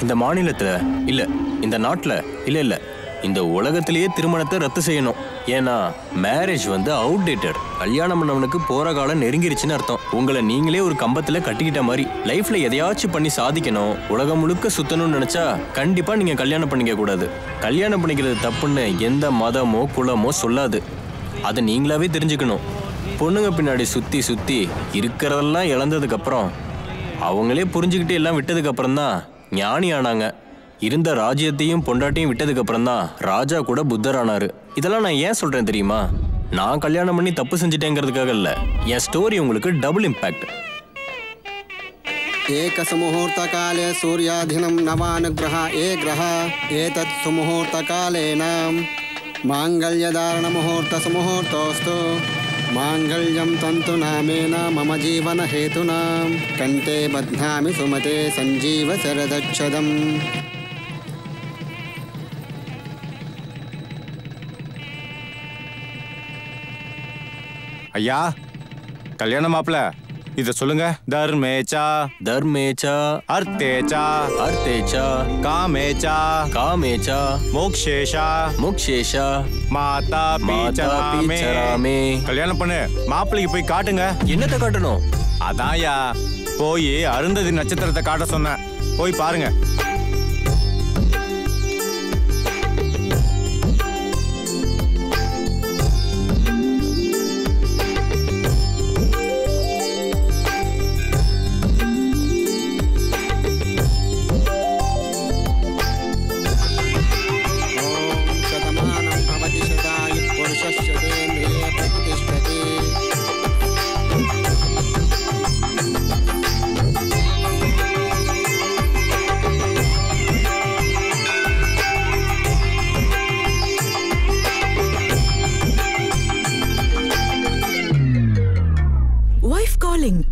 இந்த மாநிலத்துல இல்ல, இந்த நாட்டுல இல்ல இந்த உலகத்திலேயே திருமணத்தை ரத்து செய்யணும். ஏன்னா மேரேஜ் வந்து அவுடேட்டட். கல்யாணம் பண்ணவனுக்கு போற காலம் நெருங்கிருச்சுன்னு அர்த்தம். உங்களை நீங்களே ஒரு கம்பத்துல கட்டிக்கிட்ட மாதிரி. லைஃப்ல எதையாச்சும் பண்ணி சாதிக்கணும், உலகம் முழுக்க சுத்தணும்னு நினைச்சா கண்டிப்பா நீங்க கல்யாணம் பண்ணிக்க கூடாது. கல்யாணம் பண்ணிக்கிறது தப்புன்னு எந்த மதமோ குலமோ சொல்லாது. அதை நீங்களாவே தெரிஞ்சுக்கணும். பொண்ணுங்க பின்னாடி சுத்தி சுத்தி இருக்கிறதெல்லாம் இழந்ததுக்கு அப்புறம் அவங்களே புரிஞ்சுக்கிட்டு எல்லாம் விட்டதுக்கு அப்புறம் தான் ஞானி ஆனாங்க. இருந்த ராஜ்யத்தையும் பொண்டாட்டியும் விட்டதுக்கு அப்புறம் தான் ராஜா கூட புத்தர் ஆனாரு. இதெல்லாம் நான் ஏன் சொல்றேன் தெரியுமா? நான் கல்யாணம் பண்ணி தப்பு செஞ்சுட்டேங்கிறதுக்காக இல்ல. என் ஸ்டோரி உங்களுக்கு டபுள் இம்பாக்ட். ஏகச முகூர்த்த காலே சூர்யாதினம் நவானுகிரஹ ஏ கிரஹ ஏதத் சுமுகூர்த்த காலேன மாங்கல்யதாரண முகூர்த்த சுமுகூர்த்தோஸ்து மாங்கல்யம் தந்து நாமேன மம ஜீவன ஹேதுனா கண்டே பத்னாமி சுமதே சஞ்சீவ சரதக்ஷதம். ஐயா, கல்யாண மாப்பிள இத சொல்லுங்க. தர்மேச்சா தர்மேச்சா அர்த்தேச்சா அர்த்தேச்சா காமேச்சா காமேச்சா மோக்ஷேஷா மோக்ஷேஷா மாதா பீச்சராமே. கல்யாணம் பண்ணு. மாப்பிளைக்கு போய் காட்டுங்க. என்னத்தை காட்டணும்? அதான்யா, போய் அருந்ததி நட்சத்திரத்தை காட்ட சொன்னேன். போய் பாருங்க.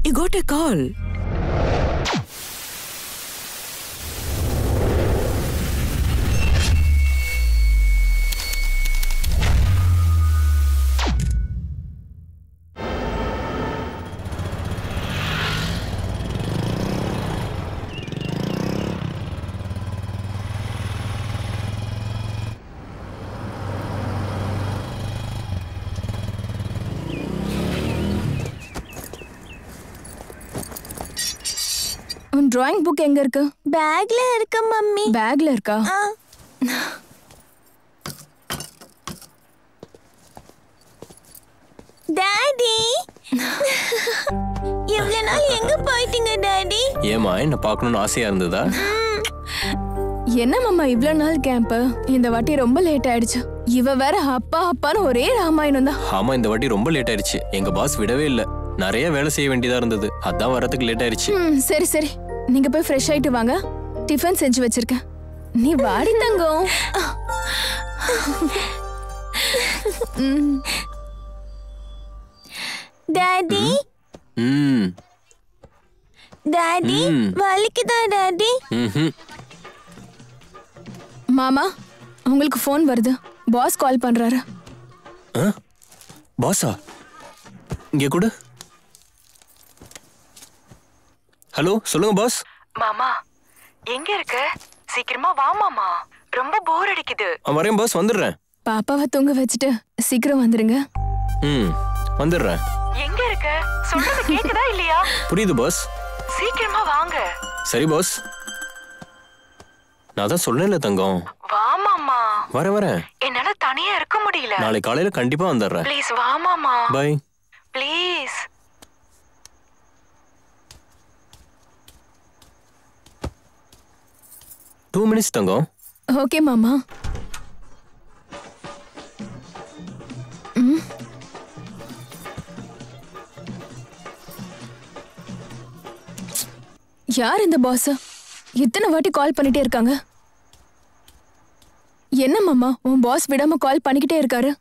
You got a call. Drawing book எங்க இருக்கு? பேக்ல இருக்கு மம்மி. பேக்ல இருக்கா? டாடி, இவ்வளவு நாள் எங்க போயிட்டீங்க டாடி? ஏமா என்ன பார்க்கணும்னு ஆசையா இருந்ததா? என்ன மாமா இவ்வளவு நாள் கேம்ப்? இந்த வாட்டி ரொம்ப லேட் ஆயிடுச்சு. இவ வேற அப்பா அப்பான்னு ஒரே ராமாயணம் தான். ஆமா, இந்த வாட்டி ரொம்ப லேட் ஆயிடுச்சு. எங்க பாஸ் விடவே இல்ல. நிறைய வேலை செய்ய வேண்டியதா இருந்தது. அதான் வரதுக்கு லேட் ஆயிடுச்சு. சரி சரி, நீங்க போய் ஃப்ரெஷ் ஆயிட்டு வாங்க. டிஃபன் செஞ்சு வச்சிருக்கேன். நீ வாடி தங்கம். டாடி டாடி, வலிக்குதா டாடி? மாமா, உங்களுக்கு ஃபோன் வருது. பாஸ் கால் பண்றாரு. பாஸா? இங்க கொடு. ஹலோ, சொல்லுங்க பாஸ். மாமா, எங்க இருக்க? சீக்கிரமா வா மாமா, ரொம்ப போர் அடிக்குது. வரேன் பாஸ், வந்துடுறேன். பாப்பாவை தூங்க வச்சுட்டு சீக்கிரம் வந்துருங்க. வந்துடுறேன். எங்க இருக்க? சொல்றது கேக்குதா இல்லையா? புரியுது பாஸ். சீக்கிரமா வாங்க. சரி பாஸ், நான் தான் சொன்னேன்ல தங்கம். வா மாமா. வரேன். என்னால தனியா இருக்க முடியல. நாளை காலையில கண்டிப்பா வந்துடுறேன். ப்ளீஸ் வா மாமா. பை. ப்ளீஸ். டூ மினிட்ஸ் தங்கம். ஓகே மாமா. யார் இந்த பாஸ்? இத்தனை வாட்டி கால் பண்ணிட்டே இருக்காங்க. என்ன மாமா, உன் பாஸ் விடாம கால் பண்ணிக்கிட்டே இருக்காரு?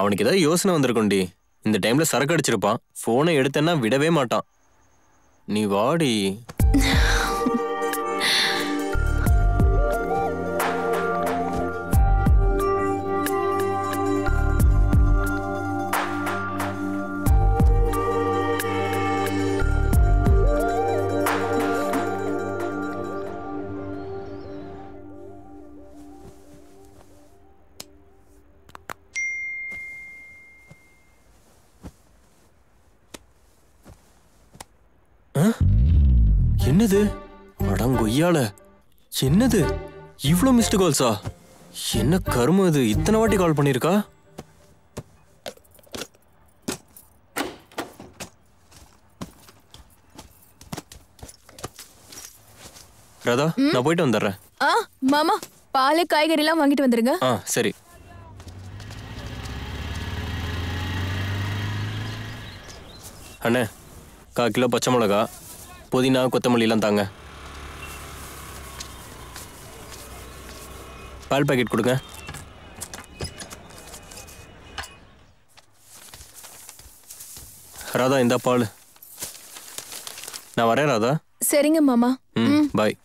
அவனுக்கு ஏதாவது யோசனை வந்திருக்கும்டி. இந்த டைம்ல சரக்கு அடிச்சிருப்பான். போனை எடுத்தேன்னா விடவே மாட்டான். நீ வாடி. என்னது? அடங்கொய்யால, என்னது இவ்ளோ மிஸ்டு கால்ஸா? என்ன கருமம் இது? இத்தனை வாட்டி கால் பண்ணிருக்கா? ராதா, நான் போயிட்டு வந்துடுறேன். மாமா, பால் காய்கறி எல்லாம் வாங்கிட்டு வந்துருங்க. சரி. அண்ணே, 1/4 கிலோ பச்சை மிளகா, புதினா, கொத்தமல்லி எல்லாம் தாங்க. பால் பாக்கெட் கொடுங்க. ராதா, இந்த பால். நான் வரேன் ராதா. சரிங்க மாமா. பாய்.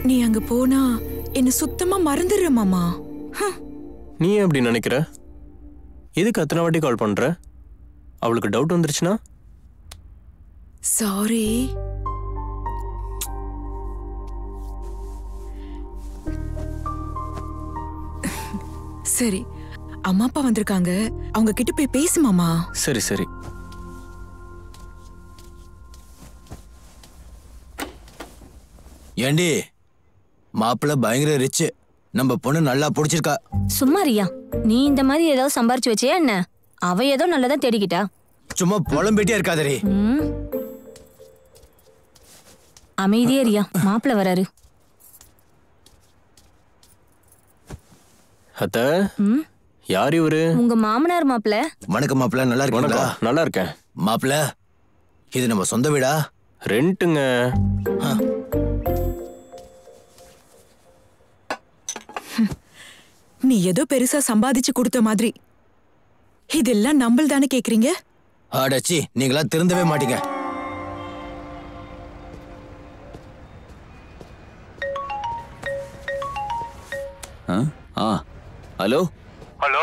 நீ அங்க போனா என்ன சுத்தமா மறந்துடுற மாமா. நீ எப்படி நினைக்கிற? எதுக்கு அத்தனை வாட்டி கால் பண்ற? அவளுக்கு டவுட் வந்துருச்சுன்னா? சாரி. சரி, அம்மா அப்பா வந்திருக்காங்க, அவங்க கிட்ட போய் பேசு மாமா. சரி சரி. ஏண்டி, மாப்பிள்ள பயங்கர ரிச், நம்ம பொண்ணு நல்லா பிடிச்சிருக்கா. சும்மாரியா, நீ இந்த மாதிரி ஏதாவது சம்பாரிச்சு வச்சியா என்ன? அவ ஏதோ நல்லதான் தேடிக்கிட்டா. சும்மா புலம்பிட்டே இருக்காதே. அமைதியே ரியா, மாப்பிள்ள வராரு. அத்த, யார் இவரு? உங்க மாமனார் மாப்பிள்ள. வணக்கம் மாப்பிள்ள, நல்லா இருக்கீங்களா? நல்லா இருக்கேன். மாப்பிள்ள, இது நம்ம சொந்த வீடா? ரெண்டுங்க. நீ ஏதோ பெருசா சம்பாதிச்சு கொடுத்த மாதிரி. இதெல்லாம் நம்பல் தானே கேக்குறீங்க? அடச்சி, நீங்களா திருந்தவே மாட்டீங்க. Hello hello.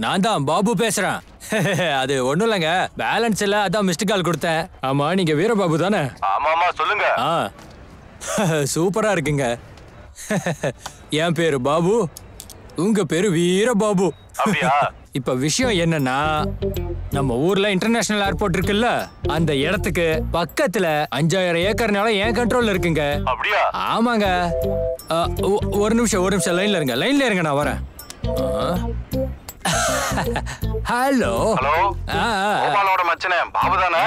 நான் தான் பாபு பேசுறேன். அது ஒண்ணும் இல்லைங்க, பேலன்ஸ் இல்ல, அதான் மிஸ்டு கால் கொடுத்தேன். ஆமா, நீங்க வீரபாபு தானே? ஆமாமா, சொல்லுங்க. சூப்பரா இருக்குங்க. என் பேரு பாபு, உங்க பேரு வீரபாபு. இப்ப விஷயம் என்னன்னா, நம்ம ஊர்ல இன்டர்நேஷனல் ஏர்போர்ட் இருக்குல்ல, அந்த இடத்துக்கு பக்கத்துல 5000 ஏக்கர் நிலம் என் கண்ட்ரோல்ல இருக்குங்க. அப்படியா? ஆமாங்க. ஒரு நிமிஷம் லைன்ல இருங்க, நான் வரேன். ஹலோ ஹலோ கோபாலோட மச்சனே பாபு தானே?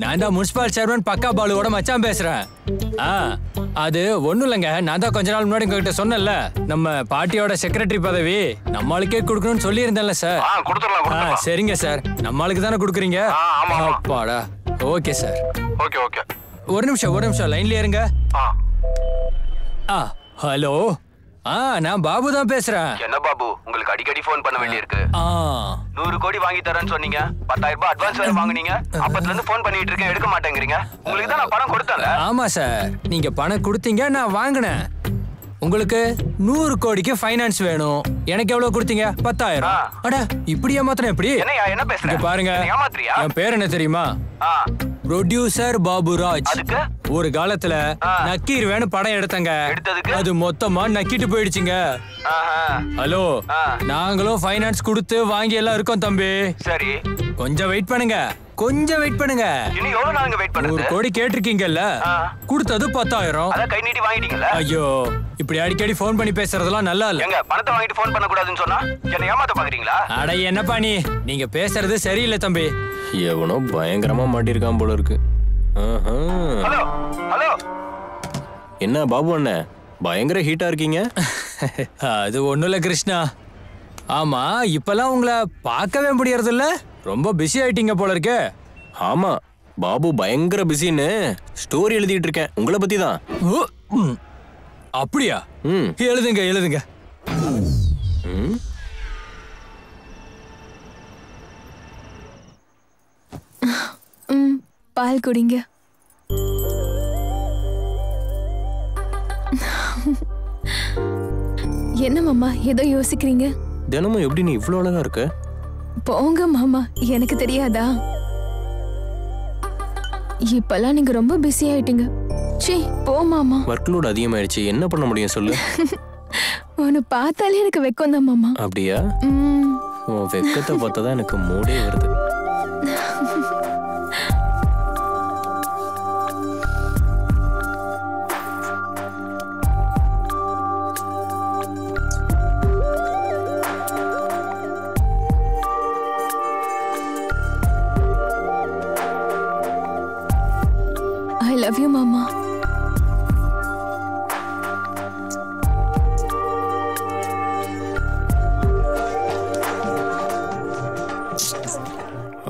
நான் தான் முனிசிபல் சேர்மன் பக்கா பாலுவோட மச்சான் பேசுறேன். அது ஒண்ணும் இல்லைங்க, நான் தான் கொஞ்ச நாள் முன்னாடி உங்ககிட்ட சொன்னேன்ல, நம்ம பார்ட்டியோட செக்ரட்டரி பதவி நம்மளுக்கே கொடுக்கணும்னு சொல்லி இருந்தேன்ல சார். சரிங்க சார், நம்மளுக்கு தானே கொடுக்குறீங்க? அப்பாடா, ஓகே சார். Okay okay. ஒரு நிமிஷம் லைன்ல இருங்க. ஹலோ, நான் பாபு தான் பேசுறேன். என்ன பாபு, உங்களுக்கு அடிக்கடி போன் பண்ண வேண்டியிருக்கு. 100 கோடி வாங்கி தரேன்னு சொன்னீங்க, 10,000 ரூபாய் அட்வான்ஸ் வேற வாங்குனீங்க. அப்பத்துல இருந்து போன் பண்ணிட்டு இருக்கேன், எடுக்க மாட்டேங்கிறீங்க. உங்களுக்கு தான் நான் பணம் கொடுத்தேன்ல. ஆமா சார், நீங்க பணம் கொடுத்தீங்க, நான் வாங்கினேன். உங்களுக்கு 100 கோடிக்கு ஃபைனான்ஸ் வேணும். எனக்கு எவ்வளவு கொடுத்தீங்க? 10,000. அட, இப்படி ஏமாத்துறேன் எப்படி? என்ன பேசுறீங்க? பாருங்க, என் பேர் என்ன தெரியுமா? ப்ரொடியூசர் பாபுராஜ். ஒரு காலத்துல நக்கீர்வேன்னு படம் எடுத்தங்க, அது மொத்தமா நக்கிட்டு போயிடுச்சுங்க. ஹலோ, நாங்களும் ஃபைனான்ஸ் கொடுத்து வாங்கி எல்லாம் இருக்கோம் தம்பி. சரி, கொஞ்சம் வெயிட் பண்ணுங்க. இன்னும் எவ்வளவு நாளுங்க வெயிட் பண்றது? 100 கோடி கேட்டிருக்கீங்கல்ல, கொடுத்தது 10,000. அத கை நீட்டி வாங்கிட்டீங்கல. ஐயோ, இப்படி அடிக்கடி போன் பண்ணி பேசுறதெல்லாம் நல்லா இல்ல. எங்க பணத்தை வாங்கிட்டு போன் பண்ண கூடாதுன்னு சொன்னா என்ன ஏமாத்த பாக்குறீங்களா? அட என்னப்பா நீங்க பேசுறது சரியில்லை தம்பி. எவனோ பயங்கரமா மாட்டிருக்கான் போல இருக்கு. ஹலோ ஹலோ, என்ன பாபு அண்ணே, பயங்கர ஹீட்டா இருக்கீங்க? அது ஒண்ணும் இல்ல கிருஷ்ணா. ஆமா, இப்பெல்லாம் உங்களை பார்க்கவே முடியறது இல்ல, ரொம்ப பிஸி ஆயிட்டீங்க போல இருக்கு. ஆமா, பாபு பயங்கர பிஸின்னு ஸ்டோரி எழுதிட்டு இருக்கேன், உங்களை பத்தி தான். அப்படியா? எழுதுங்க. பால் குடிங்க. என்ன மாமா ஏதோ யோசிக்கிறீங்க? தினமும் எப்படி நீ இவ்வளவு அழகா இருக்க? போங்க மாமா, எனக்கு தெரியாதா? இப்பெல்லாம் நீங்க ரொம்ப பிஸி ஆயிட்டீங்க. சீ, போ மாமா. ஒர்க் லோட் அதிகமாயிடுச்சு, என்ன பண்ண முடியும் சொல்லு? உன்னை பார்த்தாலே எனக்கு வெக்கம் தான் மாமா. அப்படியா? உன் வெக்கத்தை பார்த்தாதான் எனக்கு மூடே வருது. I love you, Mama.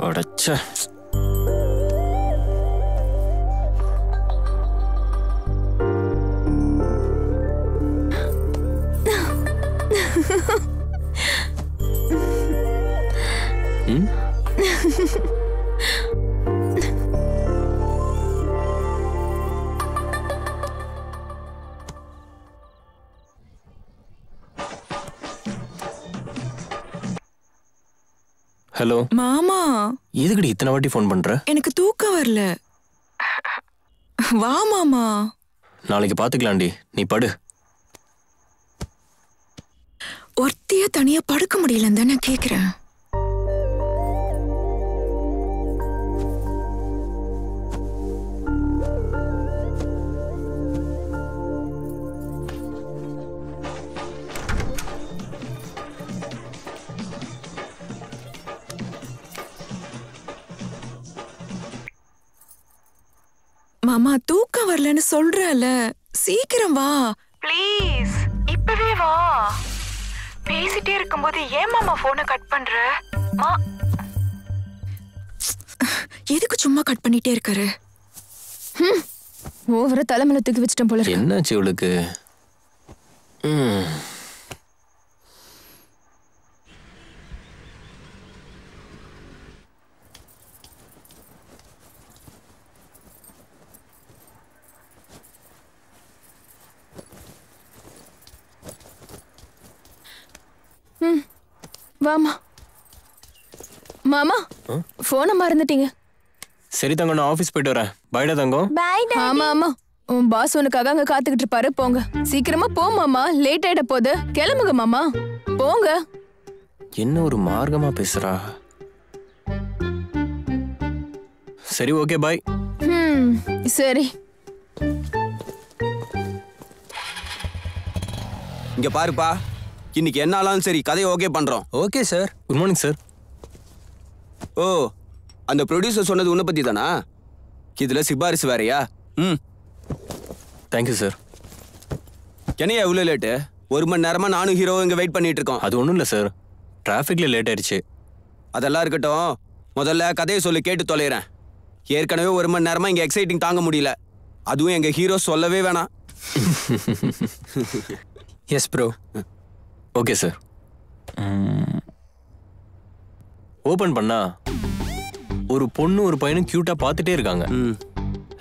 அடச்சே. ஹலோ மாமா, எதுக்குடி இத்தனை வாட்டி ஃபோன் பண்ற? எனக்கு தூக்கம் வரல. வா மாமா. நாளைக்கு பாத்துக்கலாம்டி, நீ படு. ஒருத்திய தனியா படுக்க முடியலன்னு தான் நான் கேக்குறேன். மாமா, தூக்கம் வரலன்னு சொல்றல, சீக்கிரம் வா ப்ளீஸ். இப்பவே வா. பேசிட்டே இருக்கும்போது ஏன் மாமா போனை கட் பண்ற? எதுக்கு சும்மா கட் பண்ணிட்டே இருக்காரு? ஓவர தலைமையில தூக்கி வச்சிட்டேன் போல இருக்கு. என்னாச்சு இவளுக்கு? வாமா. மாமா, போனை மறந்துட்டீங்க. சரி தங்கம், நான் ஆபீஸ் போயிட்டு வரேன். பைடா தங்கம். ஆமா ஆமா, உன் பாஸ் உனக்காக அங்க காத்துக்கிட்டு இருப்பாரு. போங்க, சீக்கிரமா போ மாமா, லேட் ஆயிட போகுது. கிளம்புங்க மாமா, போங்க. என்ன ஒரு மார்க்கமா பேசுறா? சரி, ஓகே, பாய். சரி. இங்க பாருப்பா, இன்னைக்கு என்ன ஆனாலும் சரி கதையை ஓகே பண்றோம். Okay sir. Good morning sir. ஓ, அந்த ப்ரொடியூசர் சொன்னது உன்னை பத்தி தானா? இதுல சிபாரிசு வேறையா? Thank you sir. என்னையா இவ்வளோ லேட்டு? 1 மணி நேரமா நானும் ஹீரோவும் இங்கே வெயிட் பண்ணிட்டு இருக்கோம். அது ஒன்றும் இல்லை சார், டிராஃபிக்கில் லேட் ஆயிடுச்சு. அதெல்லாம் இருக்கட்டும், முதல்ல கதையை சொல்லி கேட்டு தொலைகிறேன். ஏற்கனவே 1 மணி நேரமா இங்கே எக்ஸைட்டிங் தாங்க முடியல. அதுவும் எங்கள் ஹீரோ சொல்லவே வேணாம். Yes bro. Okay sir. Open பண்ணா ஒரு பொண்ணு ஒரு பையனும் கியூட்டா பார்த்துட்டே இருக்காங்க.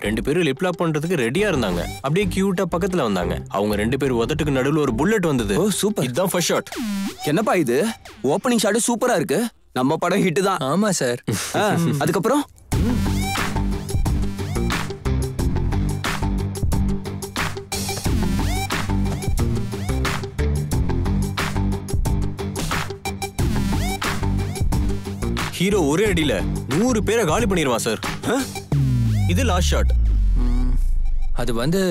2 பேரும் லிப்லாப் பண்றதுக்கு ரெடியா இருந்தாங்க. அப்படியே கியூட்டா பக்கத்துல வந்தாங்க. அவங்க 2 பேர் உதட்டுக்கு நடுவில் ஒரு புல்லட் வந்தது. ஓ சூப்பர், இதுதான் ஃபர்ஸ்ட் ஷாட். என்னப்பா இது? ஓப்பனிங் ஷாட் சூப்பரா இருக்கு. நம்ம படம் ஹிட் தான். ஆமா சார். அதுக்கப்புறம் ஹீரோ ஒரே அடியில 100 பேரை காலி பண்ணிடுவான் சார். இது லாஸ்ட் ஷாட். அது வந்து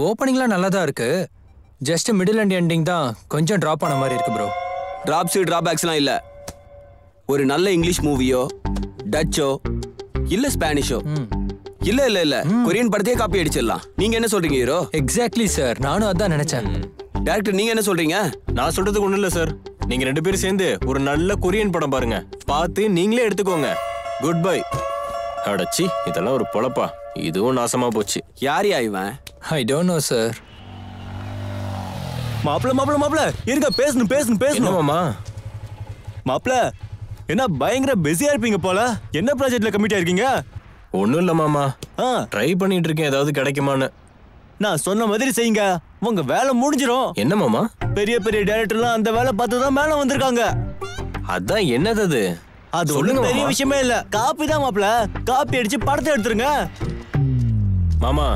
ஓப்பனிங்லாம் நல்லா தான் இருக்கு. ஜஸ்ட் மிடில் அண்ட் எண்டிங் தான் கொஞ்சம் டிராப் ஆன மாதிரி இருக்கு ப்ரோ. டிராப்ஸ் டிராபேக்ஸ்லாம் இல்ல. ஒரு நல்ல இங்கிலீஷ் மூவியோ, டச்சோ, இல்ல ஸ்பானிஷோ, இல்ல கொரியன் படத்தையே காப்பி அடிச்சிடலாம். நீங்க என்ன சொல்றீங்க ஹீரோ? எக்ஸாக்ட்லி சார், நானும் அதான் நினைச்சேன். டைரக்டர் நீங்க என்ன சொல்றீங்க? நான் சொல்றதுக்கு ஒண்ணும் இல்ல சார். நீங்க 2 பேரும் சேர்ந்து ஒரு நல்ல கொரியன் படம் பாருங்க. பார்த்து நீங்களே எடுத்துக்கோங்க. Good bye. அடச்சி, இதெல்லாம் ஒரு பொழப்பா? இதுவும் நாசமா போச்சு. யாரியா இவன்? I don't know sir. மாப்ள இருங்க, பேசணும் மாமா. மாப்ள என்ன பயங்கர பிஸியா இருப்பீங்க போல. என்ன ப்ராஜெக்ட்ல கமிட் ஆயிருக்கீங்க? ஒண்ணும் இல்ல மாமா, ட்ரை பண்ணிட்டு இருக்கேன் ஏதாவது கிடைக்குமான்னு. நான் சொன்ன மாதிரி செய்யுங்க, உங்க வேலை முடிஞ்சிரும். என்ன மாமா? பெரிய டைரக்டர்லாம் அந்த வேலை பார்த்து தான் மேல வந்திருக்காங்க. அதான் என்னது அது? அது ஒண்ணும் பெரிய விஷயமே இல்ல. காப்பி தான் மாப்ள, காப்பி அடிச்சு படத்தை எடுத்துருங்க. மாமா,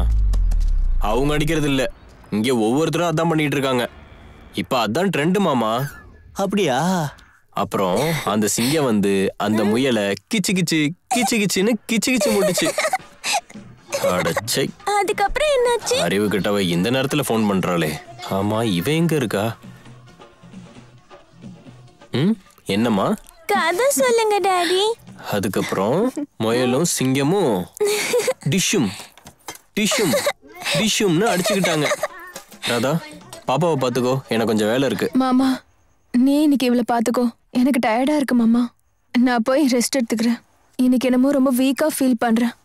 அவங்க அடிக்கிறது இல்ல, இங்க ஒவ்வொருத்தரும் அதான் பண்ணிட்டு இருக்காங்க. இப்ப அதான் ட்ரெண்ட் மாமா. அப்படியா? அப்புறம் அந்த சிங்கம் வந்து அந்த முயலை கிச்சுன்னு கிச்சு முட்டுச்சு. அடச்சை. அதுக்கப்புறம் என்னாச்சு? அறிவு கிட்டவ இந்த நேரத்துல போன் பண்றாளே. ஆமா, இவ எங்க இருக்கா? என்னம்மா? கதை சொல்லுங்க டாடி. அதுக்கப்புறம் முயலும் சிங்கமும் டிஷ்ஷும்னு அடிச்சுக்கிட்டாங்க. ராதா, பாப்பாவை பாத்துக்கோ, எனக்கு கொஞ்சம் வேலை இருக்கு. மாமா, நீ இன்னைக்கு இவளை பாத்துக்கோ. எனக்கு டயர்டா இருக்கு மாமா. நான் போய் ரெஸ்ட் எடுத்துக்கிறேன். இன்னைக்கு என்னமோ ரொம்ப வீக்கா ஃபீல் பண்றேன்.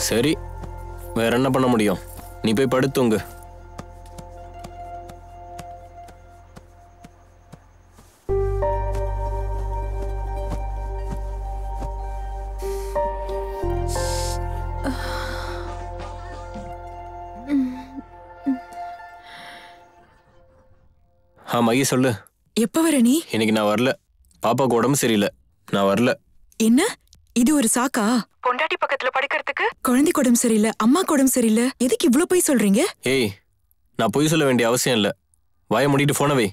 சரி, வேற என்ன பண்ண முடியும்? நீ போய் படுத்துங்க. மகி சொல்லு. எப்ப வர நீ? இன்னைக்கு நான் வரல. பாப்பாக்கு உடம்பு சரியில்லை, நான் வரல. என்ன இது ஒரு சாக்கா? பொண்டாட்டி பக்கத்துல படுக்கிறதுக்கு? குழந்தைக்கு உடம்பு சரியில்லை, அம்மாக்கு உடம்பு சரியில்லை, எதுக்கு இவ்ளோ போய் சொல்றீங்க? ஏய், நான் பொய் சொல்ல வேண்டிய அவசியம் இல்ல. வாய மூடிட்டு போன வை.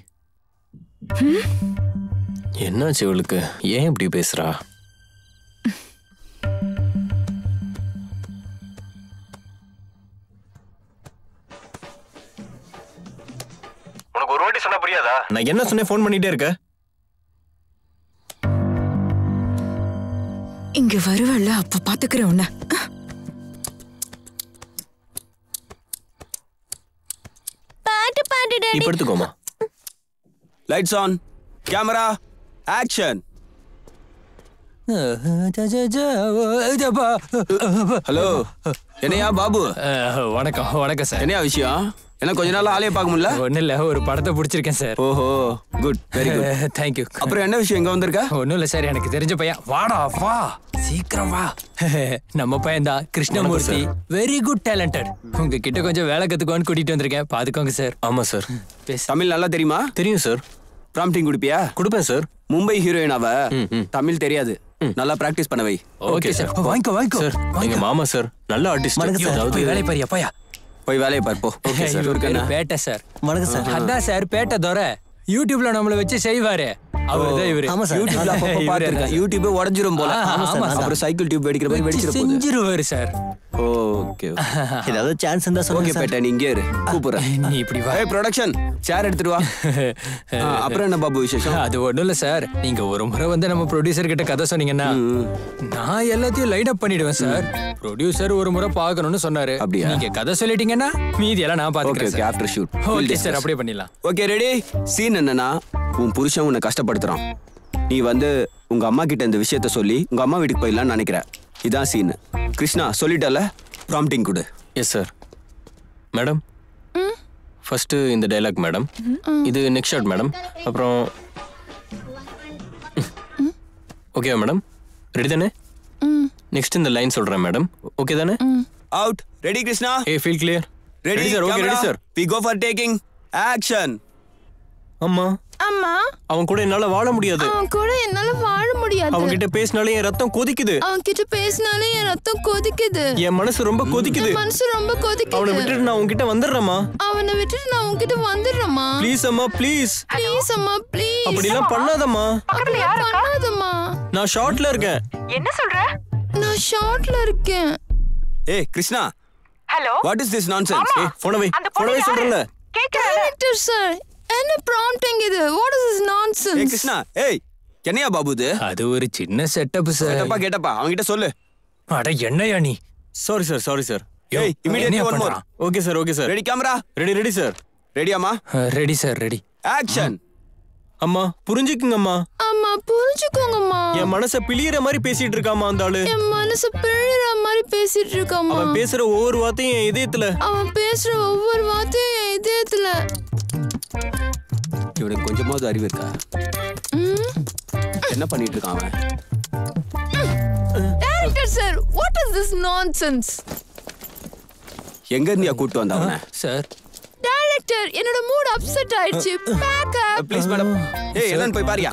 என்னாச்சு இவளுக்கு? ஏன் இப்படி பேசுறா? உனக்கு ஒரு வாட்டி சொன்னா புரியாதா? நான் என்ன சொன்னேன்? போன் பண்ணிட்டே இருக்க. இங்க வருவல்ல, அப்ப பாத்துக்கிறேன் உன்ன. பாட்டு பாடு டாடி. நீ படுத்துக்கோமா. Lights on, camera, action. Hello, என்னையா பாபு? வணக்கம் சார். என்னையா விஷயம்? என்ன கொஞ்ச நாள் ஆளைய பார்க்க முடியல? ஒன்னும் இல்ல, ஒரு படத்தை பிடிச்சிருக்கேன் சார். ஓஹோ, குட், வெரி குட். தேங்க்யூ. அப்புறம் என்ன விஷயம், இங்க வந்திருக்க? ஒன்னும் இல்ல சார், எனக்கு தெரிஞ்ச பையன். வாடா வா, சீக்கிரம் வா. நம்ம பையன் தான், கிருஷ்ணமூர்த்தி. Very good talented. உங்ககிட்ட கொஞ்சம் வேலை கத்துக்கோன்னு கூட்டிட்டு வந்திருக்கேன், பாத்துக்கோங்க சார். ஆமா சார். தமிழ் நல்லா தெரியுமா? தெரியும் சார். ப்ராம்ப்டிங் கொடுப்பியா? கொடுப்பேன் சார். மும்பை ஹீரோயின் அவ. தமிழ் தெரியாது, நல்லா பிராக்டிஸ் பண்ண வை. Okay sir. வாங்கிக்கோ சார். எங்க மாமா சார், நல்ல ஆர்டிஸ்ட். வேலை பாரியா போயா. போய் வேலையை பார்ப்போ. Okay sir. பேட்டை சார். வணக்கம் சார். அதான் சார், பேட்டை தோற யூடியூப்ல நம்மள வச்சு செய்வாரு. அவர்தான் இவரு. ஆமா சார். யூடியூப்ல அப்பப்ப பார்த்திருக்கேன். யூடியூபே உடைஞ்சிரும் போல. அப்புறம் சைக்கிள் டியூப் வெடிக்கிற மாதிரி வெடிச்சிர போகுது. செஞ்சிருவாரு சார். ஓகே. ஏதாவது சான்ஸ் இருந்தா ஓகே சொல்லுங்க சார். பேட்டா, நீ இங்கே இரு. கூப்பிடுறேன். நீ இப்படி வா. ஏய் ப்ரொடக்ஷன், சேர் எடுத்துட்டு வா. அப்புறம் என்ன பாபு விசேஷம்? அது ஒண்ணும் இல்ல சார். நீங்க ஒரு முறை வந்து நம்ம ப்ரொடியூசர் கிட்ட கதை சொன்னீங்கன்னா நான் எல்லாத்தையும் லைட் அப் பண்ணிடுவேன் சார். ப்ரொடியூசர் ஒரு முறை பார்க்கணும்னு சொன்னாரு. அப்படியா? நீங்க கதை சொல்லிட்டீங்கன்னா மீதி எல்லாம் நான் பாத்துக்கிறேன். Okay, after shoot. Okay sir, அப்படியே பண்ணிடலாம். Okay ready. சீன் என்னன்னா, உன் புருஷன் உன்னை கஷ்டப்படுத்துறான். நீ வந்து உங்க அம்மா கிட்ட இந்த விஷயத்த சொல்லி உங்க அம்மா வீட்டுக்கு போயிடலாம்னு நினைக்கிறேன். இதான் சீன். கிருஷ்ணா சொல்லிட்டல, ப்ராம்ப்டிங் கொடு. Yes sir. மேடம், ஃபர்ஸ்ட் இந்த டைலாக் மேடம், இது நெக்ஸ்ட் ஷாட் மேடம், அப்புறம் ஓகேவா மேடம்? ரெடி தானே? நெக்ஸ்ட் இந்த லைன் சொல்றேன் மேடம், ஓகே தானே? Out. Ready Krishna? A feel clear. Ready sir. Okay ready sir. We go for taking action. அம்மா, அம்மா, அவன் கூட என்னால வாழ முடியாது. அவன் கூட என்னால வாழ முடியாது. அவன் கிட்ட பேசினாலே என் ரத்தம் கொதிக்குது. அவன் கிட்ட பேசினாலே என் ரத்தம் கொதிக்குது. என் மனசு ரொம்ப கொதிக்குது. என் மனசு ரொம்ப கொதிக்குது. அவனை விட்டுட்டு நான் உன்கிட்ட வந்துடுறேம்மா. அவனை விட்டுட்டு நான் உன்கிட்ட வந்துடுறேம்மா. ப்ளீஸ் அம்மா, ப்ளீஸ். ப்ளீஸ் அம்மா, ப்ளீஸ். அப்படிலாம் பண்ணாதம்மா. அப்படிலாம் பண்ணாதம்மா. நான் ஷார்ட்ல இருக்கேன். என்ன சொல்ற? நான் ஷார்ட்ல இருக்கேன். ஏய் Krishna, hello, what is this nonsense? ஏய் போன் வை. போன் வை சொல்றல. டைரக்டர் சார், என்ன ப்ராம்ப்டிங் இது? வாட் இஸ் திஸ் ஏய் நான்சென்ஸ்? கிருஷ்ணா, ஏய் என்னையா பாபு இது? அது ஒரு சின்ன செட்டப் சார். கேட்டப்பா அவன்கிட்ட சொல்லு. அட என்னையா நீ? Sorry sir, sorry sir. ஏய் immediately one more. Okay sir, okay sir. Ready camera? Ready sir. ரெடியாமா? Ready sir, ready. ஆக்ஷன். அம்மா புரிஞ்சுக்குங்கம்மா. அம்மா புரிஞ்சுக்கோங்கம்மா. என் மனச பிளியற மாதிரி பேசிட்டு இருக்காமா அந்த ஆளு. என் மனசு பிழிற மாதிரி பேசிட்டு இருக்காமா. அவன் பேசுற ஒவ்வொரு வார்த்தையும் என் இதயத்துல. அவன் பேசுற ஒவ்வொரு வார்த்தையும் என் இதயத்துல. இவனுக்கு கொஞ்சமாவது அறிவு இருக்கா? என்ன பண்ணிட்டு இருக்கான் அவன்? Director sir, what is this nonsense? எங்க இருந்தியா கூட்டு வந்த அவனை? சார் டைரக்டர், என்னோட மூட் அப்செட் ஆயிடுச்சு. Pack up. Please madam. ஏய் என்னன்னு போய் பாரியா.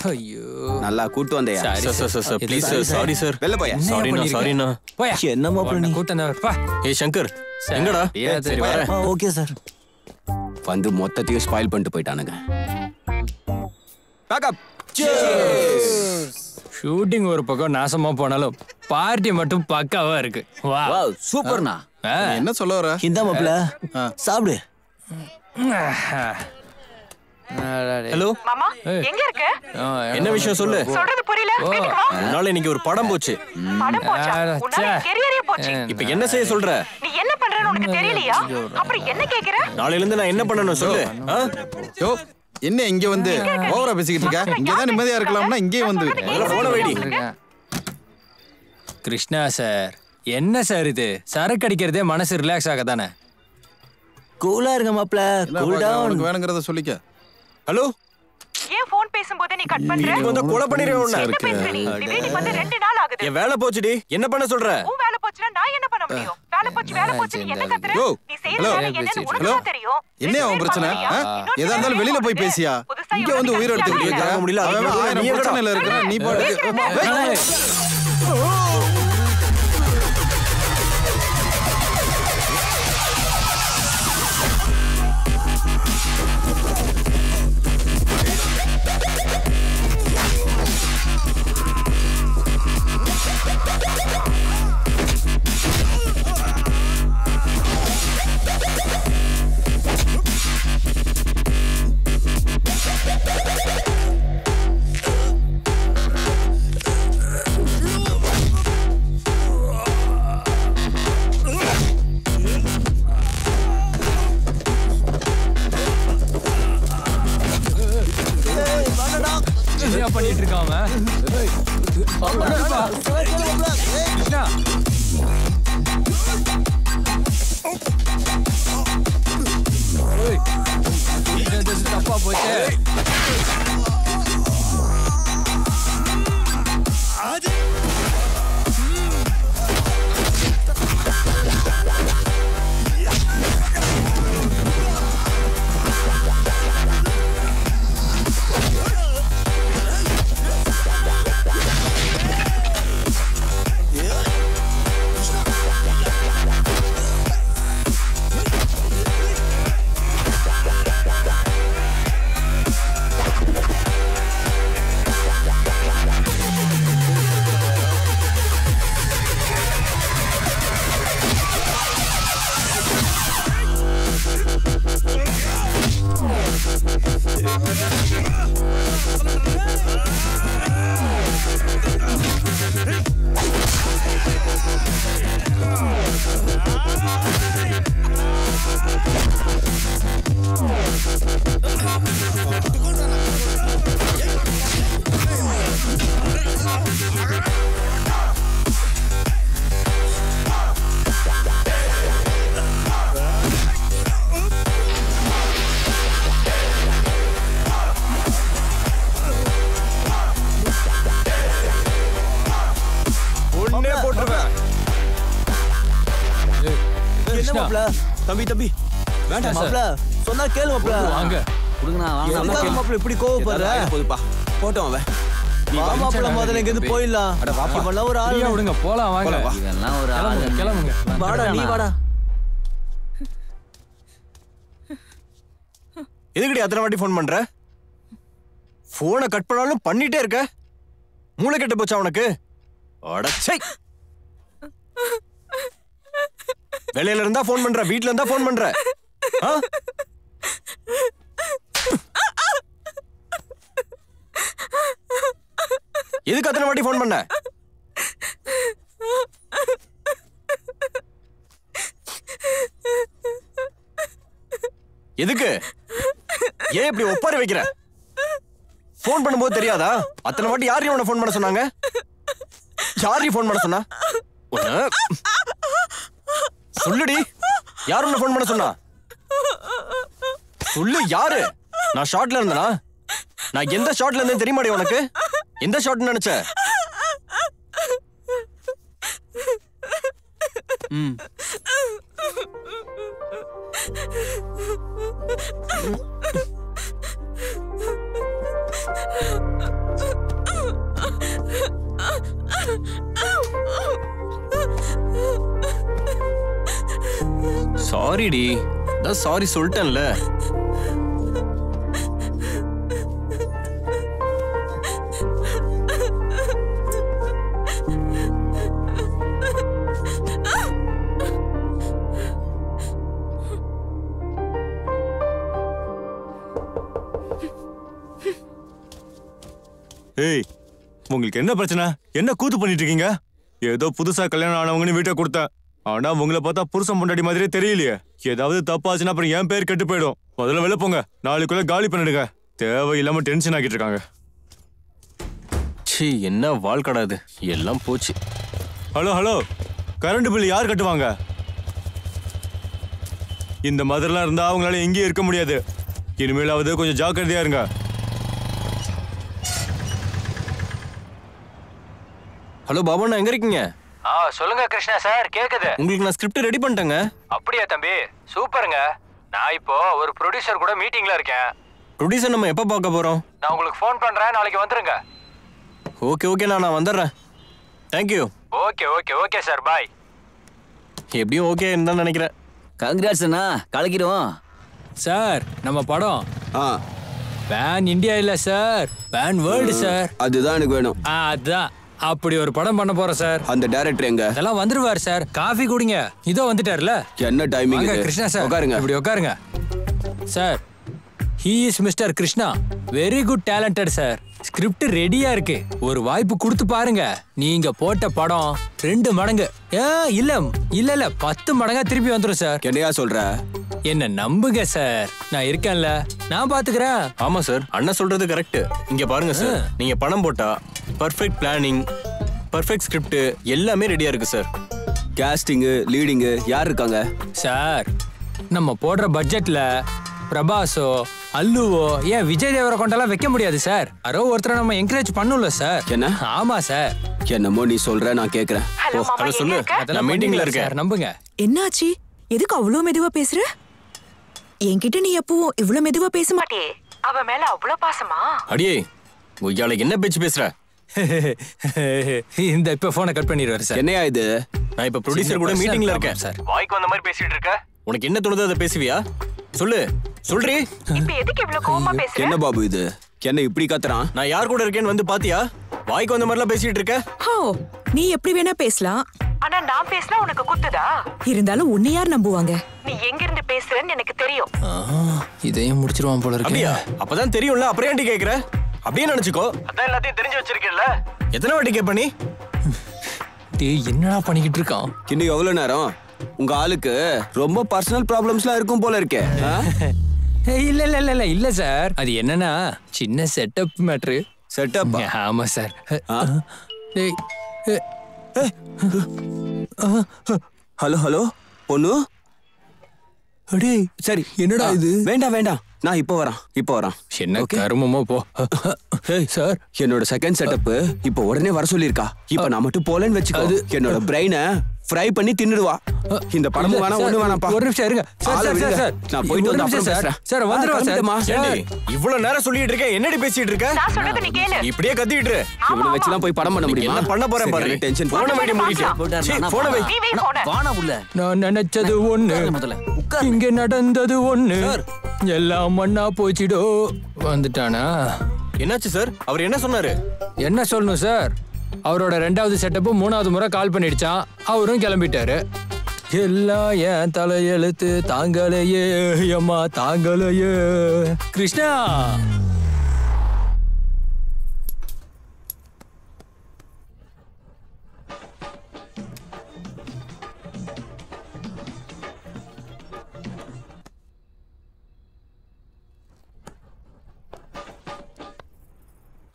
ஐயோ, நல்லா கூட்டு வந்தயா. Sir please sir, sorry sir. வெளில போயா. சாரிண்ணா. போயா. என்னமா பண்ணி கூட்டம் வா. ஏய் சங்கர், எங்கடா? சரி வரேன். Okay sir. வந்து மொத்தத்தையும் ஸ்பாயில் பண்ணிட்டு போயிட்டானுங்க. பேக் அப். ஷூட்டிங் ஒரு பக்கம் நாசமா போனாலும் பார்ட்டி மட்டும் பக்காவா இருக்கு. வா. வாவ், சூப்பர்ண்ணா. என்ன சொல்ல வர? இந்த மாப்ள சாப்பிடு. ஹலோ மாமா, எங்க இருக்க? என்ன விஷயம் சொல்லு. சொல்றது புரியல. வீட்டுக்கு வா. அதனால இன்னைக்கு ஒரு படம் போச்சு. படம் போச்சா? உன்னால கெரியரே போச்சு. இப்போ என்ன செய்ய சொல்ற? நீ என்ன பண்றன்னு உனக்கு தெரியலையா? அப்புறம் என்ன கேக்குற? நாளையில இருந்து நான் என்ன பண்ணணும் சொல்லு. யோ, என்ன இங்க வந்து ஓவரா பேசிக்கிட்டு இருக்க? இங்க தான் நிம்மதியா இருக்கலாம்னா இங்கே வந்து போன வைடி. கிருஷ்ணா சார், என்ன சார் இது? சரக்கு அடிக்கிறதே மனசு ரிலாக்ஸ் ஆக தானே. கூலா இருங்க மாப்ள. Cool down. உனக்கு வேணுங்கிறத சொல்லிக்க. ஹலோ, ஏன் போன் பேசும்போது நீ கட் பண்ற? நீ வந்து கொலை பண்ணிடுவேன் உன்னை. என்ன பேசுற நீ? நீ வீட்டுக்கு வந்து 2 நாள் ஆகுது. என் வேலை போச்சுடி. என்ன பண்ண சொல்ற? உன் வேலை போச்சுனா நான் என்ன பண்ண முடியும்? வேலை போச்சு நீ என்ன கத்துற? யோ, நீ செய்யற ஹலோ. வேலை என்னன்னு உனக்கு ஹலோ. தான் தெரியும். என்ன அவன் பிரச்சனை? எதா இருந்தாலும் வெளியில போய் பேசியா? இங்க வந்து உயிர் எடுத்துக்கிட்டு இருக்க. முடியல. அவன் 1000 பிரச்சனையில இருக்க. நீ பாட்டுக்கு என்ன பண்ணிட்டு இருக்கான் அவன்? கிருஷ்ணா. ஓய், இது தப்பா போச்சு. தம்பி தம்பி வேண்டாம் மாப்ள சொன்னா கேளு மாப்ள வாங்க குடுங்கனா வாங்க மாப்ள இப்படி கோவப்படுற போதுப்பா போட்டோம் அவன் வா மாப்ள முதல்ல இங்க இருந்து போயிடலாம் அட வாப்பா இவள ஒரு ஆளு விடுங்க போலாம் வாங்க இதெல்லாம் ஒரு ஆளு கிளம்புங்க வாடா நீ வாடா எதுக்குடி அத்தனை வாட்டி ஃபோன் பண்ற போனை கட் பண்ணாலும் பண்ணிட்டே இருக்க மூளை கெட்டு போச்சா உனக்கு அடச்சை வேலையில இருந்தா ஃபோன் பண்ற வீட்ல இருந்தா ஃபோன் பண்ற எதுக்கு அத்தனை வாட்டி ஃபோன் பண்ண எதுக்கு ஏன் இப்படி ஒப்பாரி வைக்கிற ஃபோன் பண்ணும்போது தெரியாதா அத்தனை வாட்டி யாரையும் உன்னை ஃபோன் பண்ண சொன்னாங்க யாரையும் ஃபோன் பண்ண சொன்னா சொல்லுடி யார் உன்னை ஃபோன் பண்ண சொன்னா சொல்லு யாரு நான் ஷார்ட்ல இருந்தனா நான் எந்த ஷார்ட்ல இருந்தேன் தெரியுமாடி உனக்கு எந்த ஷார்ட்னு நினைச்ச சாரிடி நான் சாரி சொல்லிட்டேன்ல ஏய் உங்களுக்கு என்ன பிரச்சனை என்ன கூத்து பண்ணிட்டு இருக்கீங்க ஏதோ புதுசா கல்யாணம் ஆனவங்கன்னு வீட்டை கொடுத்தேன் ஆனா உங்களை பார்த்தா புருஷன் பொண்டாடி மாதிரியே தெரியலையே ஏதாவது தப்பாச்சுன்னா அப்புறம் என் பேர் கெட்டு போயிடும் முதல்ல வெளில போங்க நாளைக்குள்ள காலி பண்ணிடுங்க தேவையில்லாம டென்ஷன் ஆகிட்டு இருக்காங்க சீ என்ன வாழ்க்கடா இது எல்லாம் போச்சு ஹலோ ஹலோ கரண்ட் பில் யார் கட்டுவாங்க இந்த மாதிரிலாம் இருந்தா அவங்களால எங்கேயும் இருக்க முடியாது இனிமேலாவது கொஞ்சம் ஜாக்கிரதையா இருங்க ஹலோ பாபா எங்க இருக்கீங்க சொல்லுங்க கிருஷ்ணா சார் கேக்குது உங்களுக்கு நான் ஸ்கிரிப்ட் ரெடி பண்ணிட்டேங்க அப்படியா தம்பி சூப்பருங்க நான் இப்போ ஒரு ப்ரொடியூசர் கூட மீட்டிங்ல இருக்கேன் ப்ரொடியூசர் நம்ம எப்ப பார்க்க போறோம் நான் உங்களுக்கு ஃபோன் பண்றேன் நாளைக்கு வந்துருங்க ஓகே நான் வந்துடுறேன் தேங்க்யூ ஓகே சார் பாய் எப்படியும் ஓகே இருந்தான்னு நினைக்கிறேன் கங்க்ராட்ஸ் அண்ணா கலக்கிடுவோம் சார் நம்ம படம் பேன் இந்தியா இல்ல சார் பேன் வேர்ல்டு சார் அதுதான் எனக்கு வேணும் அதான் அப்படி ஒரு படம் பண்ண போறோம் சார் அந்த டைரக்டர் எங்க அதெல்லாம் வந்துருவார் சார் காஃபி குடிங்க இதோ வந்துட்டார்ல என்ன டைமிங் கிருஷ்ணா சார் உட்காருங்க இப்படி உட்காருங்க sir he is mister Krishna very good talented sir script ரெடியா இருக்கு ஒரு வாய்ப்பு கொடுத்து பாருங்க நீங்க போட்ட படம் 2 மடங்கு இல்ல 10 மடங்கா திருப்பி வந்துரும் சார் என்னையா சொல்ற என்ன நம்புங்க சார் நான் இருக்கேன்ல நான் பாத்துக்கிறேன் ஆமா சார் அண்ணன் சொல்றது கரெக்ட் இங்க பாருங்க சார் நீங்க பணம் போட்டா பர்ஃபெக்ட் பிளானிங் பர்ஃபெக்ட் ஸ்கிரிப்ட் எல்லாமே ரெடியா இருக்கு சார் காஸ்டிங் லீடிங் யார் இருக்காங்க சார் நம்ம போடுற பட்ஜெட்ல பிரபாஸோ அல்லுவோ ஏன் விஜய் தேவரகொண்டெல்லாம் வைக்க முடியாது சார் யாரோ ஒருத்தரை நம்ம என்கரேஜ் பண்ணல சார் என்ன ஆமா சார் என்னமோ நீ சொல்ற நான் கேக்குறேன் ஹலோ சொல்லு நான் மீட்டிங்ல இருக்கேன் நம்புங்க என்னாச்சு எதுக்கு அவ்வளவு மெதுவா பேசுற என்கிட்ட நீ எப்பவும் இவ்வளவு மெதுவா பேச மாட்டே அவ மேல அவ்வளவு பாசமா அடியே உய்யால என்ன பேச்சு பேசுற இந்த இப்ப போனை கட் பண்ணிடுவாரு சார் என்னையா இது நான் இப்ப ப்ரொடியூசர் கூட மீட்டிங்ல இருக்கேன் சார் வாய்க்கு வந்த மாதிரி பேசிட்டு இருக்க உனக்கு என்ன தோணுதோ அதை பேசுவியா சொல்றி இப்ப எதுக்கு இவ்வளவு கோவமா பேசுற என்ன பாபு இது என்ன இப்படி கத்துறான் நான் யார் கூட இருக்கேன்னு வந்து பாத்தியா வாய்க்கு வந்த மாதிரிலாம் பேசிட்டு இருக்க நீ எப்படி வேணா பேசலாம் ஆனா நான் பேசினா உனக்கு குத்துதா? இருந்தாலும் உன்னை யார் நம்புவாங்க? நீ எங்க இருந்து பேசுறன்னு எனக்கு தெரியும். இதையும் முடிச்சிருவான் போல இருக்கு. அப்படியா? அப்பதான் தெரியும்ல, அப்புறம் ஏன்டி கேக்குற? அப்படியே நினைச்சுக்கோ. அதான் எல்லாத்தையும் தெரிஞ்சு வச்சிருக்கேன்ல. எத்தனை வாட்டி கேப்ப நீ? டேய் என்னடா பண்ணிக்கிட்டு இருக்கான்? இன்னும் எவ்வளவு நேரம்? உங்க ஆளுக்கு ரொம்ப பர்சனல் ப்ராப்ளம்ஸ்லாம் இருக்கும் போல இருக்கே. இல்ல இல்ல இல்ல இல்ல சார், அது என்னன்னா சின்ன செட்டப் மேட்ரு. செட்டப்? ஆமா சார். ஹலோ ஹலோ பொண்ணு. அடே சரி என்னடா இது? வேண்டாம் வேண்டாம், நான் இப்போ வரேன். என்ன கருமமோ போ. சார் என்னோட செகண்ட் செட்டப் இப்போ உடனே வர சொல்லிருக்கா. இப்போ நான் மட்டும் போலன்னு வச்சுக்கோ, என்னோட பிரெயினை ஃப்ரை பண்ணி தின்னுடுவா. இந்த படம் வேணாம், ஒண்ணு வேணாம்ப்பா. ஒரு நிமிஷம் இருங்க சார். நான் போயிட்டு வந்து அப்புறம் பேசுறேன். சார் வந்துருவா சார். இவ்வளவு நேரம் சொல்லிட்டு இருக்கேன், என்னடி பேசிட்டு இருக்க? நான் சொல்றது நீ கேளு. இப்படியே கத்திட்டு இரு. இவனை வச்சுலாம் போய் படம் பண்ண முடியுமா? என்ன பண்ண போறேன் பாரு. டென்ஷன். போன வைடி முடிச்சு. போன வை. நீ வை போன. வானா உள்ள நான் நினைச்சது ஒண்ணு, இங்க நடந்தது ஒண்ணு, எல்லாம் மண்ணா போச்சிடோ. வந்துட்டானா? என்னாச்சு சார்? அவர் என்ன சொன்னாரு? என்ன சொல்லணும் சார், அவரோட 2வது செட்டப்பு 3வது முறை கால் பண்ணிடுச்சான். அவரும் கிளம்பிட்டாரு. எல்லாம் என் தலையெழுத்து, தாங்கலையே அம்மா தாங்கலையே. கிருஷ்ணா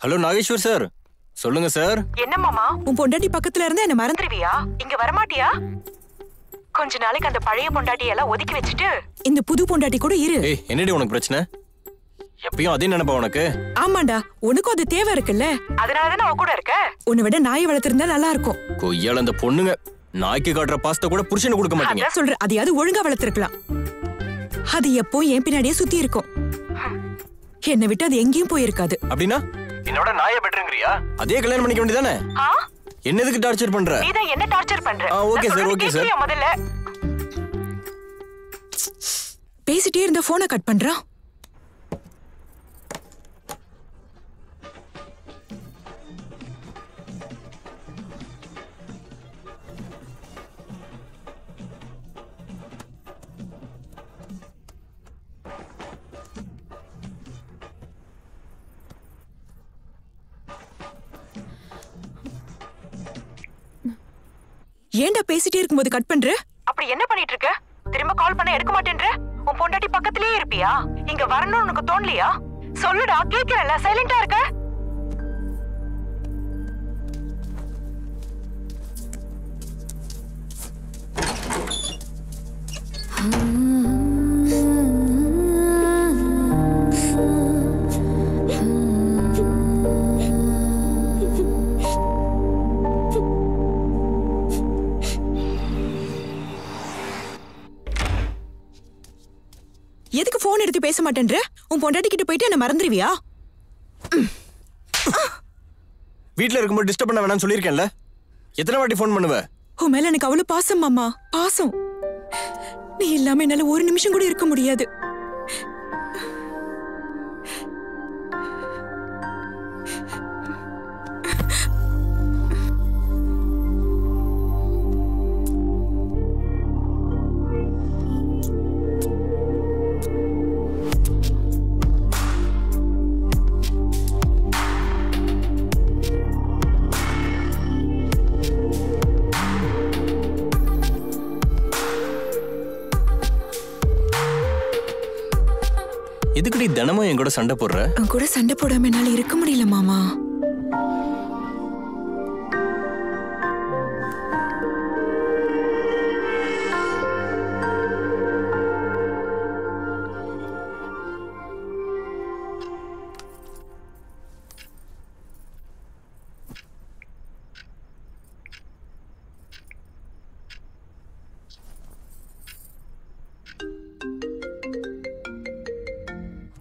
ஹலோ நாகேஸ்வர் சார், சொல்லுங்க சார். என்ன மாமா? உன் பொண்டாட்டி பக்கத்துல இருந்து என்ன மறந்துடுவியா? இங்க வரமாட்டியா? கொஞ்ச நாளைக்கு அந்த பழைய பொண்டாட்டி எல்லாம் ஒதுக்கி வச்சுட்டு இந்த புது பொண்டாட்டி கூட இரு. ஏய் என்னடி உனக்கு பிரச்சனை? எப்பயும் அதே நினைப்பா உனக்கு? ஆமாண்டா, உனக்கும் அது தேவை இருக்குல்ல. அதனாலதான் அவ கூட இருக்க. உன்னை விட நாயை வளர்த்திருந்தா நல்லா இருக்கும். கொய்யால அந்த பொண்ணுங்க நாய்க்கு காட்டுற பாஸ்தா கூட புருஷனுக்கு கொடுக்க மாட்டீங்க. அதான் சொல்ற, அதையாவது ஒழுங்கா வளர்த்திருக்கலாம். அது எப்போ என் பின்னாடியே சுத்தி இருக்கும். என்னை விட்டு அது எங்கேயும் போயிருக்காது. அப்படின்னா என்னோட நாயை பெட்டருங்கறியா? அதே கல்யாணம் பண்ணிக்க வேண்டியதானே? என்ன எதுக்கு டார்ச்சர் பண்ற? நீ தான் என்ன டார்ச்சர் பண்ற? Okay sir, okay sir. முதல்ல பேசிட்டே இருந்த போனை கட் பண்றான். ஏன்டா பேசிட்டே இருக்கும்போது கட் பண்ற? அப்படி என்ன பண்ணிட்டு இருக்க? திரும்ப கால் பண்ண எடுக்க மாட்டேன்ற? உன் பொண்டாட்டி பக்கத்துலயே இருப்பியா? இங்க வரணும்னு உனக்கு தோணலையா? சொல்லுடா, கேக்குறல. சைலண்டா இருக்க. எதுக்கு போன் எடுத்து பேச மாட்டேன்ற? உன் பொண்டாட்டி கிட்ட போயிட்டு என்ன மறந்துடுவியா? வீட்ல இருக்கும்போது டிஸ்டர்ப் பண்ண வேணாம்னு சொல்லிருக்கேன்ல. எத்தனை வாட்டி ஃபோன் பண்ணுவ? உன் மேல எனக்கு அவ்வளவு பாசம் மாமா, பாசம். நீ இல்லாம என்னால ஒரு நிமிஷம் கூட இருக்க முடியாது. எதுக்குடி தினமும் என் கூட சண்டை போடுற? உன் கூட சண்டை போடாம என்னால இருக்க முடியல மாமா.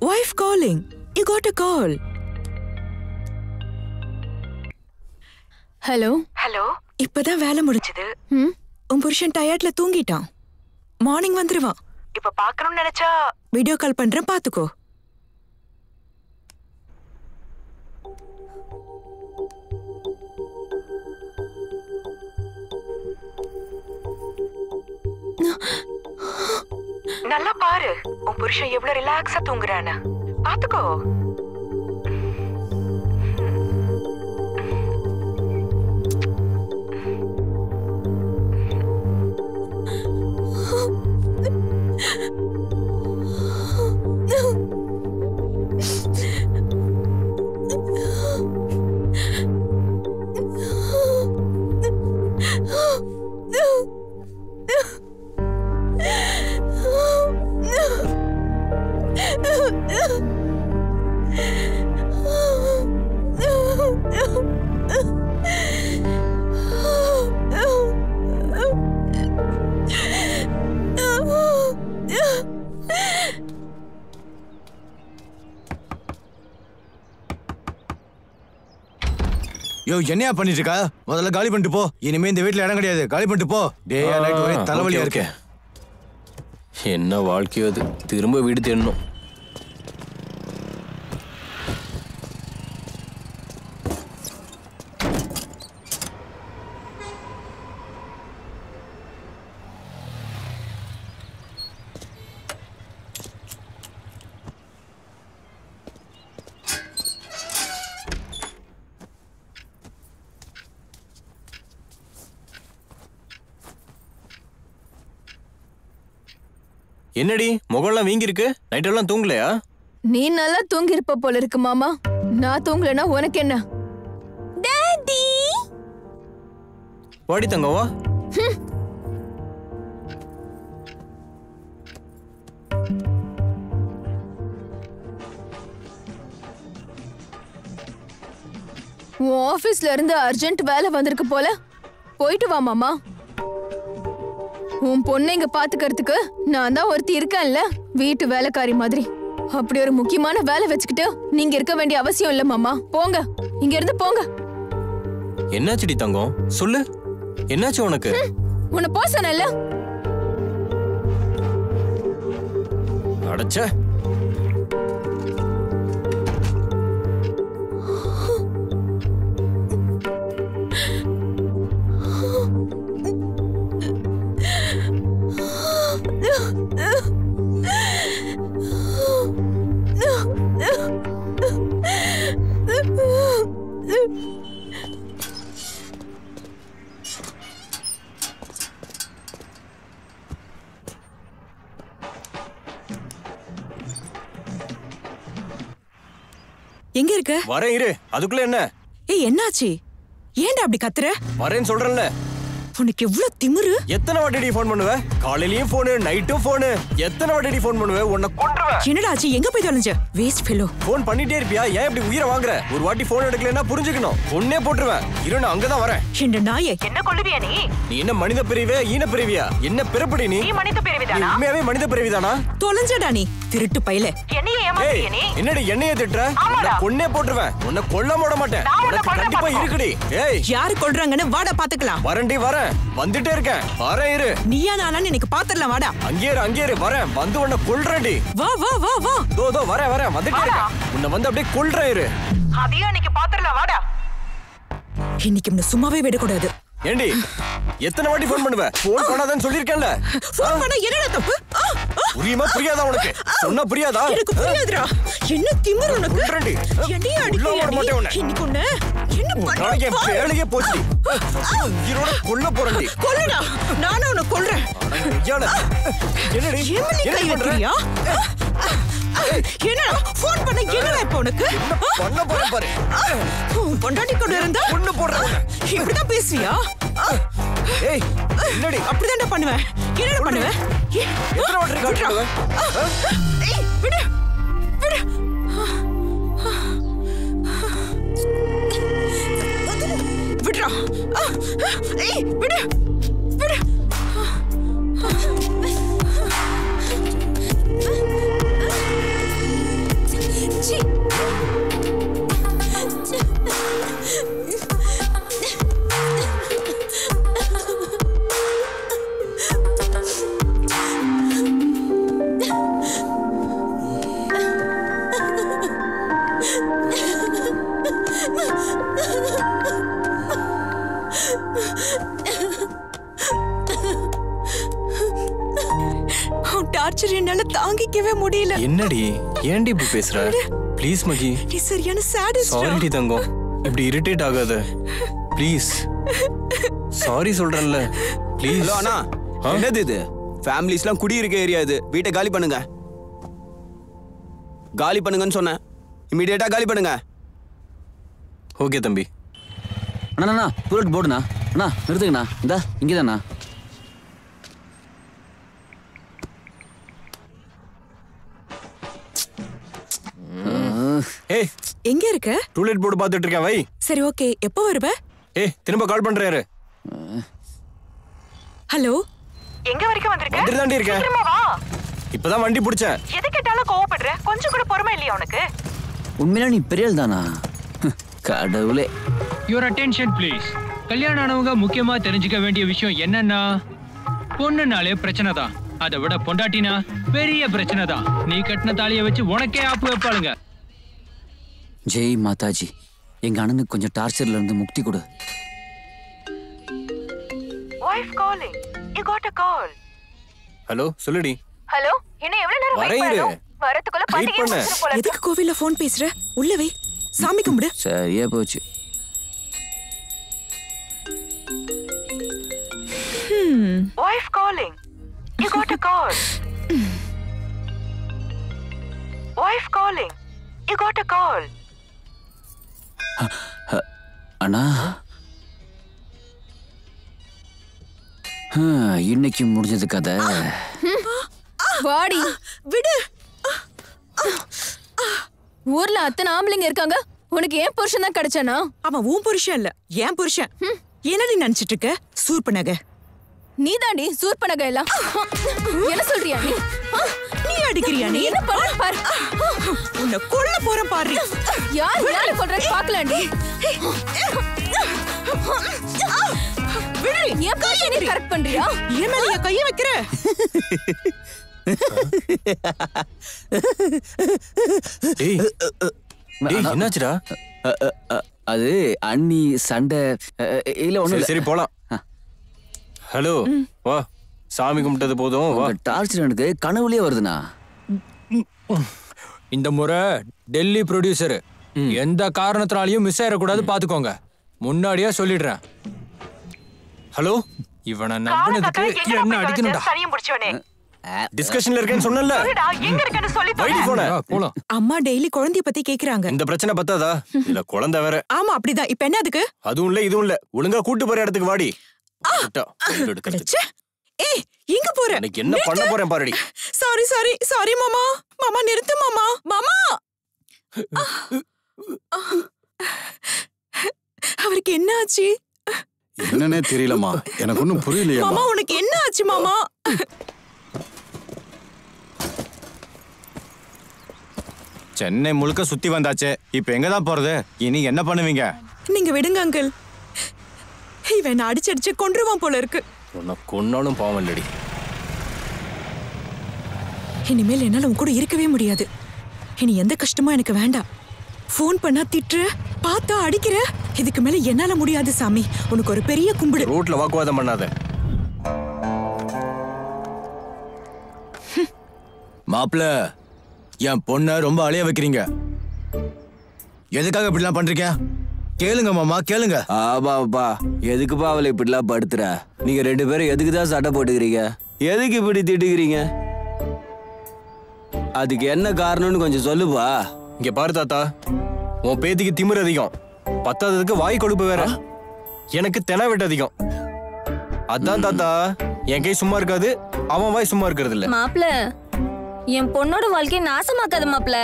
Wife calling. You got a call. Hello hello. இப்பதான் வேலை முடிஞ்சது. உன் புருஷன் டயர்ட்ல தூங்கிட்டான். மார்னிங் வந்துருவான். இப்ப பாக்கணும்னு நினைச்சா வீடியோ கால் பண்றேன், பாத்துக்கோ. நல்லா பாரு உன் புருஷன் எவ்வளவு ரிலாக்ஸா தூங்குறான்னு பாத்துக்கோ. யோ என்னையா பண்ணிட்டு இருக்கா? முதல்ல காலி பண்ணிட்டு போ. இனிமே இந்த வீட்டுல இடம் கிடையாது. காலி பண்ணிட்டு போ. டே நைட் ஒரே தலைவலியா இருக்கு. என்ன வாழ்க்கையோ அது. திரும்ப வீடு தேடணும். என்னடி முகம்லாம் வீங்கி இருக்கு? நைட் எல்லாம் தூங்கலையா? நீ நல்லா தூங்கி இருப்ப போல இருக்கு மாமா. நான் தூங்கலனா உனக்கு என்ன? டாடி வாடி தங்கவா. உன் ஆபீஸ்ல இருந்து அர்ஜென்ட் வேலை வந்திருக்கு போல. போயிட்டு வா மாமா. உன் பொண்ணை இங்க பாத்துக்கிறதுக்கு நான் தான் ஒருத்தி இருக்கேன்ல, வீட்டு வேலைக்காரி மாதிரி. அப்படி ஒரு முக்கியமான வேலை வச்சுக்கிட்டு நீங்க இருக்க வேண்டிய அவசியம் இல்ல மாமா. போங்க, இங்க இருந்து போங்க. என்னாச்சுடி தங்கம்? சொல்லு, என்னாச்சு உனக்கு? உன்னை போ சொன்னேன்ல. அடச்சே. எங்க இருக்க? வரேன் இரு. அதுக்குள்ள என்ன? ஏய் என்னாச்சு? ஏன்டா அப்படி கத்துற? வரேன்னு சொல்றேன்ல. உனக்கு எவ்வளவு திமிரு? எத்தனை வாட்டி ஃபோன் பண்ணுவ? காலையிலயும் ஃபோன், நைட்டும் ஃபோன். எத்தனை வாட்டி ஃபோன் பண்ணுவ? உன்னை கொன்றுவேன். என்னடா ஆச்சு? எங்க போய் தொலைஞ்ச? Waste fellow. ஃபோன் பண்ணிட்டே இருப்பியா? ஏன் இப்படி உயிரை வாங்குற? ஒரு வாட்டி ஃபோன் எடுக்கலன்னா புரிஞ்சுக்கணும். பொண்ணே போட்டுருவேன். இரு, நான் அங்கதான் வரேன். இந்த நாயே என்ன கொல்லுவியா நீ? நீ என்ன மனித பிரிவே, ஈன பிரிவியா? என்ன பிறப்படி நீ? நீ மனித பிரிவிதானா? உண்மையாவே மனித பிரிவிதானா? தொலைஞ்சடா நீ திருட்டு பையல. என்னைய ஏமாத்திய நீ? என்னடி என்னைய திட்டுற? நான் பொண்ணே போட்டுருவேன். உன்னை கொல்ல போட மாட்டேன். கண்டிப்பா இருக்குடி. ஏய், யாரு கொல்றாங்கன்னு வாடா பாத்துக்கலாம். வரேன்டி, வரேன். வந்துட்டே இருக்கேன். வரேன் இரு. நீயா நானான்னு எனக்கு பாத்துடலாம். வாடா. அங்கே இரு, வரேன். வந்து உன்னை கொல்றேன்டி. வா வா வா வா. தோ வரேன். வந்துட்டே இருக்கேன். உன்னை வந்து அப்படியே கொல்றேன் இரு. அதையும் இன்னைக்கு பாத்துடலாம். வாடா. இன்னைக்கு உன்னை சும்மாவே விடக்கூடாது. ஏண்டி எத்தனை வாட்டி ஃபோன் பண்ணுவ? ஃபோன் பண்ணாதன்னு சொல்லிருக்கேன்ல. ஃபோன் பண்ண என்னடா தப்பு? புரியுமா புரியாதா உனக்கு? சொன்னா புரியாதா? எனக்கு புரியாதுடா. என்ன திமிரு உனக்கு? கொல்றேன்டி. என்னைய அடிக்க மாட்டே உன்னை. இன்னைக்கு உன்னை என்ன பண்ண? என் பேளையே போச்சு. உயிரோட கொல்ல போறேன்டி. கொல்லுடா. நானும் உன்னை கொல்றேன். என்னடி என்ன பண்றியா? என்னடா ஃபோன் பண்ண என்னடா இப்ப உனக்கு? பண்ண போற பாரு. பொண்டாட்டி கூட இருந்தா பொண்ணு போடுறேன். இப்படிதான் பேசுவியா? ஏய், என்னடி அப்படிதான்டா பண்ணுவேன். என்னடா பண்ணுவேன்? எத்தனை வாட்டி காட்டுவேன்? ஏய், விடு விடு. விடுடா. ஏய், விடு விடு. டார்ச்சர் என்ன? தாங்கிக்கவே முடியல. என்னடி ஏன்டி இப்படி பேசுற? ப்ளீஸ் மகி. நீ சரியான சாடிஸ்ட். சாரிடி தங்கம். இப்படி இரிட்டேட் ஆகாத. ப்ளீஸ். சாரி சொல்றேன்ல. ப்ளீஸ். ஹலோ அண்ணா. என்னது இது? ஃபேமிலிஸ்லாம் குடி இருக்க ஏரியா இது. வீட்டை காலி பண்ணுங்க. காலி பண்ணுங்கன்னு சொன்னேன். இமிடியேட்டா காலி பண்ணுங்க. ஓகே தம்பி. அண்ணா புல்லட் போடுண்ணா. அண்ணா நிறுத்துங்கண்ணா. இந்தா இங்கேதாண்ணா. ஏய் எங்க இருக்க? டூலெட் போர்டு பார்த்துட்டு இருக்கேன். வை. சரி ஓகே. எப்போ வருவ? ஏய் திரும்ப கால் பண்றாரு. ஹலோ. எங்க வரைக்கும் வந்திருக்க? வந்துதாண்டி இருக்கேன். திரும்ப வா. இப்பதான் வண்டி பிடிச்சேன். எது கேட்டாலும் கோவப்படுற? கொஞ்சம் கூட பொறுமை இல்லையா உனக்கு? உண்மையில நீ பெரியல் தானா? கடவுளே. Your attention please. கல்யாணம் ஆனவங்க முக்கியமா தெரிஞ்சுக்க வேண்டிய விஷயம் என்னன்னா, பொண்ணுனாலே பிரச்சனை தான். அதை விட பொண்டாட்டினா பெரிய பிரச்சனை தான். நீ கட்டின தாலியை வச்சு உனக்கே ஆப்பு வைப்பாளுங்க. ஜெய் மாதாஜி, எங்க அண்ணனுக்கு கொஞ்சம் டார்ச்சர்ல இருந்து முக்தி கொடு. Wife calling. You got a call. Hello சொல்லுடி. ஹலோ என்ன எவ்வளவு நேரம் வெயிட் பண்ணணும்? வரதுக்குள்ள பண்டிகை முடிஞ்சிரும் போல. எதுக்கு கோவில்ல ஃபோன் பேசுற? உள்ள வை. சாமி கும்பிடு. சரியா போச்சு. Wife calling. You got a call. Wife calling. You got a call. அண்ணா இன்னைக்கு முடிஞ்சது கதை. வாடி விடு. ஊர்ல அத்தனை ஆம்பளைங்க இருக்காங்க. உனக்கு ஏன் புருஷன் தான் கிடைச்சானா? அவன் உன் புருஷன் இல்ல, ஏன் புருஷன். என்னடி நினைச்சிட்டு இருக்க? சூர்பனக. நீதாண்டி சூர்பனக எல்லாம். என்ன சொல்றியா நீ? நீ அடிக்கிறியா? நீ என்ன பண்ண பாரு. உன்னை கொல்ல போறேன் பாரு. யார கொல்றேன்னு பார்க்கலாம்டி. விடு. ஏன் கையை நீ கரெக்ட் பண்றியா? ஏன் மேல என் கையை வைக்கிற? டேய் என்னாச்சுடா? அது அண்ணி சண்டை இல்ல ஒண்ணு. சரி போலாம். ஹலோ வா. சாமி கும்பிட்டது போதும். வா. டார்ச்சர் எனக்கு கனவுலயே வருதுண்ணா. இந்த முறை டெல்லி ப்ரொடியூசர் எந்த காரணத்தினாலையும் மிஸ் ஆயிடக்கூடாது பாத்துக்கோங்க. முன்னாடியே சொல்லிடுறேன். ஹலோ இவனை நம்பினதுக்கு என்ன அடிக்கணும்டா. சரியும் முடிச்சவனே. டிஸ்கஷன்ல இருக்கேன்னு சொன்னல. சொல்லுடா எங்க இருக்கன்னு சொல்லி வைடி போன. போலாம். அம்மா டெய்லி குழந்தைய பத்தி கேக்குறாங்க. இந்த பிரச்சனை பத்தாதா? இல்ல குழந்தை வேற. ஆமா அப்படிதான். இப்ப என்ன அதுக்கு? அதுவும் இல்ல இதுவும் இல்ல. ஒழுங்கா கூட்டி போற இடத்துக்கு வாடி. ஏய் எங்க போற? எனக்கு என்ன பண்ண போறேன் பாருடி. சாரி சாரி சாரி மாமா. மாமா நிறுத்து மாமா. மாமா அவருக்கு என்ன ஆச்சு? என்னன்னே தெரியலமா. எனக்கு ஒண்ணும் புரியலையா. மாமா உனக்கு என்ன ஆச்சு மாமா? சென்னை முழுக்க சுத்தி வந்தாச்சு. இப்ப எங்க தான் போறது? இனி என்ன பண்ணுவீங்க? நீங்க விடுங்க அங்கிள். இவன் அடிச்சு கொன்றுவான் போல இருக்கு. உன்னை கொன்னாலும் பாவம் இல்லடி. இனிமேல் என்னால உன் கூட இருக்கவே முடியாது. இனி எந்த கஷ்டமும் எனக்கு வேண்டாம். போன் பண்ணா திட்டுற, பார்த்தா அடிக்கிற. இதுக்கு மேல என்னால முடியாது சாமி. உனக்கு ஒரு பெரிய கும்பிடு. ரோட்ல வாக்குவாதம் பண்ணாத. மாப்பிள்ள, என் பொண்ண ரொம்ப அலைய வைக்கிறீங்க. எதுக்காக இப்படிலாம் பண்றீங்க? கேளுங்க மாமா கேளுங்க. ஆபாப்பா எதுக்குப்பா அவளை இப்படிலாம் படுத்துற? நீங்க ரெண்டு பேரும் எதுக்கு தான் சட்டை போட்டுக்கிறீங்க? எதுக்கு இப்படி திட்டுக்கிறீங்க? அதுக்கு என்ன காரணம்னு கொஞ்சம் சொல்லுப்பா. இங்க பாரு தாத்தா, உன் பேத்திக்கு திமிரு அதிகம். பத்தாததுக்கு வாய் கொழுப்பு வேற. எனக்கு தெனாவெட்டு அதிகம். அதான் தாத்தா என் கை சும்மா இருக்காது, அவன் வாய் சும்மா இருக்கிறது இல்ல. மாப்ள, என் பொண்ணோட வாழ்க்கையை நாசமாக்காத மாப்ள.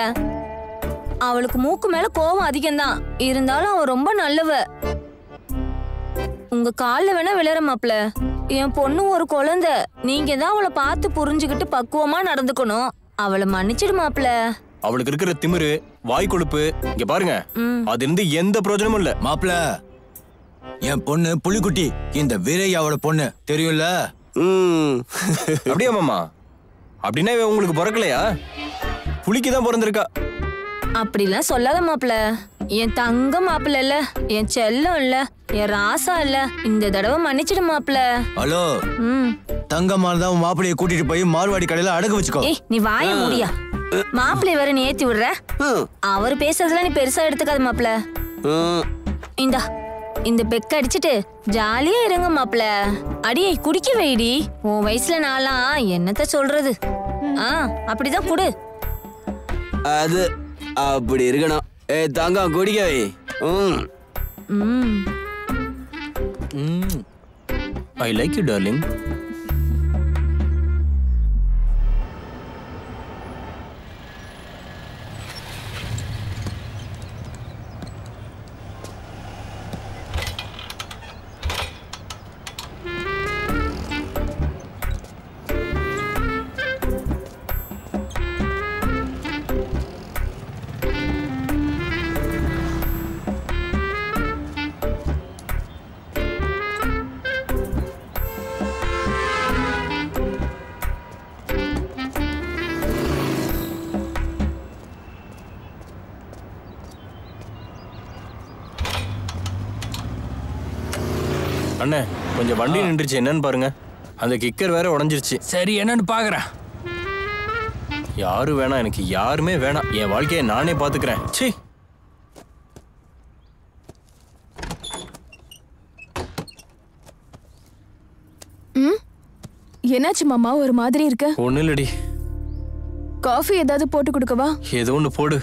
அவளுக்கு மூக்கு மேல கோவம் அதிகம்தான். இருந்தாலும் அவ ரொம்ப நல்லவ. உங்க கால்ல வேணா விளையாட மாப்ள. என் பொண்ணு ஒரு குழந்தை. நீங்க தான் அவளை பார்த்து புரிஞ்சுக்கிட்டு பக்குவமா நடந்துக்கணும். அவளை மன்னிச்சிடு மாப்ள. அவளுக்கு இருக்கிற திமிரு, வாய் கொழுப்பு இங்க பாருங்க, அது இருந்து எந்த பிரயோஜனமும் இல்ல. மாப்பிள்ள, என் பொண்ணு புலிக்குட்டி. இந்த வீரையாவோட பொண்ணு தெரியும்ல? அப்படியா மாமா? அப்படின்னா உங்களுக்கு பிறக்கலையா? புலிக்குதான் பிறந்திருக்கா. அப்படிலாம் சொல்லாத மாப்ள. என் தங்க மாப்பிள்ள இல்ல, என் செல்லம் இல்ல, என் ராசா இல்ல. இந்த தடவை மன்னிச்சிடு மாப்ள. ஹலோ, தங்கம்மா தான் உன் மாப்பிளைய கூட்டிட்டு போய் மார்வாடி கடையில அடகு வச்சுக்கோ. ஏய் நீ வாய மூடியா. மாப்பிள்ளை வேற நீ ஏத்தி விடுற. அவர் பேசுறதுல நீ பெருசா எடுத்துக்காத மாப்பிள்ள. இந்தா இந்த பெக்க அடிச்சிட்டு ஜாலியா இருங்க மாப்பிள்ள. அடியே குடிக்க வைடி. உன் வயசுல நான்லாம் என்னத்த சொல்றது. அப்படிதான் குடு. அது அப்படி இருக்கணும். தங்கம் குடிக்க வை. I like you, darling. அண்ணே கொஞ்சம் வண்டி நின்றுச்சு, என்னன்னு பாருங்க. அந்த கிக்கர் வேற உடஞ்சிருச்சு. சரி என்னன்னு பாக்குறேன். யாரும் வேணாம், எனக்கு யாருமே வேணாம். என் வாழ்க்கையை நானே பாத்துக்கிறேன். சீ. என்னாச்சு மாமா, ஒரு மாதிரி இருக்க? ஒண்ணு இல்லடி. காஃபி ஏதாவது போட்டு கொடுக்கவா? ஏதோ ஒண்ணு போடு.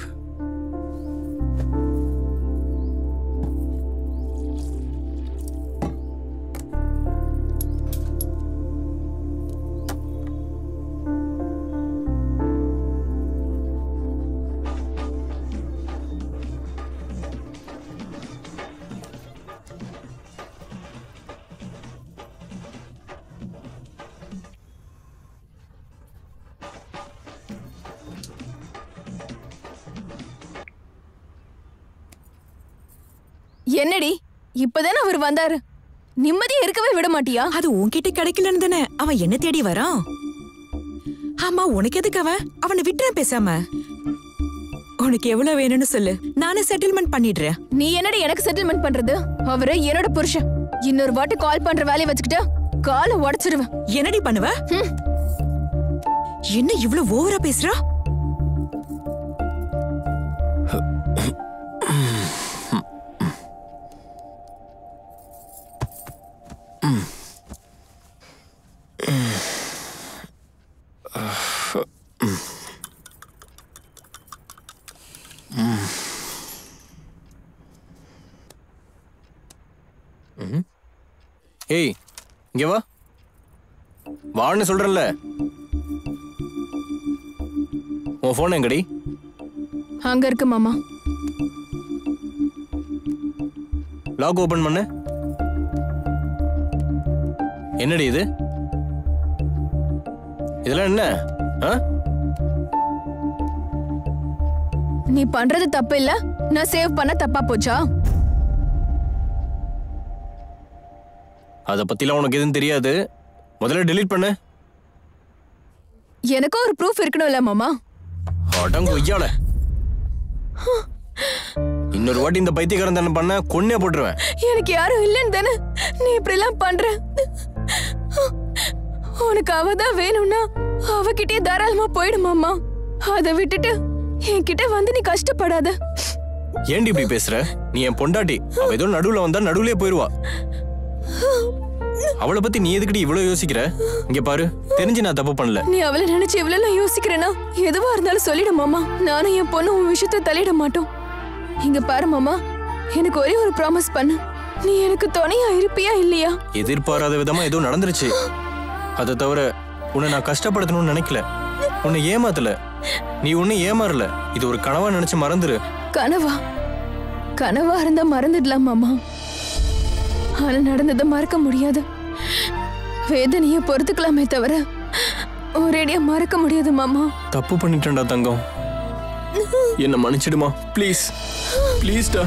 என்னடி இப்பதானே அவர் வந்தாரு, நிம்மதியா இருக்கவே விட மாட்டியா? அது உன்கிட்ட கிடைக்கலன்னு தானே அவன் என்ன தேடி வரான். ஆமா உனக்கு எதுக்கு அவனை விட்டுறேன் பேசாம. உனக்கு எவ்வளவு வேணும்னு சொல்லு, நானே செட்டில்மெண்ட் பண்ணிடுறேன். நீ என்னடி எனக்கு செட்டில்மெண்ட் பண்றது? அவரு என்னோட புருஷன். இன்னொரு வாட்டி கால் பண்ற வேலையை வச்சுக்கிட்டு காலை உடைச்சிருவேன். என்னடி பண்ணுவ? என்ன இவ்வளவு ஓவரா பேசுறா? ஏய் இங்க வா, வான்னு சொல்றேன்ல. உன் போன் எங்கடி? அங்க இருக்கு மாமா. லாக் ஓபன் பண்ணு. என்னடி இது? இதெல்லாம் என்ன? நீ பண்றது தப்பு இல்ல, நான் சேவ் பண்ண தப்பா போச்சா? அத பத்திலாம் உனக்கு எதுவும் தெரியாது. முதல்ல delete பண்ணு. எனக்கு ஒரு ப்ரூஃப் இருக்கணும்ல மாமா. அடங்கு ஐயால. இன்னொரு வாட்டி இந்த பைத்தியக்காரன் தானே பண்ண கொன்னே போட்டுருவேன். எனக்கு யாரும் இல்லன்னு தானே நீ இப்படி எல்லாம் பண்ற? உனக்கு அவதான் வேணும்னா அவகிட்டே தாராளமா போயிடு மாமா. அதை விட்டுட்டு என்கிட்ட வந்து நீ கஷ்டப்படாத. ஏன்டி இப்படி பேசுற? நீ என் பொண்டாட்டி. அவ ஏதோ நடுவுல வந்தா நடுவுலயே போயிருவா. அவளை பத்தி நீ எதுக்கடி இவ்வளவு யோசிக்கிற? இங்க பாரு, தெரிஞ்சு நான் தப்பு பண்ணல. நீ அவளை நினைச்சு இவ்வளவு யோசிக்கிறேன்னா எதுவா இருந்தாலும் சொல்லிடு மாமா. நானும் என் பொண்ணு உன் விஷயத்தை தலையிட மாட்டோம். இங்க பாரு மாமா, எனக்கு ஒரே ஒரு ப்ராமிஸ் பண்ணு. நீ எனக்கு துணையா இருப்பியா இல்லையா? எதிர்பாராத விதமா ஏதோ நடந்துருச்சு. அதை தவிர உன்னை நான் கஷ்டப்படுத்தணும்னு நினைக்கல, உன்னை ஏமாத்தல. நீ ஒன்னும் ஏமாறல. இது ஒரு கனவா நினைச்சு மறந்துரு. கனவா? கனவா இருந்தா மறந்துடலாம் மாமா. ஆனா நடந்ததை மறக்க முடியாது. வேதனையை பொறுத்துக்கலாமே தவிர ஒரேடியா மறக்க முடியாது மாமா. தப்பு பண்ணிட்டேன்டா தங்கம், என்ன மன்னிச்சிடுமா ப்ளீஸ். ப்ளீஸ்டா.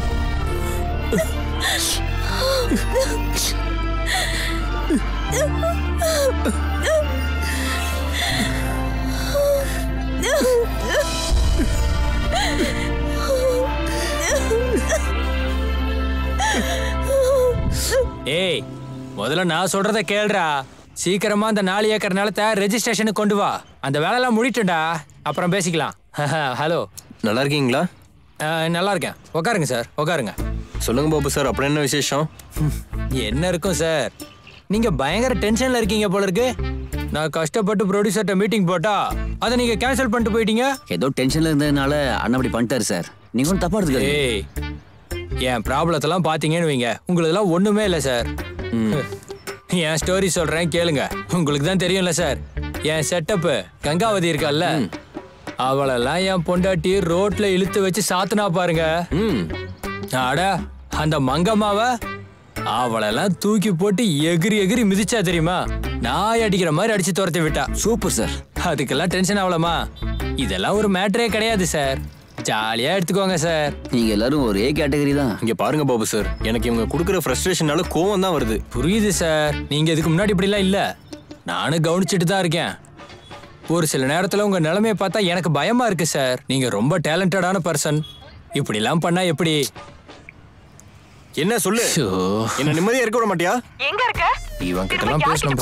ஏய் முதல்ல நான் சொல்றத கேளுடா. சீக்கிரமா அந்த 4 ஏக்கர் நிலத்தை ரெஜிஸ்ட்ரேஷனுக்கு கொண்டு வா. அந்த வேலையெல்லாம் முடிட்டுடா, அப்புறம் பேசிக்கலாம். ஹலோ, நல்லா இருக்கீங்களா? நல்லா இருக்கேன். உட்காருங்க சார், உட்காருங்க. சொல்லுங்க பாபு சார், அப்புறம் என்ன விசேஷம்? என்ன இருக்கும் சார், நீங்க பயங்கர டென்ஷன்ல இருக்கீங்க போல இருக்கு. நான் கஷ்டப்பட்டு ப்ரொடியூசர்ட்ட மீட்டிங் போட்டா அதை நீங்க கேன்சல் பண்ணிட்டு போயிட்டீங்க. ஏதோ டென்ஷன்ல இருந்ததுனால அண்ணன் அப்படி பண்ணிட்டாரு சார். நீங்க ஒன்றும் தப்பா எடுத்துக்க. ஏய், என் ப்ராப்ளத்தெல்லாம் பாத்தீங்கன்னு வைங்க, உங்களுதெல்லாம் ஒண்ணுமே இல்லை சார். என் ஸ்டோரி சொல்றேன் கேளுங்க. உங்களுக்கு தான் தெரியும்ல சார், என் செட்டப்பு கங்காவதி இருக்கால்ல, அவளெல்லாம் என் பொண்டாட்டி ரோட்ல இழுத்து வச்சு சாத்துனா பாருங்க. அட, அந்த மங்கம்மாவ அவளெல்லாம் தூக்கி போட்டு எகிரி எகிரி மிதிச்சா தெரியுமா, நாய் அடிக்கிற மாதிரி அடிச்சு துரத்தி விட்டா. Super sir. அதுக்கெல்லாம் டென்ஷன் ஆகலாமா? இதெல்லாம் ஒரு மேட்டரே கிடையாது சார், ஜாலியா எடுத்துக்கோங்க சார். நீங்க எல்லாரும் ஒரே கேட்டகரி தான். இங்க பாருங்க பாபு சார், எனக்கு இவங்க கொடுக்குற ஃப்ரஸ்ட்ரேஷனால கோவம் தான் வருது. புரியுது சார், நீங்க இதுக்கு முன்னாடி இப்படிலாம் இல்ல, நானும் கவனிச்சுட்டு தான் இருக்கேன். ஒரு சில நேரத்துல உங்க நிலைமையை பார்த்தா எனக்கு பயமா இருக்கு சார். நீங்க ரொம்ப டேலண்டடான பர்சன், இப்படிலாம் பண்ணா எப்படி? என்ன சொல்லு, என்ன நிம்மதியா இருக்க விட மாட்டியா? எங்க இருக்க? இவன் கிட்டலாம் பேசணும்.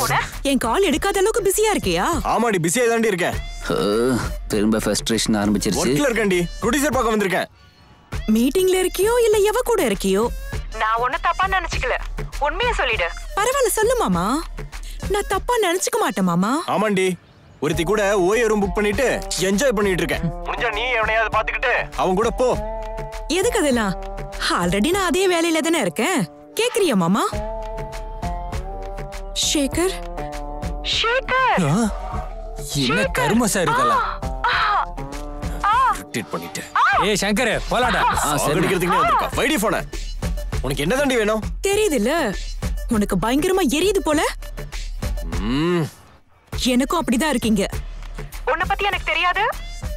என் கால் எடுக்காத அளவுக்கு பிஸியா இருக்கியா? ஆமாடி, பிஸியா தாண்டி இருக்கேன். திரும்ப ஃப்ரஸ்ட்ரேஷன் ஆரம்பிச்சிருச்சு. ஒர்க்ல இருக்கேன்டி, ப்ரொடியூசர் பார்க்க வந்திருக்கேன். மீட்டிங்ல இருக்கியோ இல்ல எவ கூட இருக்கியோ? நான் ஒண்ணு தப்பா நினைச்சுக்கல, உண்மையை சொல்லிடு. பரவாயில்ல சொல்லு மாமா, நான் தப்பா நினைச்சுக்க மாட்டேன் மாமா. ஆமாண்டி, ஒருத்தி கூட ஓய்வு ரூம் புக் பண்ணிட்டு என்ஜாய் பண்ணிட்டு இருக்கேன். முடிஞ்சா நீ எவனையாவது பாத்துக்கிட்டு அவன் கூட போ. எதுக்கு அதெல்லாம்? ஆல்ரெடி நான் அதே வேலையில தானே இருக்கேன். கேக்குறியா மாமா? சேகர், சேகர் என்ன கரும சார் இதெல்லாம் ரிட்டீட் பண்ணிட்டு. ஏய் சங்கர், போலாடா. சாகடிக்கிறதுக்கு வந்திருக்கா. வைடி போன. உனக்கு என்ன தாண்டி வேணும்? தெரியுதுல்ல, உனக்கு பயங்கரமா எரியுது போல. எனக்கும் அப்படிதான் இருக்கீங்க. உன்னை பத்தி எனக்கு தெரியாது.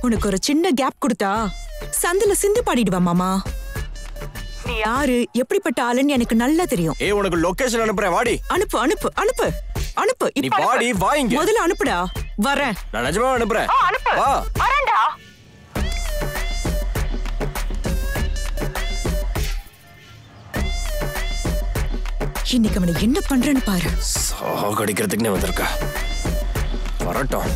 உனக்கு ஒரு சின்ன கேப் கொடுத்தா சந்தில சிந்து பாடிடுவா மாமா. நீ யாரு, எப்படிப்பட்ட ஆளுன்னு எனக்கு நல்லா தெரியும். ஏய், உனக்கு லொகேஷன் அனுப்புறேன், வாடி. அனுப்பு அனுப்பு அனுப்பு அனுப்பு. நீ வாடி, வா இங்க. முதல்ல அனுப்புடா. வரேன். நான் நிஜமா அனுப்புறேன். அனுப்பு. வா. வரேன்டா. இன்னைக்கு அவனை என்ன பண்றேன்னு பாரு. சாகடிக்கிறதுக்குன்னே வந்திருக்கா. வரட்டும்.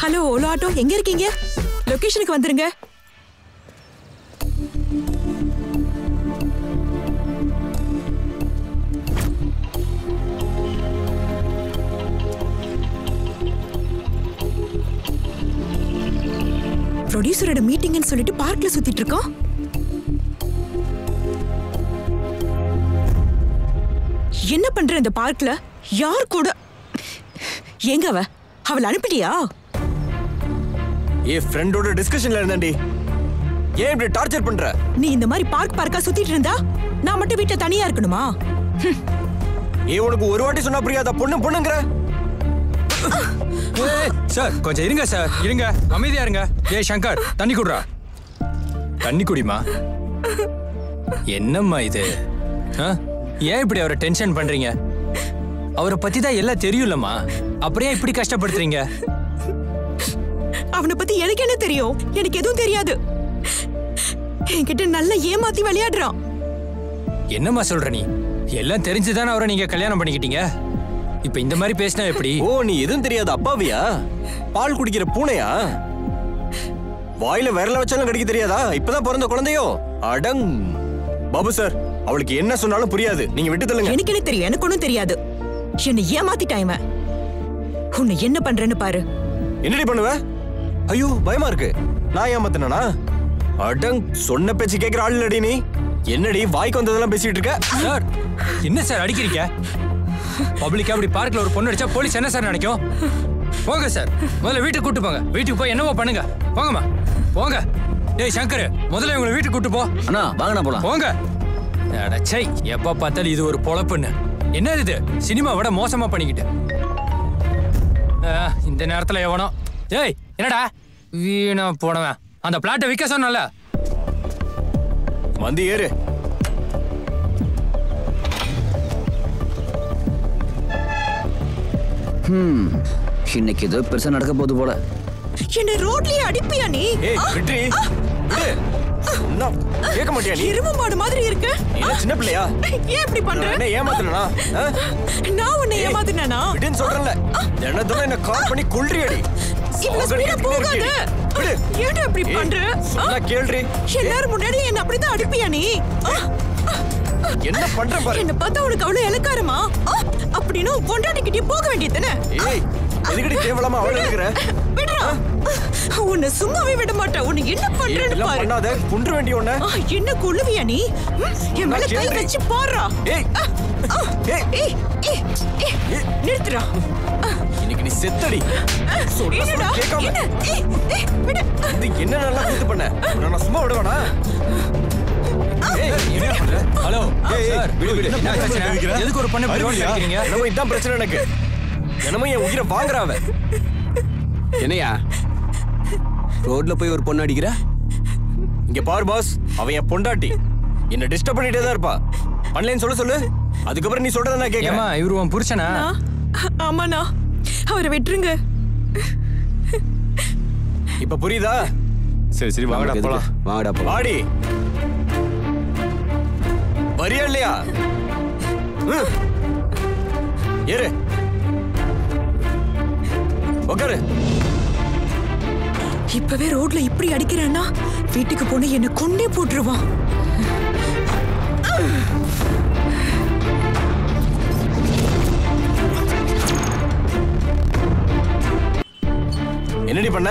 ஹலோ ஓலோ ஆட்டோ, எங்க இருக்கீங்க? லொகேஷனுக்கு வந்துருங்க. ப்ரொடியூசரோட மீட்டிங்னு சொல்லிட்டு பார்க்ல சுத்திட்டு இருக்கோம். என்ன பண்ற இந்த பார்க்ல? யார் கூட? எங்க அவளை அனுப்பிட்டியா? ஏ, ஃப்ரெண்டோட டிஸ்கஷன்ல இருந்தேன்டி. ஏன் இப்படி டார்ச்சர் பண்ற? நீ இந்த மாதிரி பார்க்கா சுத்திட்டு இருந்தா நான் மட்டும் வீட்டுல தனியா இருக்கணுமா? ஏ, உனக்கு ஒரு வாட்டி சொன்னா புரியாதா? பொண்ணுங்கற. சார் கொஞ்சம் இருங்க சார், இருங்க, அமைதியா இருங்க. ஏய் சங்கர், தண்ணி குடுறா. தண்ணி குடிமா. என்னம்மா இது? ஏன் இப்படி அவரை டென்ஷன் பண்றீங்க? அவரை பத்தி தான் எல்லாம் தெரியும்லம்மா, அப்புறம் ஏன் இப்படி கஷ்டப்படுத்துறீங்க? அவனை பத்தி எனக்கு என்ன தெரியும்? எனக்கு எதுவும் தெரியாது. என்கிட்ட நல்லா ஏமாத்தி விளையாடுறான். என்னம்மா சொல்ற நீ? எல்லாம் தெரிஞ்சுதானே அவரை நீங்க கல்யாணம் பண்ணிக்கிட்டீங்க. இப்ப இந்த மாதிரி பேசினா எப்படி? ஓ, நீ எதுவும் தெரியாது அப்பாவியா? பால் குடிக்கிற பூனையா? வாயில விரல வச்சாலும் கடிக்க தெரியாதா? இப்பதான் பிறந்த குழந்தையோ? அடங். பாபு சார், அவளுக்கு என்ன சொன்னாலும் புரியாது, நீங்க விட்டு தள்ளுங்க. எனக்கு என்ன தெரியும்? எனக்கு ஒண்ணும் தெரியாது. என்ன ஏமாத்திட்டான். உன்னை என்ன பண்றேன்னு பாரு. என்னடி பண்ணுவ? ஐயோ, பயமா இருக்கு. நான் ஏமாத்தினா? அடங், சொன்ன பேச்சு கேட்கிற ஆள் இல்லடி நீ. என்னடி வாய்க்கு வந்ததெல்லாம் பேசிட்டு இருக்க? சார், என்ன சார் அடிக்கிறீங்க? பப்ளிக்கா அப்படி பார்க்ல ஒரு பொண்ணு அடிச்சா போலீஸ் என்ன சார் நினைக்கும்? போங்க சார், முதல்ல வீட்டுக்கு கூட்டு போங்க. வீட்டுக்கு போய் என்னவோ பண்ணுங்க. போங்கம்மா, போங்க. ஏய் சங்கர், முதல்ல இவங்களை வீட்டுக்கு கூட்டு போ. அண்ணா வாங்கண்ணா போலாம். போங்க. அடச்சை, எப்ப பார்த்தாலும் இது ஒரு பொழப்புன்னு. என்ன இது, சினிமா விட மோசமா பண்ணிக்கிட்டு. இந்த நேரத்துல எவனோ. ஏய் என்னடா வீணா போனவன், அந்த பிளாட்டை விற்க சொன்னல. வந்து ஏறு. இன்னைக்கு ஏதோ பெருசா நடக்க போகுது போல. என்ன ரோட்லயே அடிப்பியா நீ? ஏய் விட்ரி. சொன்னா கேட்க மாட்டியா நீ? எருமை மாடு மாதிரி இருக்கு. நீ சின்ன பிள்ளையா? ஏன் இப்படி பண்ற? என்ன ஏமாத்துறனா? நான் உன்னை ஏமாத்துனேனா? விடுன்னு சொல்றல. தினத்தோட என்ன கால் பண்ணி கொல்றியடி. இவ்வளவு ஸ்பீடா போகாத. ஏன்டா இப்படி பண்ற? சொன்னா கேள்றி. எல்லாரும் முன்னாடி என்ன அப்படிதான் அடிப்பியா நீ? என்ன பண்ற பாரு. என்ன பார்த்தா உனக்கு அவ்வளவு இலக்காரமா? அப்படின்னா பொண்டாட்டிக்கிட்டே போக வேண்டியதுதானே? ஏய் எதுக்கடி கேவலமா அவள இருக்கிற? விடுடா. உன்னை சும்மாவே விட மாட்டேன். உன்னை என்ன பண்றேன்னு பாரு. பண்ணாத குன்ற வேண்டிய உன்னை. என்ன கொல்லுவியா நீ? என் மேல கை வச்சு பாருடா. ஏய் ஏய் ஏய் நிறுத்துடா. இன்னைக்கு நீ செத்தடி. என்னடா? கேட்காம. ஏய் விடு. இது என்ன நல்லா கூத்து பண்ண? நான் சும்மா விடுவேனா? ஏய் என்ன பண்ற? ஹலோ சார் விடு என்ன பிரச்சனை? எதுக்கு ஒரு பண்ண இப்படி அடிக்கிறீங்க? நம்ம இதான் பிரச்சனை எனக்கு. என்னமோ என் உயிரை வாங்குறாவ. என்னையா ரோட்ல போய் ஒரு பொண்ணு அடிக்கிற? இங்க பாரு பாஸ், அவன் என் பொண்டாட்டி. என்ன டிஸ்டர்ப் பண்ணிட்டே தான் இருப்பா. பண்ணலன்னு சொல்லு. அதுக்கப்புறம் நீ சொல்றத நான் கேட்கிறேன். ஏமா இவரு உன் புருஷனா? ஆமாண்ணா, அவரை விட்டுருங்க. இப்ப புரியுதா? சரி வாங்கடா போலாம். வாங்கடா போலாம். வாடி. வரியா இல்லையா? ஏறு. உட்காரு. இப்பவே ரோட்ல இப்படி அடிக்கிறான்னா வீட்டுக்கு போன என்ன கொண்டே போட்டுருவான். என்னடி பண்ண?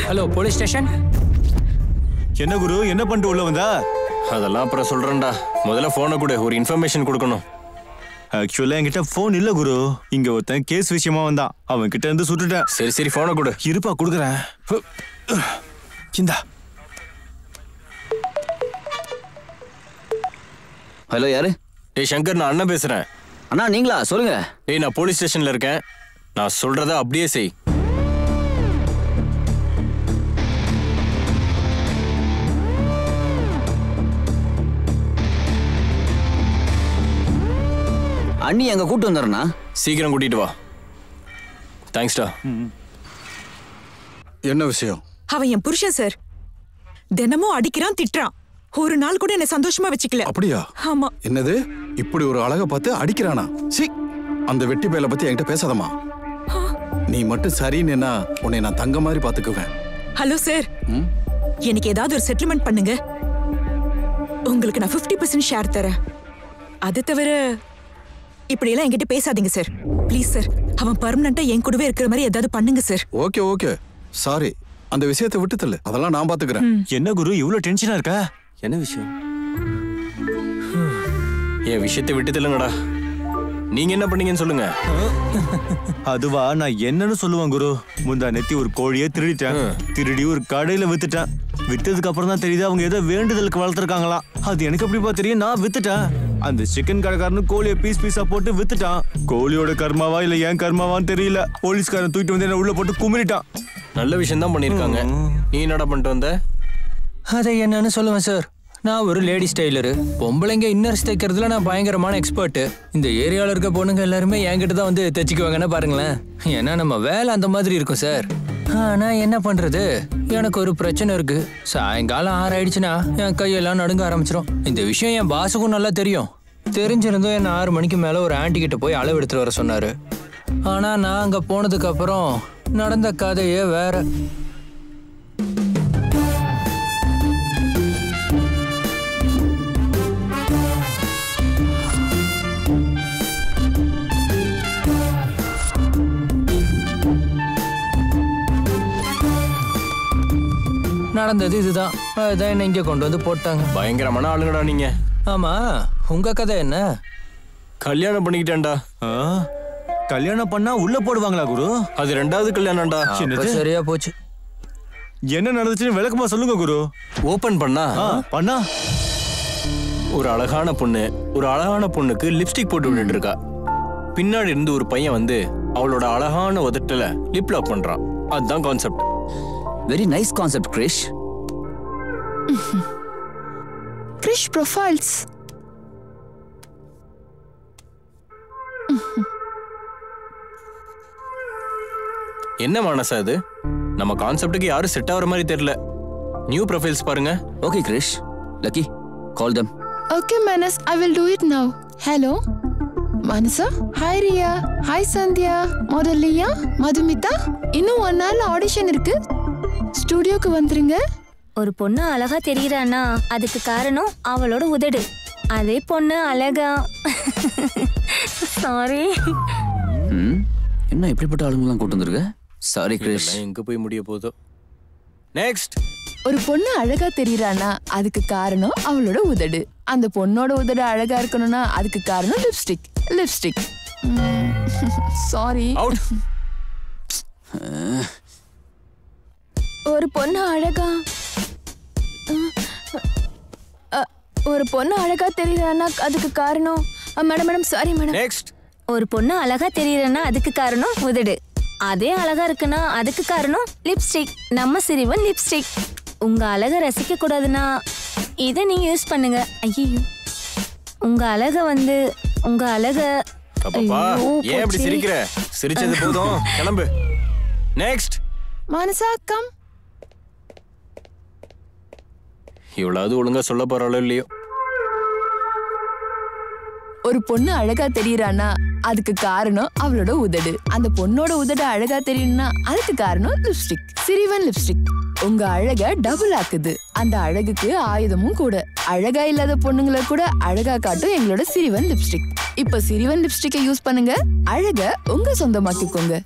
Hello police station. என்ன குரு என்ன பண்ணிட்டு உள்ள வந்தா? அதெல்லாம் அப்புறம் சொல்றேன்டா. முதல்ல போனை கொடு, ஒரு இன்ஃபர்மேஷன் கொடுக்கணும். ஆக்சுவலா என்கிட்ட போன் இல்ல குரு. இங்க ஒருத்தன் கேஸ் விஷயமா வந்தான். அவன் கிட்ட இருந்து சுட்டுட்டேன். சரி போனை கொடு. இருப்பா கொடுக்குறேன். இந்தா. ஹலோ யாரு? டேய் சங்கர், நான் அண்ணன் பேசுறேன். அண்ணா நீங்களா? சொல்லுங்க. டேய் நான் போலீஸ் ஸ்டேஷன்ல இருக்கேன். நான் சொல்றத அப்படியே செய். அண்ணி எங்க கூட்டு வந்துடுறேண்ணா. சீக்கிரம் கூட்டிட்டு வா. தேங்க்ஸ்டா. என்ன விஷயம்? அவன் என் புருஷன் சார். தினமும் அடிக்கிறான், திட்டுறான். ஒரு நாள் கூட என்ன சந்தோஷமா வச்சுக்கல. அப்படியா? ஆமா. என்னது இப்படி ஒரு அழக பார்த்து அடிக்கிறானா? சி, அந்த வெட்டி பயல பத்தி என்கிட்ட பேசாதமா. நீ மட்டும் சரின்னா உன்னை நான் தங்க மாதிரி பாத்துக்குவேன். ஹலோ சார், எனக்கு ஏதாவது ஒரு செட்டில்மெண்ட் பண்ணுங்க. உங்களுக்கு நான் 50% ஷேர் தரேன். அது தவிர இப்படி எல்லாம் என்கிட்ட பேசாதீங்க சார். ப்ளீஸ் சார், அவன் பர்மனண்டா என் கூடவே இருக்கிற மாதிரி ஏதாவது பண்ணுங்க சார். ஓகே சாரி, அந்த விஷயத்தை விட்டு தள்ளு. அதெல்லாம் நான் பாத்துக்கிறேன். என்ன குரு இவ்வளவு டென்ஷனா இருக்கா? என்ன விஷயம்? என் விஷயத்தை விட்டு தள்ளுங்கடா. நீங்க என்ன பண்ணீங்கன்னு சொல்லுங்க. அதுவா, நான் என்னன்னு சொல்லுவேன் குரு. முந்தா நெத்தி ஒரு கோழியை திருடிட்டேன். திருடி ஒரு கடையில வித்துட்டேன். வித்ததுக்கு அப்புறம் தான் தெரியுது அவங்க ஏதோ வேண்டுதலுக்கு வளர்த்துருக்காங்களாம். அது எனக்கு எப்படிப்பா தெரியும்? நான் வித்துட்டேன். அந்த சிக்கன் கடைக்காரனு கோழியை பீஸா போட்டு வித்துட்டான். கோழியோட கர்மாவா இல்ல ஏன் கர்மாவான்னு தெரியல. போலீஸ்காரன் தூக்கிட்டு வந்து என்ன உள்ள போட்டு குமிரிட்டான். நல்ல விஷயம் தான் பண்ணிருக்காங்க. நீ என்னடா பண்ணிட்டு வந்த? அதை என்னன்னு சொல்லுவேன் சார். நான் ஒரு லேடிஸ் டெய்லரு. பொம்பளைங்க இன்னர்ஸ் தைக்கிறதுல நான் பயங்கரமான எக்ஸ்பர்ட். இந்த ஏரியாவில் இருக்க பொண்ணுங்க எல்லாருமே என்கிட்ட தான் வந்து தைச்சிக்குவாங்கன்னு பாருங்களேன். ஏன்னா நம்ம வேலை அந்த மாதிரி இருக்கும் சார். ஆனா என்ன பண்றது, எனக்கு ஒரு பிரச்சனை இருக்கு. சாயங்காலம் 6 ஆயிடுச்சுன்னா என் கையெல்லாம் நடுங்க ஆரம்பிச்சிடும். இந்த விஷயம் என் பாஸுக்கும் நல்லா தெரியும். தெரிஞ்சிருந்தும் என்ன 6 மணிக்கு மேல ஒரு ஆன்டி கிட்ட போய் அளவு எடுத்துட்டு வர சொன்னாரு. ஆனா நான் அங்க போனதுக்கு அப்புறம் நடந்த கதையே வேற. நடந்தது இதுதான். அதான் என்ன இங்க கொண்டு வந்து போட்டாங்க. பயங்கரமான ஆளுங்கடா நீங்க. ஆமா, உங்க கதை என்ன? கல்யாணம் பண்ணிக்கிட்டேன்டா. கல்யாணம் பண்ணா உள்ள போடுவாங்களா குரு? அது 2வது கல்யாணம்டா. சரியா போச்சு. என்ன நடந்துச்சுன்னு விளக்கமா சொல்லுங்க குரு. ஓபன் பண்ணா ஒரு அழகான பொண்ணுக்கு லிப்ஸ்டிக் போட்டு விட்டுட்டு இருக்கா. பின்னாடி இருந்து ஒரு பையன் வந்து அவளோட அழகான உதட்டுல லிப் லாக் பண்றான். அதுதான் concept. Very nice concept Krish. Krish profiles. என்ன மனசா இது? நம்ம கான்செப்ட்டுக்கு யாரும் செட் ஆகிற மாதிரி தெரியல. நியூ ப்ரொஃபைல்ஸ் பாருங்க. Okay Krish, lucky, call them. Okay, Manas, I will do it now. Hello? Manasa? Hi, Ria. Hi, Sandhya. Modaliya? Madhumita? இன்னும் 1 நாள் ஆடிஷன் இருக்கு. ஸ்டுடியோக்கு வந்துருங்க. ஒரு பொண்ணு அழகா தெரியறானா அதுக்கு காரணம் அவளோட உதடு. அதே பொண்ணு அழகா சாரி. என்ன இப்படிப்பட்ட ஆளுங்கலாம் கூட்டு வந்திருக்க? சாரி கிரிஷ். எங்க போய் முடிய போதோ. நெக்ஸ்ட். ஒரு பொண்ணு அழகா தெரியறானா அதுக்கு காரணம் அவளோட உதடு. அந்த பொண்ணோட உதடு அழகா இருக்கணும்னா அதுக்கு காரணம் லிப்ஸ்டிக். லிப்ஸ்டிக். சாரி. ஒரு பொண்ணு அழகா தெரியறானா அதுக்கு காரணம் மேடம் சாரி மேடம். நெக்ஸ்ட். ஒரு பொண்ணு அழகா தெரியறனா அதுக்கு காரணம் உதடு. அதே அழகா இருக்குன்னா அதுக்கு காரணம் லிப்ஸ்டிக். நம்ம சிரிவன் லிப்ஸ்டிக். உங்க அழகை ரசிக்க கூடாதுன்னா இதை நீங்க யூஸ் பண்ணுங்க. ஐயோ, உங்க அழக அப்பப்பா ஏன் இப்படி சிரிக்கிற? சிரிச்சது போதும், கிளம்பு. நெக்ஸ்ட். மனசா கம். இவ்வளவு ஒழுங்கா சொல்ல போறாளோ இல்லையோ. ஒரு பொண்ணு அழகா தெரியறானா அதுக்கு காரணம் அவளோட உதடு. அந்த பொண்ணோட உதடு அழகா தெரியணும்னா அதுக்கு காரணம் லிப்ஸ்டிக். சிரிவன் லிப்ஸ்டிக் உங்க அழக டபுள் ஆக்குது. அந்த அழகுக்கு ஆயுதமும் கூட. அழகா இல்லாத பொண்ணுங்களை கூட அழகா காட்டும் எங்களோட சிரிவன் லிப்ஸ்டிக். இப்ப சிரிவன் லிப்ஸ்டிக்கை யூஸ் பண்ணுங்க. அழக உங்க சொந்தமாக்கிக்கோங்க.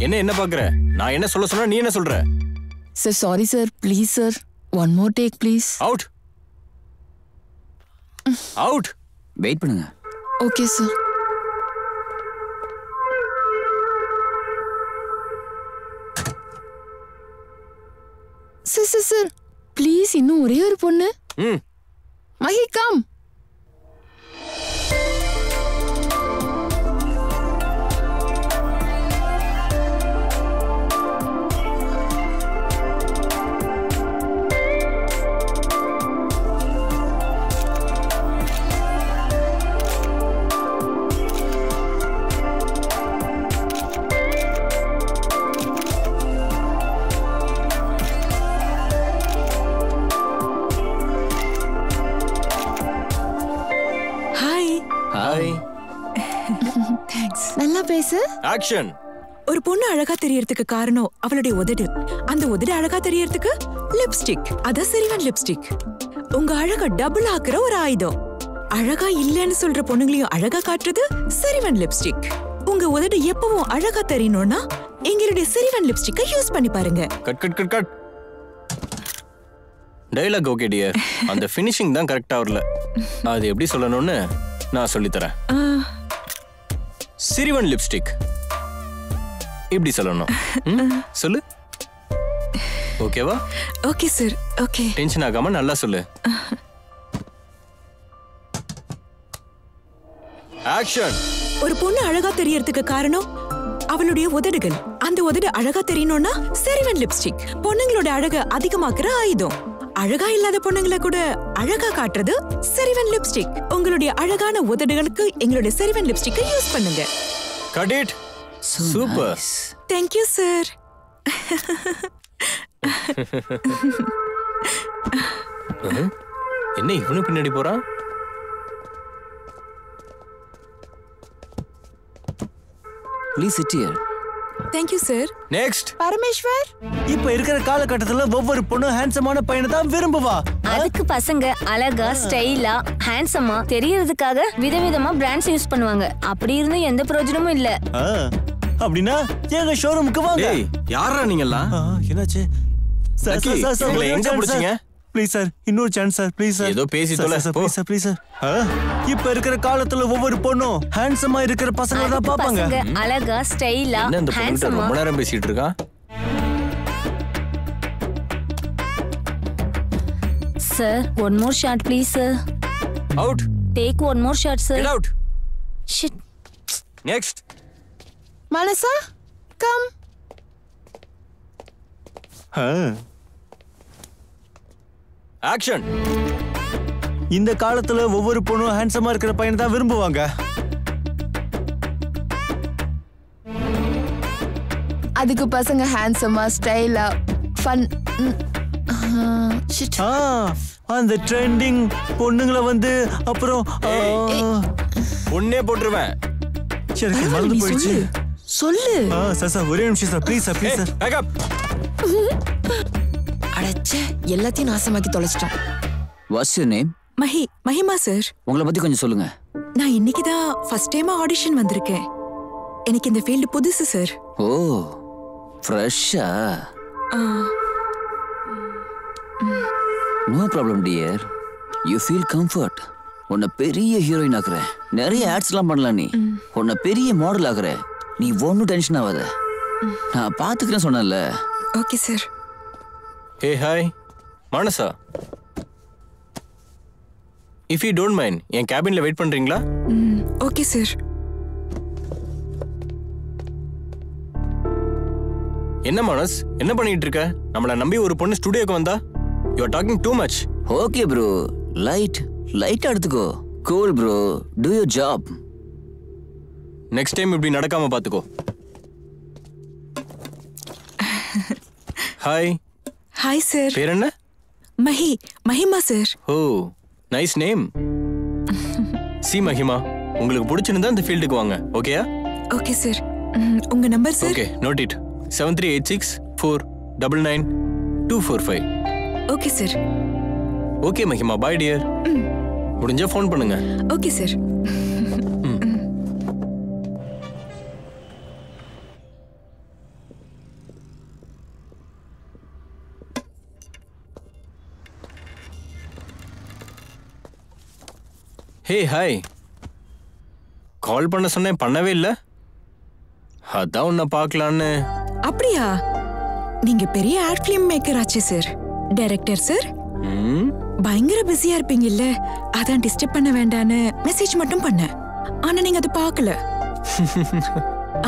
என்ன பாக்குற? நான் என்ன சொல்ல சொன்னா நீ என்ன சொல்ற? Sir sorry sir, please sir, one more take please. Out. Out. Wait பண்ணுங்க. Okay sir. சார் ப்ளீஸ், இன்னும் ஒரே ஒரு பொண்ணு. மஹி கம். நல்லா பேசு. ஆக்ஷன். ஒரு பொண்ணு அழகா தெரியறதுக்கு காரணம் அவளுடைய உதடு. அந்த உதடு அழகா தெரியறதுக்கு லிப்ஸ்டிக். அத சிரிவன் லிப்ஸ்டிக். உங்க அழக டபுள் ஆக்குற ஒரு ஆயுதம். அழகா இல்லன்னு சொல்ற பொண்ணுங்களையும் அழகா காட்டுறது சிரிவன் லிப்ஸ்டிக். உங்க உதடு எப்பவும் அழகா தெரியணும்னா எங்களுடைய சிரிவன் லிப்ஸ்டிக்கை யூஸ் பண்ணி பாருங்க. Cut cut cut cut. Dialogue okay dear. அந்த ஃபினிஷிங் தான் கரெக்டா வரல. அது எப்படி சொல்லணும்னு நான் சொல்லி தரேன். சிரிவன் லிப்ஸ்டிக் இப்படி சொல்லணும். சொல்லு. ஓகேவா? Okay sir. ஓகே. டென்ஷன் ஆகாம நல்லா சொல்லு. ஆக்ஷன். ஒரு பொண்ணு அழகா தெரியறதுக்கு காரணம் அவளுடைய உதடுகள். அந்த உதடு அழகா தெரியணும்னா சிரிவன் லிப்ஸ்டிக் பொண்ணுங்களோட அழக அதிகமாக்குற ஆயுதம். அழகா இல்லாத பொண்ணுங்களை கூட அழகா காட்டுறது சிரிவன் லிப்ஸ்டிக். உங்களுடைய அழகான உதடுகளுக்கு எங்களுடைய சிரிவன் லிப்ஸ்டிக்கை யூஸ் பண்ணுங்க. Cut it. Super. Thank you sir. என்ன இவனு பின்னாடி போறான்? Please sit here. Thank you sir. Next. Parameshwar. இப்ப இருக்கிற காலகட்டத்துல ஒவ்வொரு பொண்ணும் ஹேண்ட்ஸமான பையனை தான் விரும்புவா. அதுக்கு பசங்க அழகா ஸ்டைலா ஹேண்ட்ஸமா தெரியறதுக்காக விதவிதமா பிராண்ட்ஸ் யூஸ் பண்ணுவாங்க. அப்படி இருந்தும் எந்த பிரயோஜனமும் இல்ல. அப்படின்னா எங்க ஷோரூமுக்கு வாங்க. டேய், யாரா நீங்கலாம்? என்னாச்சு? சார் உங்களை எங்க பிடிச்சீங்க? ப்ளீஸ் சார், இன்னொரு சான்ஸ் சார், ப்ளீஸ் சார். ஏதோ பேசி தொலை. Please sir, please sir. இப்ப இருக்கிற காலத்துல ஒவ்வொரு பொண்ணும் ஹேண்ட்ஸமா இருக்கிற பசங்களை தான் பாப்பாங்க. பசங்க அழகா ஸ்டைலா ஹேண்ட்ஸமா ரொம்ப நேரம் பேசிட்டு இருக்கான். Sir, one more shot please sir. Out. Take one more shot sir. Get out. Shit. Next. Manasa, come. Action. இந்த காலத்துல ஒவ்வொரு பொண்ணும் ஹேண்ட்ஸமா இருக்கிற பையனை தான் விரும்புவாங்க. அதுக்கு பசங்க ஹேண்ட்ஸமா ஸ்டைலா ஃபன். அந்த ட்ரெண்டிங் பொண்ணுங்களை வந்து அப்புறம் ஒன்னே போட்டுருவேன். எனக்கு மறந்து போயிடுச்சு. சொல்லு. சார் ஒரே நிமிஷம் sir, please sir, please sir. Pack up. அடச்சே, எல்லாத்தையும் நாசமாக்கி தொலைச்சிட்டோம். What's your name? Mahima sir. உங்களை பத்தி கொஞ்சம் சொல்லுங்க. நான் இன்னைக்கு தான் ஃபர்ஸ்ட் டைமா ஆடிஷன் வந்திருக்கேன். எனக்கு இந்த ஃபீல்டு புதுசு சார். ஓ, ஃப்ரெஷ்ஷா? No problem dear, you feel comfort. உன்னை பெரிய ஹீரோயின் ஆக்குறேன், நிறைய ஆட்ஸ்லாம் பண்ணலாம். நீ உன்னை பெரிய மாடல் ஆக்குற, நீ ஒன்னும் டென்ஷன் ஆகாத, நான் பாத்துக்கிறேன் சொன்னேன்ல. Okay sir. Hey hi Manasa, if you don't mind என் கேபின்ல வெயிட் பண்றீங்களா? Okay sir. என்ன மானஸ், என்ன பண்ணிட்டு இருக்க? நம்மள நம்பி ஒரு பொண்ணு ஸ்டுடியோக்கு வந்தா? You are talking too much. Okay bro, லைட்டா எடுத்துக்கோ. Cool bro, do your job. Next time இப்படி நடக்காம பாத்துக்கோ. ஹாய். Hi sir. பேர் என்ன? மஹிமா சார். ஓ, நைஸ் நேம். சி மஹிமா, உங்களுக்கு பிடிச்சிருந்தா இந்த ஃபீல்டுக்கு வாங்க. ஓகேயா? Okay sir. உங்க number sir? Okay, note it. 7386499245. Okay sir. Okay Mahima, bye dear. முடிஞ்சா ஃபோன் பண்ணுங்க. Okay sir. Hey hi, call பண்ண சொன்னேன், பண்ணவே இல்லை. அதான் உன்னை பார்க்கலான்னு. அப்படியா? நீங்க பெரிய ஆட் ஃபிலிம் மேக்கர் ஆச்சு சார். Director sir. பயங்கர பிஸியா இருப்பீங்கல்ல, அதான் டிஸ்டர்ப் பண்ண வேண்டான்னு மெசேஜ் மட்டும் பண்ணேன். ஆனா நீங்க அதை பார்க்கல.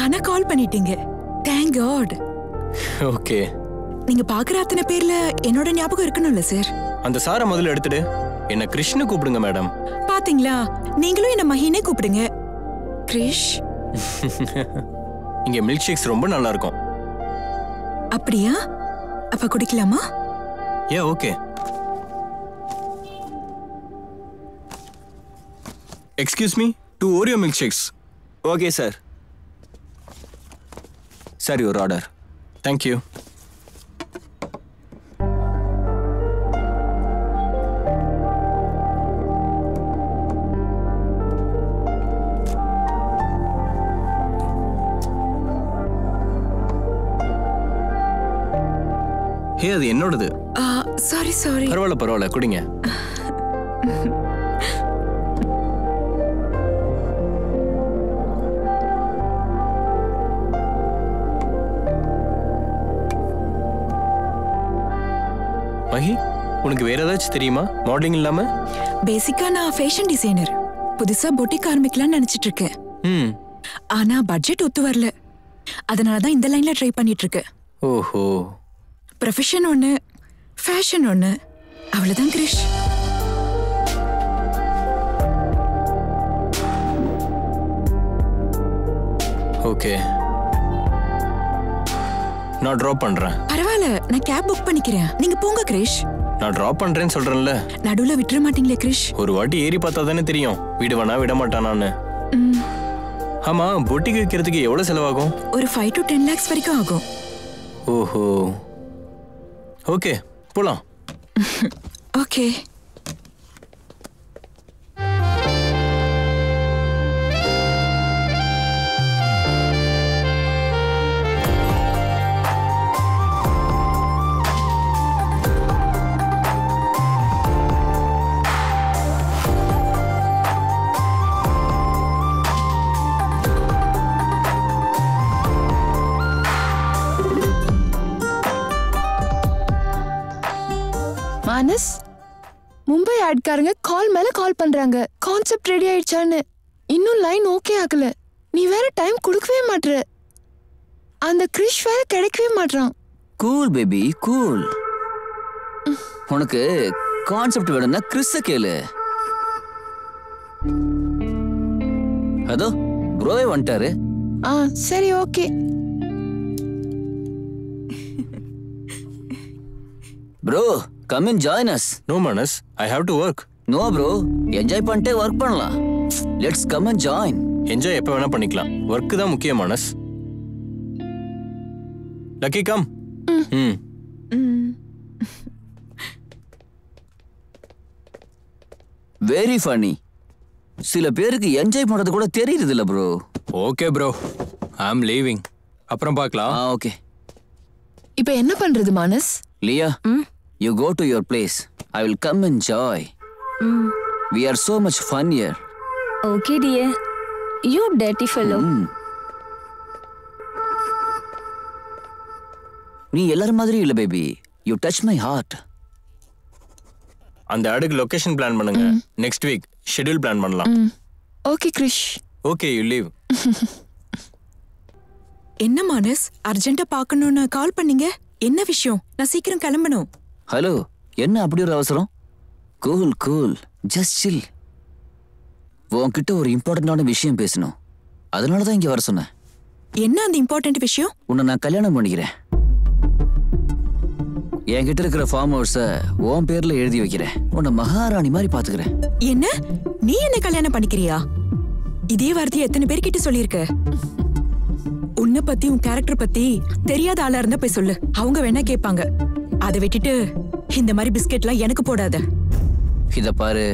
ஆனா கால் பண்ணிட்டீங்க. Thank God. ஓகே. நீங்க பாக்குற அத்தனை பேர்ல என்னோட ஞாபகம் இருக்கணும்ல சார். அந்த சாரை முதல்ல எடுத்துடு. என்ன கிருஷ்ணு கூப்பிடுங்க மேடம். பாத்தீங்களா, நீங்களும் என்ன மஹினே கூப்பிடுங்க. கிரிஷ். இங்க மில்க் ஷேக்ஸ் ரொம்ப நல்லா இருக்கும். அப்படியா? அப்ப குடிக்கலாமா? Yeah, okay. Excuse me, 2 Oreo milk shakes. Okay sir. சரி, ஒரு ஆர்டர். Thank you. ஹே, அது என்னோடது. சாரி. பரவாயில்ல, குடிங்க. மஹி, உனக்கு வேற ஏதாச்சும் தெரியுமா மாடலிங் இல்லாம? பேசிக்கா நான் ஃபேஷன் டிசைனர். புதுசா பொட்டிக் ஆரம்பிக்கலாம்னு நினைச்சிட்டு இருக்கேன். ஆனா பட்ஜெட் ஒத்து வரல. அதனாலதான் இந்த லைன்ல ட்ரை பண்ணிட்டு இருக்கேன். ஓஹோ. ப்ரொஃபஷன் ஒண்ணு, ஃபேஷன் ஒண்ணு, அவ்வளவுதான் கிரிஷ். ஓகே, நான் டிராப் பண்றேன். பரவாயில்ல, நான் கேப் புக் பண்ணிக்கிறேன். நீங்க போங்க கிரிஷ். நான் டிராப் பண்றேன்னு சொல்றேன்ல. நடுவுல விட்டுற மாட்டீங்களே கிரிஷ்? ஒரு வாட்டி ஏறி பார்த்தா தானே தெரியும் விடுவானா விட மாட்டானான்னு. ஆமா, பொட்டிக்கு வைக்கிறதுக்கு எவ்வளவு செலவாகும்? ஒரு 5 to 10 lakhs வரைக்கும் ஆகும். ஓஹோ. ஓகே, போலாம். ஓகே. மானஸ், மும்பை ஆட்காரங்க கால் மேல கால் பண்றாங்க. கான்செப்ட் ரெடி ஆயிடுச்சான்னு. இன்னும் லைன் ஓகே ஆகல. நீ வேற டைம் கொடுக்கவே மாட்ற. அந்த கிரிஷ் வேற கிடைக்கவே மாட்றான். Cool baby, cool. உனக்கு கான்செப்ட் வேணும்னா கிறிஸ்ஸ கேளு. அதோ ப்ரோவே வந்துட்டாரு. சரி, okay. Bro come in join us. No Manas, I have to work. No bro, enjoy பண்ணிட்டே ஒர்க் பண்ணலாம். Let's come and join. Enjoy எப்போ வேணா பண்ணிக்கலாம், ஒர்க் தான் முக்கியம் Manas. Lucky come. Very funny. சில பேருக்கு என்ஜாய் பண்றது கூட தெரியுது இல்ல bro. Okay bro, I am leaving. அப்புறம் பார்க்கலாம். ஓகே. இப்போ என்ன பண்றது மானஸ்? லியா, you go to your place. I will come enjoy. We are so much fun here. Okay dear. You dirty fellow. நீ எல்லாரும் மாதிரி இல்ல baby. You touch my heart. அந்த அடுக்கு லொகேஷன் பிளான் பண்ணுங்க. நெக்ஸ்ட் வீக் ஷெட்யூல் பிளான் பண்ணலாம். Okay Krish. Okay, you leave. என்ன மானஸ், அர்ஜென்ட்டா பார்க்கணும்னு கால் பண்ணீங்க? என்ன விஷயம்? நான் சீக்கிரம் கிளம்பணும். ஹலோ, என்ன அப்படி ஒரு அவசரம்? கூல் கூல், ஜஸ்ட் சில். உன்கிட்ட ஒரு இம்பார்ட்டன்டான விஷயம் பேசணும், அதனால தான் இங்க வர சொன்னேன். என்ன அந்த இம்பார்ட்டன்ட் விஷயம்? உன்னை நான் கல்யாணம் பண்ணிக்கிறேன். என்கிட்ட இருக்கிற ஃபார்ம் ஹவுஸ உன் பேர்ல எழுதி வைக்கிறேன். உன்னை மகாராணி மாதிரி பாத்துக்கிறேன். என்ன, நீ என்ன கல்யாணம் பண்ணிக்கிறியா? இதே வார்த்தையை எத்தனை பேர்கிட்ட சொல்லியிருக்க? உன்னை பத்தி உன் கேரக்டர் பத்தி தெரியாத ஆளா இருந்தா போய் சொல்லு, அவங்க வேணா கேட்பாங்க. அதை விட்டுட்டு இந்த மாதிரி பிஸ்கெட்லாம் எனக்கு போடாத. இத பாரு,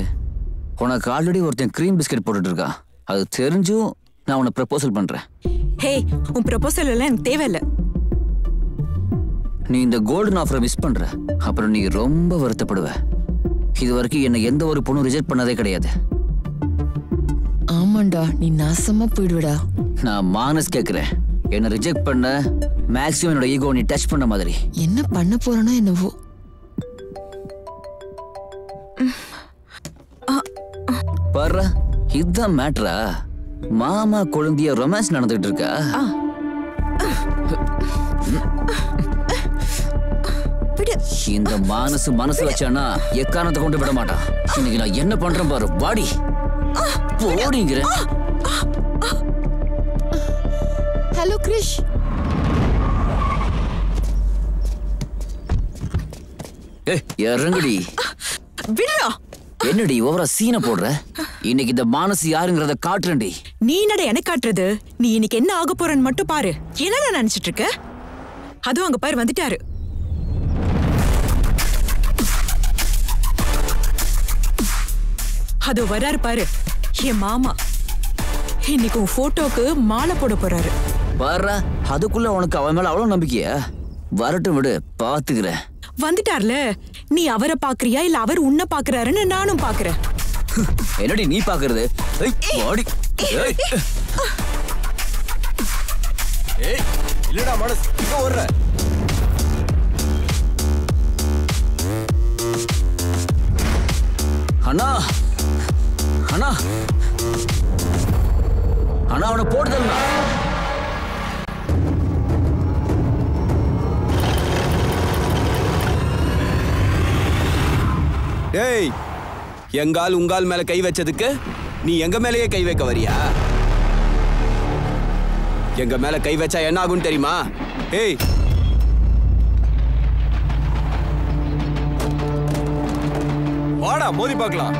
உனக்கு ஆல்ரெடி ஒருத்தன் கிரீம் பிஸ்கெட் போட்டுட்டு இருக்கா. அது தெரிஞ்சும் நான் உன்னை ப்ரப்போசல் பண்றேன். ஹே, உன் ப்ரப்போசல் எல்லாம் எனக்கு தேவையில்லை. நீ இந்த கோல்டன் ஆஃபரை மிஸ் பண்ற, அப்புறம் நீ ரொம்ப வருத்தப்படுவ. இது வரைக்கும் என்ன எந்த ஒரு பொண்ணும் ரிஜெக்ட் பண்ணதே கிடையாது. ஆமாண்டா, நீ நாசமா போயிடுவடா. நான் மானஸ் கேக்குறேன், என்ன ரிஜெக்ட் பண்ண மேக்ஸிமம் என்னோட ஈகோ நீ டச் பண்ண மாதிரி. என்ன பண்ண போறேனோ என்னவோ. பாரு, இதுதான் மேட்ரா? மாமா குழந்தைய ரொமான்ஸ் நடந்துட்டு இருக்கா? இந்த மனசு வச்சானா எக்காரணத்தை கொண்டு விட மாட்டான். இன்னைக்கு நான் என்ன பண்றேன் பாரு. வாடி போடிங்கிற. ஹலோ கிரிஷ். இறங்குடி. என்னடி ஓவரா சீனை போடுற? இன்னைக்கு இந்த மானசு யாருங்கிறத காட்டுறேன்டி. நீ என்னடா எனக்கு காட்டுறது? நீ இன்னைக்கு என்ன ஆக போறன்னு மட்டும் பாரு. என்னடா நினைச்சிட்டு இருக்க? அதுவும் அங்க பாரு, வந்துட்டாரு. அதோ வராரு பாரு, என் மாமா. இன்னைக்கு உன் போட்டோக்கு மாலை போட போறாரு. பாரு, அதுக்குள்ள உனக்கு அவன் மேல அவ்வளவு நம்பிக்கையா? வரட்டும் விடு, பாத்துக்கிறேன். வந்துட்டார்ல, நீ அவரை பாக்குறியா இல்ல அவர் உன்னை பாக்குறாருன்னு நானும் பாக்குறேன். என்னடி நீ பாக்குறது? இல்லடா மனஸ், இங்க ஓடுற. அண்ணா அண்ணா அண்ணா, அவனை போட்டுதல்ண்ணா. டேய், எங்கால் உங்கால் மேல கை வச்சதுக்கு நீ எங்க மேலேயே கை வைக்க வரியா? எங்க மேல கை வச்சா என்ன ஆகும் தெரியுமா? ஏய், வாடா மோதி பார்க்கலாம்.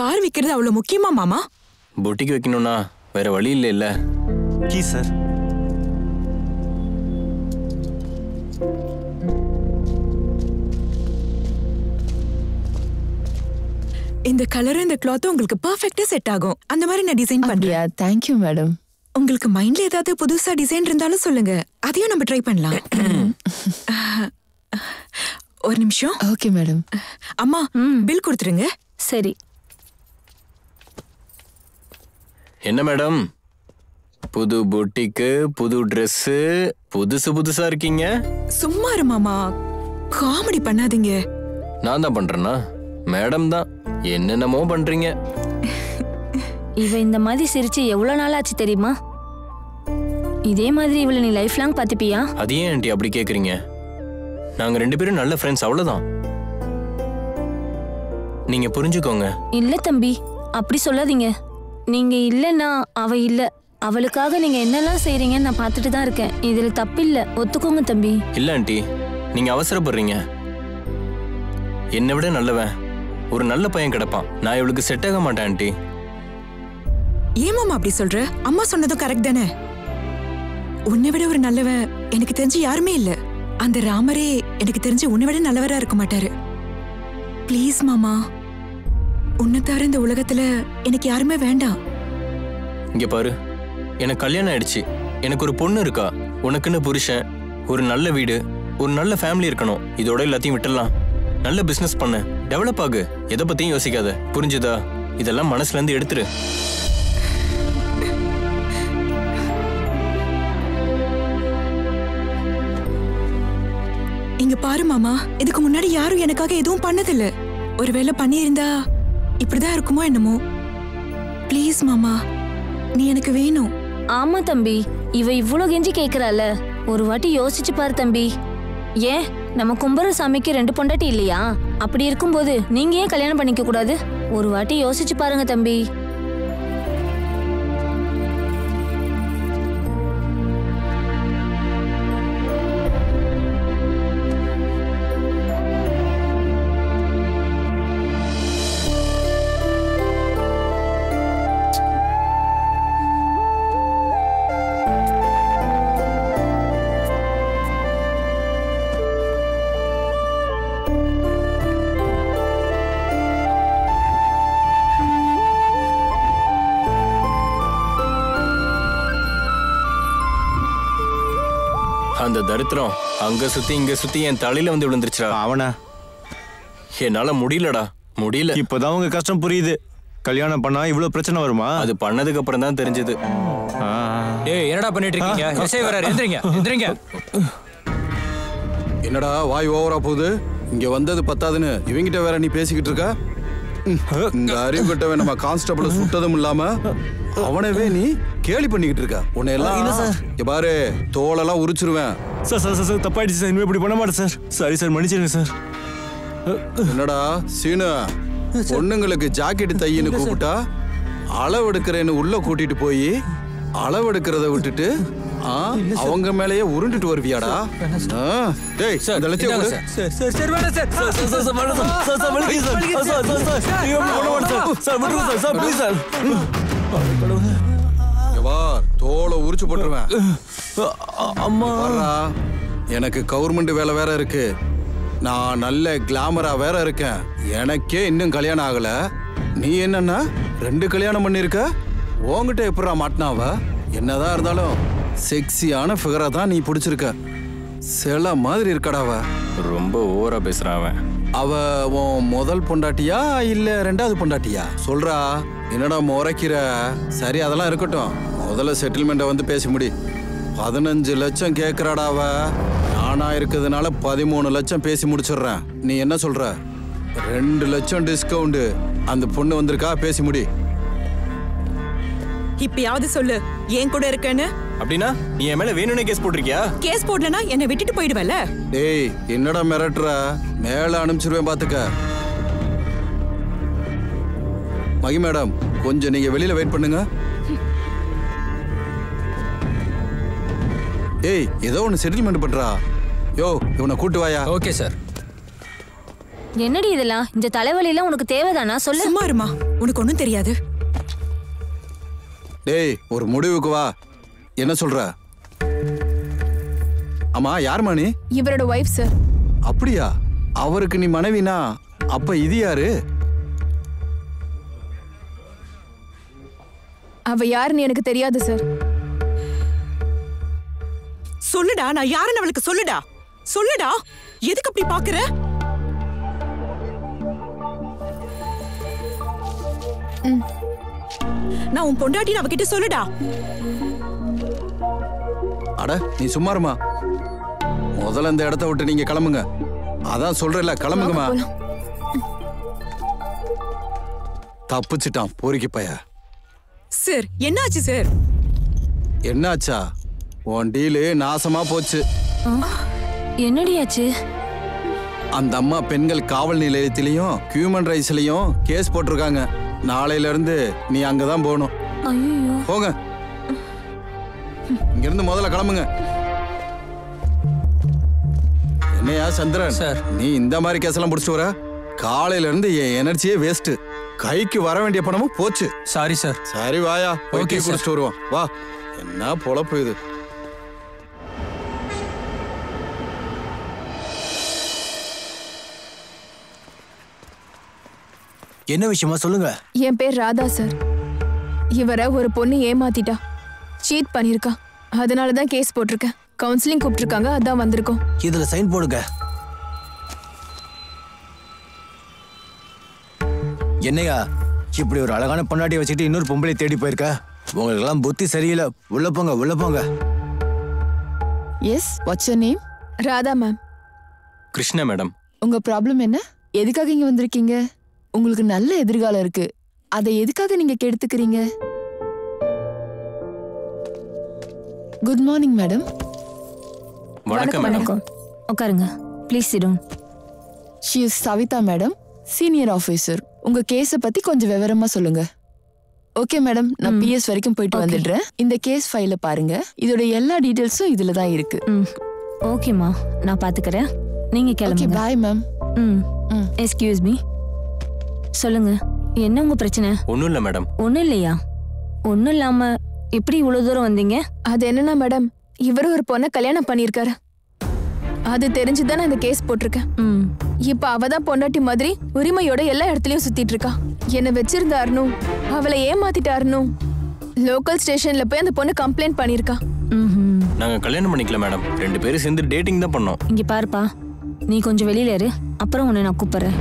கார் விக்கிறது அவ்வளவு முக்கியமா மாமா? பொட்டிக்கு வைக்கணும்னா வேற வழி இல்ல. கீ சார். இந்த கலரும் இந்த கிளாத்தும் உங்களுக்கு பெர்ஃபெக்ட்டா செட் ஆகும். அந்த மாதிரி நான் டிசைன் பண்றேன். Thank you madam. உங்களுக்கு மைண்ட்ல ஏதாவது புதுசா டிசைன் இருந்தாலும் சொல்லுங்க. அதையும் நம்ம ட்ரை பண்ணலாம். ஒரு நிமிஷம். Okay madam. அம்மா பில் கொடுத்துருங்க. சரி. என்ன மேடம், புது பொட்டிக்கு, புது ட்ரெஸ், புதுசா இருக்கீங்க. சும்மா இரு மாமா, காமெடி பண்ணாதீங்க. நான் தான் பண்றேன்னா? மேடம் தான் என்னென்னமோ பண்றீங்க. இவ இந்த மாதிரி சிரிச்சு எவ்வளவு நாள் ஆச்சு தெரியுமா? இதே மாதிரி இவளை நீ லைஃப் லாங் பாத்துப்பியா? அது ஏன் ஆண்டி அப்படி கேக்குறீங்க? நாங்க 2 பேரும் நல்ல ஃப்ரெண்ட்ஸ், அவ்வளவுதான். நீங்க புரிஞ்சுக்கோங்க. இல்ல தம்பி, அப்படி சொல்லாதீங்க. நீங்க இல்லன்னா அவ இல்ல. அவளுக்காக நீங்க என்னெல்லாம் செய்றீங்கன்னு நான் பார்த்துட்டு தான் இருக்கேன். இதுல தப்பில்ல, ஒத்துக்கோங்க தம்பி. இல்ல ஆண்டி, நீங்க அவசரப்படுறீங்க. என்னை விட நல்லவன் ஒரு நல்ல பையன் கிடப்பான். நான் இவளுக்கு செட் ஆக மாட்டேன் ஆண்டி. ஏன் மாமா அப்படி சொல்ற? அம்மா சொன்னதும் கரெக்ட் தானே. உன்னை விட ஒரு நல்லவன் எனக்கு தெரிஞ்சு யாருமே இல்ல. அந்த ராமரே எனக்கு தெரிஞ்சு உன்னை விட நல்லவரா இருக்க மாட்டாரு. ப்ளீஸ் மாமா, உன்னை தவிர இந்த உலகத்துல எனக்கு யாருமே வேண்டாம். இங்க பாரு, எனக்கு கல்யாணம் ஆயிடுச்சு. எனக்கு ஒரு பொண்ணு இருக்கா. உனக்குன்னு புருஷன், ஒரு நல்ல வீடு, ஒரு நல்ல ஃபேமிலி இருக்கணும். இதோட எல்லாத்தையும் விட்டுடலாம். நல்ல பிசினஸ் பண்ணு, டெவலப் ஆகு. எதை பத்தியும் யோசிக்காத, புரிஞ்சுதா? இதெல்லாம் மனசுல இருந்து எடுத்துரு. இங்க பாரு மாமா, இதுக்கு முன்னாடி யாரும் எனக்காக எதுவும் பண்ணதில்ல. ஒருவேளை பண்ணியிருந்தா இப்படிதான் இருக்குமோ என்னமோ. ப்ளீஸ் மாமா, நீ எனக்கு வேணும். ஆமா தம்பி, இவ இவ்வளவு கெஞ்சி கேக்குறால, ஒரு வாட்டி யோசிச்சு பாரு தம்பி. ஏன் நம்ம கும்பர சாமிக்கு 2 பொண்டாட்டி இல்லையா? அப்படி இருக்கும்போது நீங்க ஏன் கல்யாணம் பண்ணிக்க கூடாது? ஒரு வாட்டி யோசிச்சு பாருங்க தம்பி. அந்த தரித்திரம் அங்க சுத்தி இங்க சுத்தி என் தலையில வந்து விழுந்துருச்சுடா. அவனா என்னால முடியலடா, முடியல. இப்பதான் உங்க கஷ்டம் புரியுது. கல்யாணம் பண்ணா இவ்வளவு பிரச்சனை வருமா? அது பண்ணதுக்கு அப்புறம் தான் தெரிஞ்சது. ஏய், என்னடா பண்ணிட்டு இருக்கீங்க? எஸ்ஐ வராரு, எந்திரிங்க எந்திரிங்க. என்னடா வாய் ஓவரா போகுது? இங்க வந்தது பத்தாதுன்னு இவங்கிட்ட வேற நீ பேசிக்கிட்டு இருக்க? இந்த அறிவு கட்டவன் நம்ம கான்ஸ்டபிள சுட்டதும் இல்லாம அவனவே நீ கேலி பண்ணிக்கிட்டு இருக்க. உன்னை எல்லாம் பாரு, தோலெல்லாம் உரிச்சிருவேன். சார் தப்பாயிடுச்சு சார், இனிமே இப்படி பண்ண மாட்டேன் சார். சாரி சார், மன்னிச்சிருங்க சார். என்னடா சீனு, பொண்ணுங்களுக்கு ஜாக்கெட் தையின்னு கூப்பிட்டா அளவெடுக்கிறேன்னு உள்ள கூட்டிட்டு போய் அளவெடுக்கிறத விட்டுட்டு அவங்க மேலேயே உருண்டுட்டு வருவியாடா? டேய், இந்த லட்சியம் கொடு. சார் வேணாம் சார். தோலை உரிச்சு போட்டுருவேன். அம்மா, எனக்கு கவர்மெண்ட் வேலை வேற இருக்கு. நான் நல்ல கிளாமரா வேற இருக்கேன். எனக்கே இன்னும் கல்யாணம் ஆகல. நீ என்னன்னா 2 கல்யாணம் பண்ணிருக்க. உன்கிட்ட எப்படா மாட்டினாவ? என்னதான் இருந்தாலும் செக்ஸியான ஃபிகரா தான் நீ பிடிச்சிருக்க. சில மாதிரி இருக்கடாவ. ரொம்ப ஓவரா பேசுறான் அவன். அவ உன் முதல் பொண்டாட்டியா இல்ல 2வது பொண்டாட்டியா? சொல்றா. என்னடா முறைக்கிற? சரி, அதெல்லாம் இருக்கட்டும். முதல்ல செட்டில்மெண்ட்டை வந்து பேசி முடி. 15 லட்சம் கேட்கறாடா அவ. நானா இருக்கிறதுனால 13 லட்சம் பேசி முடிச்சிடுறேன். நீ என்ன சொல்ற? 2 லட்சம் டிஸ்கவுண்ட். அந்த பொண்ணு வந்திருக்கா, பேசி முடி. இப்பயாவது சொல்லு, ஏன் கூட இருக்கேன்னு. அப்படின்னா நீ என் மேல வேணும்னே கேஸ் போட்டிருக்கியா? கேஸ் போடலனா என்ன விட்டுட்டு போயிடுவல? டேய், என்னடா மிரட்டுற? மேல அனுப்பிச்சிருவேன் பாத்துக்க. மகி மேடம், கொஞ்சம் நீங்க வெளியில வெயிட் பண்ணுங்க. ஏய், ஏதோ ஒன்னு செட்டில்மெண்ட் பண்றா. யோ, இவனை கூட்டு வாயா. Okay sir. என்னடி இதெல்லாம்? இந்த தலைவலி எல்லாம் உனக்கு தேவைதானா? சொல்லு. சும்மா இருமா. உனக்கு ஒண்ணும் தெரியாது. டேய் ஒரு முடிவுக்கு வா. என்ன சொல்ற? அம்மா யாருமா நீ? இவரோட வைஃப் சார். அப்படியா? அவருக்கு நீ மனைவினா அப்ப இது யாரு? அவ யாருன்னு எனக்கு தெரியாது சார். சொல்லுடா, நான் யாருன்னு அவளுக்கு சொல்லுடா. சொல்லுடா, எதுக்கு அப்படி பாக்குற? நான் உன் பொண்டாட்டின்னு அவகிட்ட சொல்லுடா. அட நீ சும்மாருமா. முதல்ல இந்த இடத்த விட்டு நீங்க கிளம்புங்க. அதான் சொல்றல, கிளம்புங்கம்மா. தப்பிச்சிட்டான் பொறுக்கி பைய. சார் என்னாச்சு சார்? என்னாச்சா? உன் டீலு நாசமா போச்சு. என்னடியாச்சு? அந்த அம்மா பெண்கள் காவல் நிலையத்திலையும் ஹியூமன் ரைட்ஸ்லயும் கேஸ் போட்டிருக்காங்க. நாளையில இருந்து நீ அங்கதான் போகணும். போங்க, இங்க இருந்து முதல்ல கிளம்புங்க. என்னையா சந்திரன் சார், நீ இந்த மாதிரி கேஸ் எல்லாம் முடிச்சு வர? காலையில இருந்து என் எனர்ஜியே வேஸ்ட். கைக்கு வர வேண்டிய பணமும் போச்சு. Sorry sir. சரி வாயா, போய் டீ குடிச்சிட்டு வருவோம். வா. என்ன பொழப்பு இது? என்ன விஷயமா சொல்லுங்க. என் பேர் ராதா சார். இவரை ஒரு பொண்ணு ஏமாத்திட்டா, சீட் பண்ணிருக்கா. அதனாலதான் கேஸ் போட்டிருக்கேன். கவுன்சிலிங் கூப்பிட்டுருக்காங்க, அதான் வந்திருக்கோம். இதுல சைன் போடுங்க. என்னையா இப்படி ஒரு அழகான பொண்டாட்டியை வச்சுட்டு இன்னொரு பொம்பளை தேடி போயிருக்க? உங்களுக்கு எல்லாம் புத்தி சரியில்லை. உள்ள போங்க, உள்ள போங்க. Yes, what's your name? Radha ma'am. Krishna madam. உங்க ப்ராப்ளம் என்ன? எதுக்காக இங்க வந்திருக்கீங்க? உங்களுக்கு நல்ல எதிர்காலம் இருக்கு, அதை எதுக்காக நீங்க கெடுத்துக்கிறீங்க? Good morning madam. வணக்கம் மேடம். உட்காருங்க please. Sit down. She is Savitha madam, senior officer. உங்க கேஸை பத்தி கொஞ்சம் விவரமா சொல்லுங்க. ஓகே மேடம், நான் பிஎஸ் வரைக்கும் போயிட்டு வந்துடுறேன். இந்த கேஸ் ஃபைலை பாருங்க. இதோட எல்லா டீடைல்ஸும் இதுல தான் இருக்கு. ஓகேம்மா, நான் பாத்துக்கறேன். நீங்க கிளம்புங்க. By ma'am. Excuse me. சொல்லுங்க, என்ன உங்க பிரச்சனை? ஒண்ணும் இல்ல மேடம். ஒண்ணும் இல்லையா? ஒண்ணும் இல்லாம எப்படி இவ்வளவு தூரம் வந்தீங்க? அது என்னன்னா மேடம், இவரு ஒரு பொண்ணை கல்யாணம் பண்ணிருக்காரு. அது தெரிஞ்சுதான் நான் இந்த கேஸ் போட்டிருக்கேன். இப்ப அவதான் பொண்டாட்டி மாதிரி உரிமையோட எல்லா இடத்துலயும் சுத்திட்டு இருக்கா. என்ன வச்சிருந்தாருன்னு, அவளை ஏமாத்திட்டாருன்னு லோக்கல் ஸ்டேஷன்ல போய் அந்த பொண்ணு கம்ப்ளைண்ட் பண்ணிருக்கா. நாங்க கல்யாணம் பண்ணிக்கல மேடம், 2 பேரும் சேர்ந்து டேட்டிங் தான் பண்ணோம். இங்க பாருப்பா, நீ கொஞ்சம் வெளியில இரு, அப்புறம் உன்னை நான் கூப்பிடுறேன்.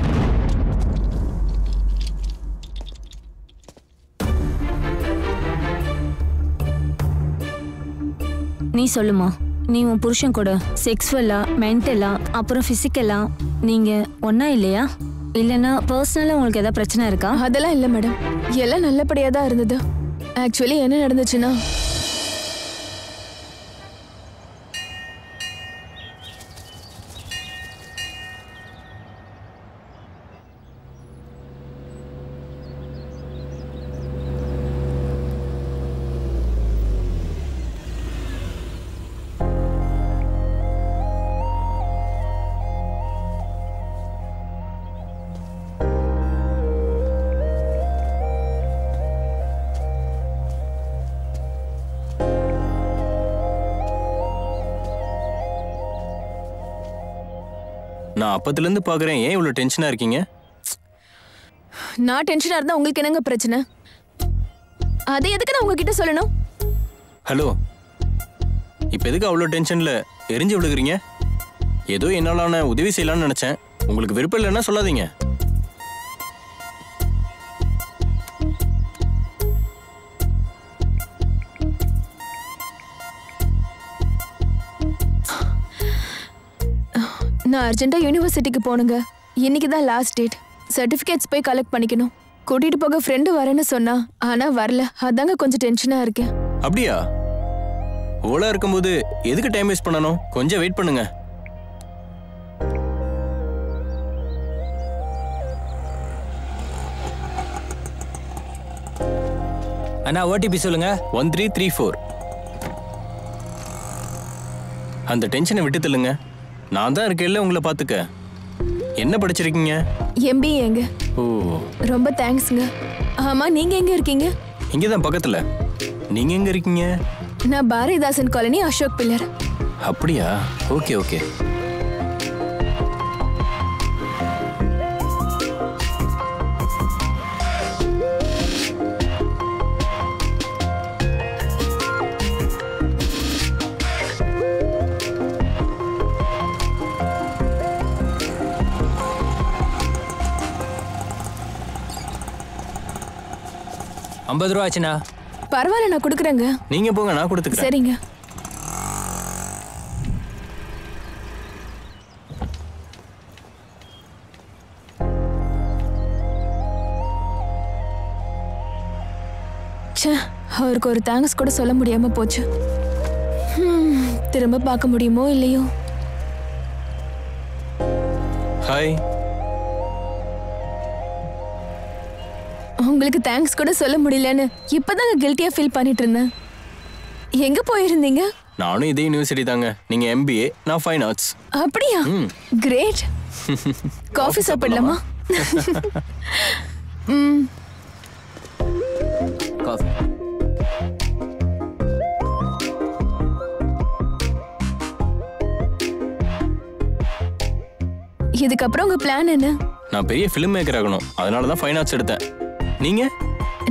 நீ சொல்லுமா, நீ உன் புருஷன் கூட செக்ஸுவலா, மென்டலா, அப்புறம் பிசிக்கலா நீங்க ஒன்னா இல்லையா? இல்லைன்னா பர்சனலா உங்களுக்கு ஏதாவது பிரச்சனை இருக்கா? அதெல்லாம் இல்ல மேடம், எல்லாம் நல்லபடியா தான் இருந்தது. ஆக்சுவலி என்ன நடந்துச்சுன்னா, நான் அப்பத்துல இருந்து பாக்குறேன், ஏன் இவ்வளவு டென்ஷனா இருக்கீங்க? நான் டென்ஷனா இருந்தா உங்களுக்கு என்னங்க பிரச்சனை? அதை எதுக்கு நான் உங்ககிட்ட சொல்லணும்? ஹலோ, இப்ப எதுக்கு அவ்வளவு டென்ஷன்ல எரிஞ்சு விழுகிறீங்க? ஏதோ என்னாலான உதவி செய்யலாம்னு நினைச்சேன். உங்களுக்கு விருப்பம் இல்லைன்னா சொல்லாதீங்க. நான் அர்ஜென்ட்டா யூனிவர்சிட்டிக்கு போனுங்க. இன்னைக்கு தான் லாஸ்ட் டேட். சர்டிபிகேட்ஸ் போய் கலெக்ட் பண்ணிக்கணும். கூட்டிட்டு போக ஃப்ரெண்டு வரேன்னு சொன்னா, ஆனா வரல. அதாங்க கொஞ்சம் டென்ஷனா இருக்கேன். அப்படியா? ஓலா இருக்கும்போது எதுக்கு டைம் வேஸ்ட் பண்ணணும்? கொஞ்சம் வெயிட் பண்ணுங்க. அண்ணா ஓடிபி சொல்லுங்க. 1334. அந்த டென்ஷனை விட்டு தள்ளுங்க. நான் தான் இருக்கேன்ல, உங்களை பார்த்துக்க. என்ன படிச்சிருக்கீங்க? MBAங்க. ஓ, ரொம்ப தேங்க்ஸ்ங்க. ஆமா, நீங்க எங்க இருக்கீங்க? இங்க தான் பக்கத்துல. நீங்க எங்க இருக்கீங்க? நான் பாரதிதாசன் காலனி, அசோக் பில்லர். அப்படியா? Okay okay. ₹50 ஆச்சுண்ணா. பரவாயில்ல, நான் கொடுக்குறேங்க. நீங்க போங்க, நான் கொடுத்துக்கிறேன். சரிங்க. அவருக்கு ஒரு தேங்க்ஸ் கூட சொல்ல முடியாம போச்சு. திரும்ப பார்க்க முடியுமோ இல்லையோ. ஹாய். உங்களுக்கு தேங்க்ஸ் கூட சொல்ல முடியலன்னு இப்பதாங்க கில்ட்டியா ஃபீல் பண்ணிட்டு இருந்தேன். எங்க போயிருந்தீங்க? நானும் இதே யூனிவர்சிட்டி தாங்க. நீங்க MBA, நான் ஃபைன் ஆர்ட்ஸ். அப்படியா? கிரேட். காஃபி சாப்பிடலாமா? காஃபி. இதுக்கப்புறம் உங்க பிளான் என்ன? நான் பெரிய ஃபிலிம் மேக்கர் ஆகணும், அதனால தான் ஃபைன் ஆர்ட்ஸ் எடுத்தேன். நீங்க?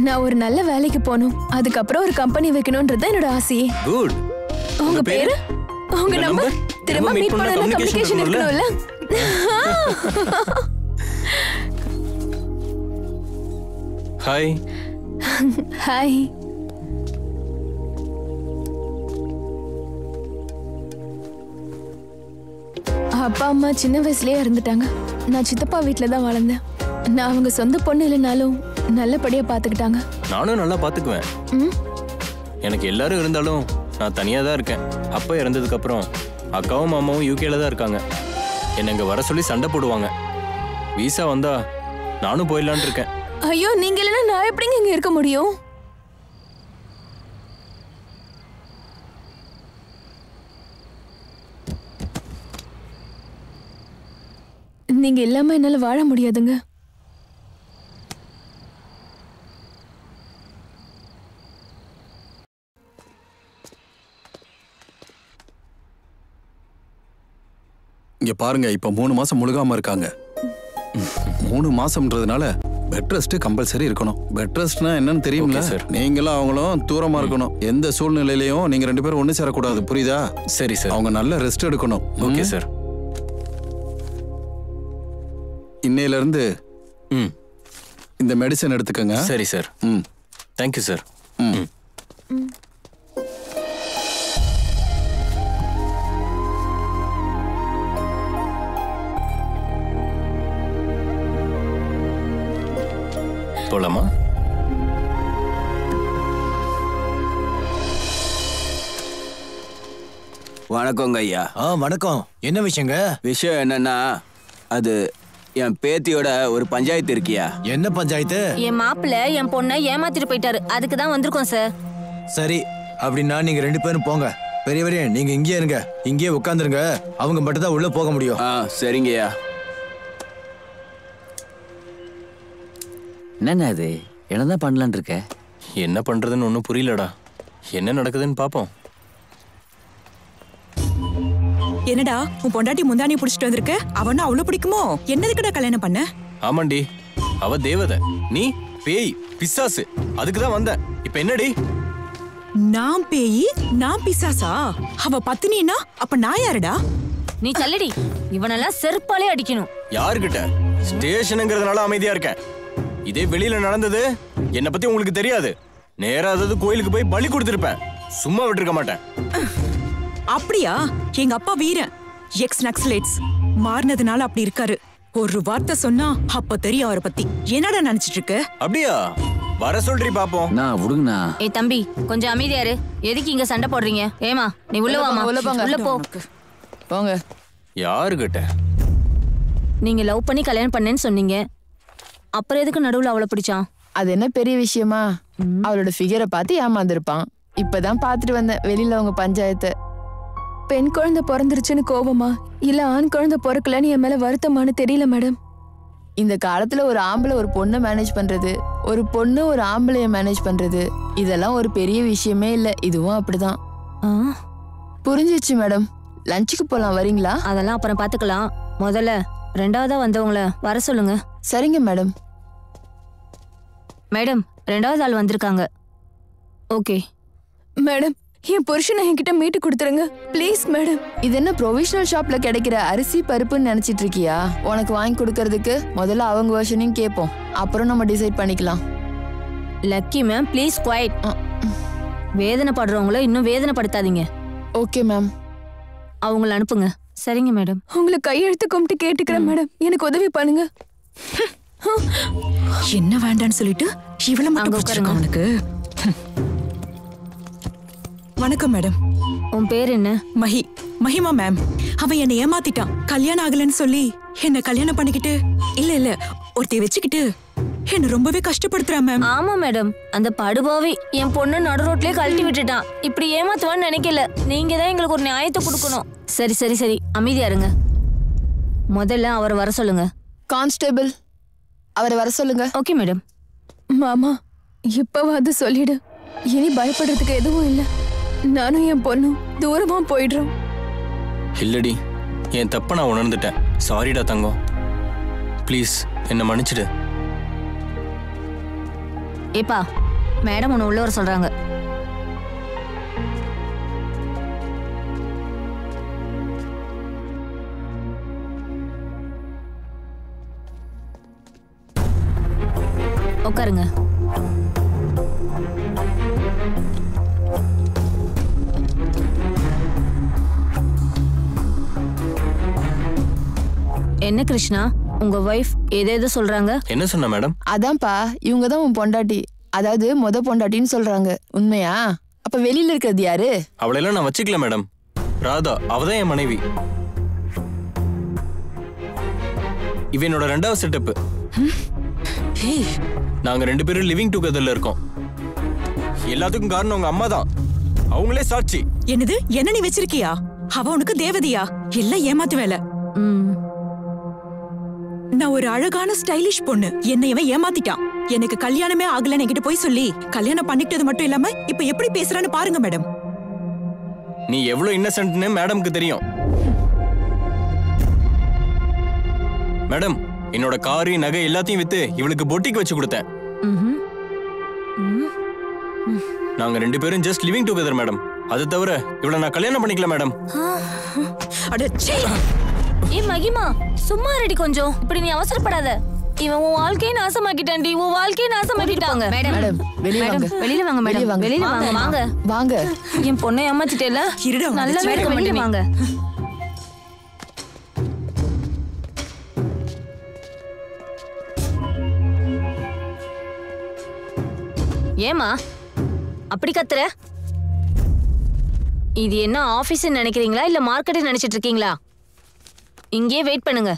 நான் ஒரு நல்ல வேலைக்கு போகணும், அதுக்கப்புறம் ஒரு கம்பெனி வைக்கணும்ன்றது என்னோட ஆசையே. குட். உங்க பேரு? உங்க நம்பர்? திரும்ப மீட் பண்ணனும், கம்யூனிகேஷன் இருக்கணும்ல. ஹாய். ஹாய். அப்பா அம்மா சின்ன வயசுலயே இறந்துட்டாங்க. நான் சித்தப்பா வீட்டில தான் வளர்ந்தேன். நான் அவங்க சொந்த பொண்ணு இல்லைனாலும் நல்லபடியா பாத்துக்கிட்டாங்க. நானும் நல்லா பாத்துக்குவேன். எனக்கு எல்லாரும் இருந்தாலும் நான் தனியா தான் இருக்கேன். அப்பா இறந்ததுக்கு அப்புறம் அக்காவும் மாமாவும் UKல தான் இருக்காங்க. என்னை இங்க வர சொல்லி சண்டை போடுவாங்க. வீசா வந்தா நானும் போயிடலான்னு இருக்கேன். ஐயோ, நீங்க இல்லைன்னா நான் எப்படிங்க இங்க இருக்க முடியும்? நீங்க இல்லாம என்னால வாழ முடியாதுங்க. இங்க பாருங்க, இப்ப 3 மாசம் முழுகாம இருக்காங்க. 3 மாசம்ன்றதுனால பெட் ரெஸ்ட் கம்பல்சரி இருக்கணும். பெட் ரெஸ்ட்னா என்னன்னு தெரியும்ல சார்? நீங்களும் அவங்களும் தூரமா இருக்கணும். எந்த சூழ்நிலையிலையும் நீங்க 2 பேரும் ஒண்ணு சேரக்கூடாது, புரியுதா? சரி சார். அவங்க நல்ல ரெஸ்ட் எடுக்கணும். Okay sir. இன்னையில இருந்து இந்த மெடிசன் எடுத்துக்கங்க. சரி சார். Thank you sir. போலாமா? வணக்கங்க ஐயா. வணக்கம். என்ன விஷயங்க? விஷயம் என்னன்னா, அது என் பேத்தியோட ஒரு பஞ்சாயத்து இருக்கியா. என்ன பஞ்சாயத்து? என் மாப்பிள்ள என் பொண்ணை ஏமாத்திட்டு போயிட்டாரு, அதுக்கு தான் வந்திருக்கோம் சார். சரி, அப்படின்னா நீங்க 2 பேரும் போங்க. பெரியவரே, நீங்க இங்கே இருங்க, இங்கே உட்காந்துருங்க. அவங்க மட்டும் தான் உள்ள போக முடியும். சரிங்கய்யா. என்னண்ணா இது? என்னதான் பண்ணலான் இருக்க? என்ன பண்றதுன்னு ஒன்றும் புரியலடா. என்ன நடக்குதுன்னு பாப்போம். என்னடா உன் பொண்டாட்டி முந்தானி புடிச்சிட்டு வந்திருக்க? அவனா அவ்வளவு பிடிக்குமோ? என்னதுக்குடா கல்யாணம் பண்ண? ஆமாண்டி, அவ தேவதை, நீ பேய் பிசாசு. அதுக்கு தான் வந்த. இப்ப என்னடி? நான் பேய், நான் பிசாசா? அவ பத்தினினா அப்ப நான் யாருடா? நீ தள்ளடி. இவனெல்லாம் செருப்பாலே அடிக்கணும். யாருக்கிட்ட? ஸ்டேஷனுங்கிறதுனால அமைதியா இருக்கேன். இதே வெளியில நடந்தது என்ன பத்தி உங்களுக்கு தெரியாது. நேராதது கோயிலுக்கு போய் பலி கொடுத்திருப்பேன். சும்மா விட்டுருக்க மாட்டேன். அப்படியா? எங்க அப்பா வீரன், எக்ஸ் நக்சலைட்ஸ். மாறினதுனால அப்படி இருக்காரு. ஒரு வார்த்தை சொன்னா அப்ப தெரியும் அவரை பத்தி. என்னடா நினைச்சிட்டு இருக்க? அப்படியா? வர சொல்றீ பாப்போம். நான் விடுங்கண்ணா. ஏய் தம்பி, கொஞ்சம் அமைதியா இரு. எதுக்கு இங்க சண்டை போடுறீங்க? ஏமா நீ உள்ள வாமா. உள்ள போ. போங்க. யாருக்கிட்ட? நீங்க லவ் பண்ணி கல்யாணம் பண்ணேன்னு சொன்னீங்க. அப்புறம் எதுக்கு நடுவுல அவளை பிடிச்சான்? அது என்ன பெரிய விஷயமா? அவளோட ஃபிகரை பார்த்து ஏமாந்துருப்பான். இப்பதான் பாத்துட்டு வந்தேன் வெளியில அவங்க பஞ்சாயத்தை. பெண் குழந்தை பிறந்துருச்சுன்னு கோபமா இல்ல ஆண் குழந்தை பிறக்கலன்னு என் மேல வருத்தமானு தெரியல மேடம். இந்த காலத்துல ஒரு ஆம்பளை ஒரு பொண்ணை மேனேஜ் பண்றது, ஒரு பொண்ணு ஒரு ஆம்பளைய மேனேஜ் பண்றது, இதெல்லாம் ஒரு பெரிய விஷயமே இல்ல. இதுவும் அப்படிதான். புரிஞ்சிச்சு மேடம். லஞ்சுக்கு போலாம், வரீங்களா? அதெல்லாம் அப்புறம் பாத்துக்கலாம். முதல்ல ரெண்டாவதா வந்தவங்கள வர சொல்லுங்க. சரிங்க மேடம். மேடம், ரெண்டாவது ஆள் வந்திருக்காங்க. ஓகே மேடம், என் புருஷனை என்கிட்ட மீட்டு கொடுத்துருங்க ப்ளீஸ் மேடம். இது என்ன ப்ரொவிஷனல் ஷாப்ல கிடைக்கிற அரிசி பருப்புன்னு நினைச்சிட்டு இருக்கியா? உனக்கு வாங்கி கொடுக்கறதுக்கு முதல்ல அவங்க வெர்ஷனையும் கேட்போம், அப்புறம் நம்ம டிசைட் பண்ணிக்கலாம். Lucky ma'am, please quiet. வேதனைப்படுறவங்கள இன்னும் வேதனைப்படுத்தாதீங்க. Okay ma'am. அவங்கள அனுப்புங்க. சரிங்க மேடம். உங்களை கையெழுத்து கும்பிட்டு கேட்டுக்கிறேன் மேடம், எனக்கு உதவி பண்ணுங்க. என்ன வேண்டான்னு சொல்லிட்டு இவ்வளவு மட்டும் பிடிச்சிருக்கா உனக்கு? வணக்கம் மேடம். உன் பேர் என்ன? மஹிமா மேம். அவன் என்னை ஏமாத்திட்டான். கல்யாணம் ஆகலன்னு சொல்லி என்ன கல்யாணம் பண்ணிக்கிட்டு இல்ல ஒருத்தைய வச்சுக்கிட்டு என்ன ரொம்பவே கஷ்டப்படுத்துறான் மேம். ஆமா மேடம், அந்த படுபாவி என் பொண்ணு நடு ரோட்லயே கழட்டி விட்டுட்டான். இப்படி ஏமாத்துவான்னு நினைக்கல. நீங்க தான் எங்களுக்கு ஒரு நியாயத்தை கொடுக்கணும். சரி சரி சரி, அமைதியா இருங்க. முதல்ல அவரை வர சொல்லுங்க. கான்ஸ்டேபிள், அவரை வர சொல்லுங்க. Okay madam. மாமா, இப்பவாது சொல்லிடு, இனி பயப்படுறதுக்கு எதுவும் இல்லை. நானும் என் பொண்ணும் தூரமா போயிடுறோம். இல்லடி, என் தப்ப நான் உணர்ந்துட்டேன். சாரிடா தங்கம், ப்ளீஸ் என்ன மன்னிச்சிடு. ஏப்பா, மேடம் உன்னை உள்ள வர சொல்றாங்க. உட்காருங்க. என்ன கிருஷ்ணா, உங்க வைஃப் ஏதேதோ சொல்றாங்க? என்ன சொன்ன மேடம்? அதான்ப்பா, இவங்க தான் உன் பொண்டாட்டி, அதாவது முத பொண்டாட்டின்னு சொல்றாங்க. உண்மையா? அப்ப வெளியில இருக்கிறது யாரு? அவளையெல்லாம் நான் வச்சுக்கல மேடம். ராதா, அவதான் என் மனைவி. இவ என்னோட ரெண்டாவது செட்டப். நாங்க 2 பேரும் லிவிங் டுகெதர்ல இருக்கோம். எல்லாத்துக்கும் காரணம் உங்க அம்மா தான். அவங்களே சாட்சி. என்னது? என்ன நீ வச்சிருக்கியா? அவ உனக்கு தேவதையா? எல்லாம் ஏமாத்து வேலை. நான் ஒரு அழகான ஸ்டைலிஷ் பொண்ணு, என்னை இவன் ஏமாத்திட்டான். எனக்கு கல்யாணமே ஆகலன்னு என்கிட்ட போய் சொல்லி கல்யாணம் பண்ணிக்கிட்டது மட்டும் இல்லாம இப்ப எப்படி பேசுறான்னு பாருங்க மேடம். நீ எவ்வளவு இன்னசென்ட்னு மேடம்க்கு தெரியும். மேடம், என்னோட காரு நகை எல்லாத்தையும் வித்து இவளுக்கு பொட்டிக்கு வச்சு கொடுத்தேன். நாங்க 2 பேரும் ஜஸ்ட் லிவிங் டுகெதர் மேடம். அது தவிர இவளை நான் கல்யாணம் பண்ணிக்கல மேடம். ஏ மகிமா, சும்மா ரெடி கொஞ்சம். இப்படி நீ அவசரப்படாத. இவன் உன் வாழ்க்கையை நாசமாக்கிட்டான்டி. உன் வாழ்க்கையை நாசமாக்கிட்டாங்க. மேடம், வெளியில வாங்க மேடம். வெளியில வாங்க. வாங்க வாங்க. என் பொண்ணை ஏமாத்திட்டேல. நல்லா வெளியில வாங்க. ஏமா அப்படி கத்துற? இது என்ன ஆபீஸ் நினைக்கிறீங்களா இல்ல மார்க்கெட் நினைச்சிட்டு இருக்கீங்களா? இங்கே வெயிட் பண்ணுங்க.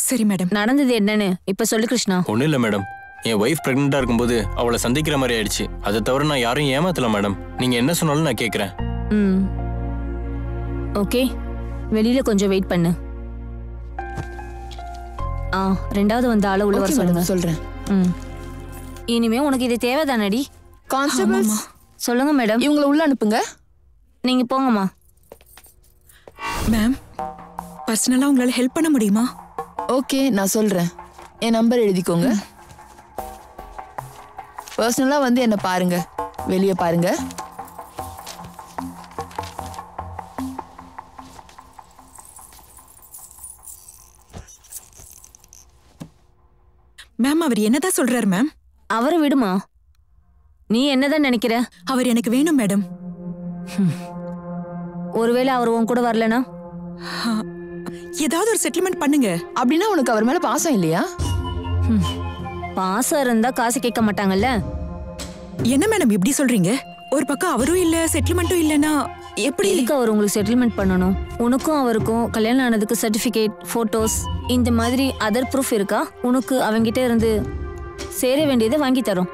சரி மேடம். நடந்தது என்னன்னு இப்ப சொல்லு கிருஷ்ணா. ஒண்ணும் இல்ல மேடம், என் வைஃப் பிரெக்னெண்டா இருக்கும்போது அவளை சந்திக்கிற மாதிரி ஆயிடுச்சு. அதை தவிர நான் யாரையும் ஏமாத்தல மேடம். நீங்க என்ன சொன்னாலும் நான் கேக்குறேன். ஓகே, வெளியில கொஞ்சம் வெயிட் பண்ணு. ரெண்டாவது வந்த ஆளை உள்ள வர சொல்லுங்க. சொல்றேன். இனிமே உனக்கு இது தேவைதானடி? கான்ஸ்டபிள் சொல்லுங்க மேடம். இவங்களை உள்ள அனுப்புங்க. நீங்க போங்கம்மா. மேம், பர்சனலா உங்களால ஹெல்ப் பண்ண முடியுமா? ஓகே, நான் சொல்றேன். என் நம்பர் எழுதிக்கோங்க. பர்சனலா வந்து என்ன பாருங்க, வெளியே பாருங்க. மேம், அவர் என்னதான் சொல்றாரு மேம்? அவரை விடுமா, நீ என்னதான் நினைக்கிற? அவர் எனக்கு வேணும் மேடம். ஒருவேளை அவர் உன் கூட வரலனா ஏதாவது ஒரு செட்டில்மெண்ட் பண்ணுங்க. அப்படின்னா உனக்கு அவர் மேல பாசம் இல்லையா? பாசம் இருந்தா காசு கேட்க மாட்டாங்கல்ல. என்ன மேடம் இப்படி சொல்றீங்க? ஒரு பக்கம் அவரும் இல்ல செட்டில்மெண்ட்டும் இல்லனா எப்படி? எதுக்கு அவர் உங்களுக்கு செட்டில்மெண்ட் பண்ணணும்? உனக்கும் அவருக்கும் கல்யாணம் ஆனதுக்கு சர்டிபிகேட், போட்டோஸ், இந்த மாதிரி அதர் ப்ரூஃப் இருக்கா? உனக்கு அவங்கிட்ட இருந்து சேர வேண்டியதை வாங்கி தரோம்.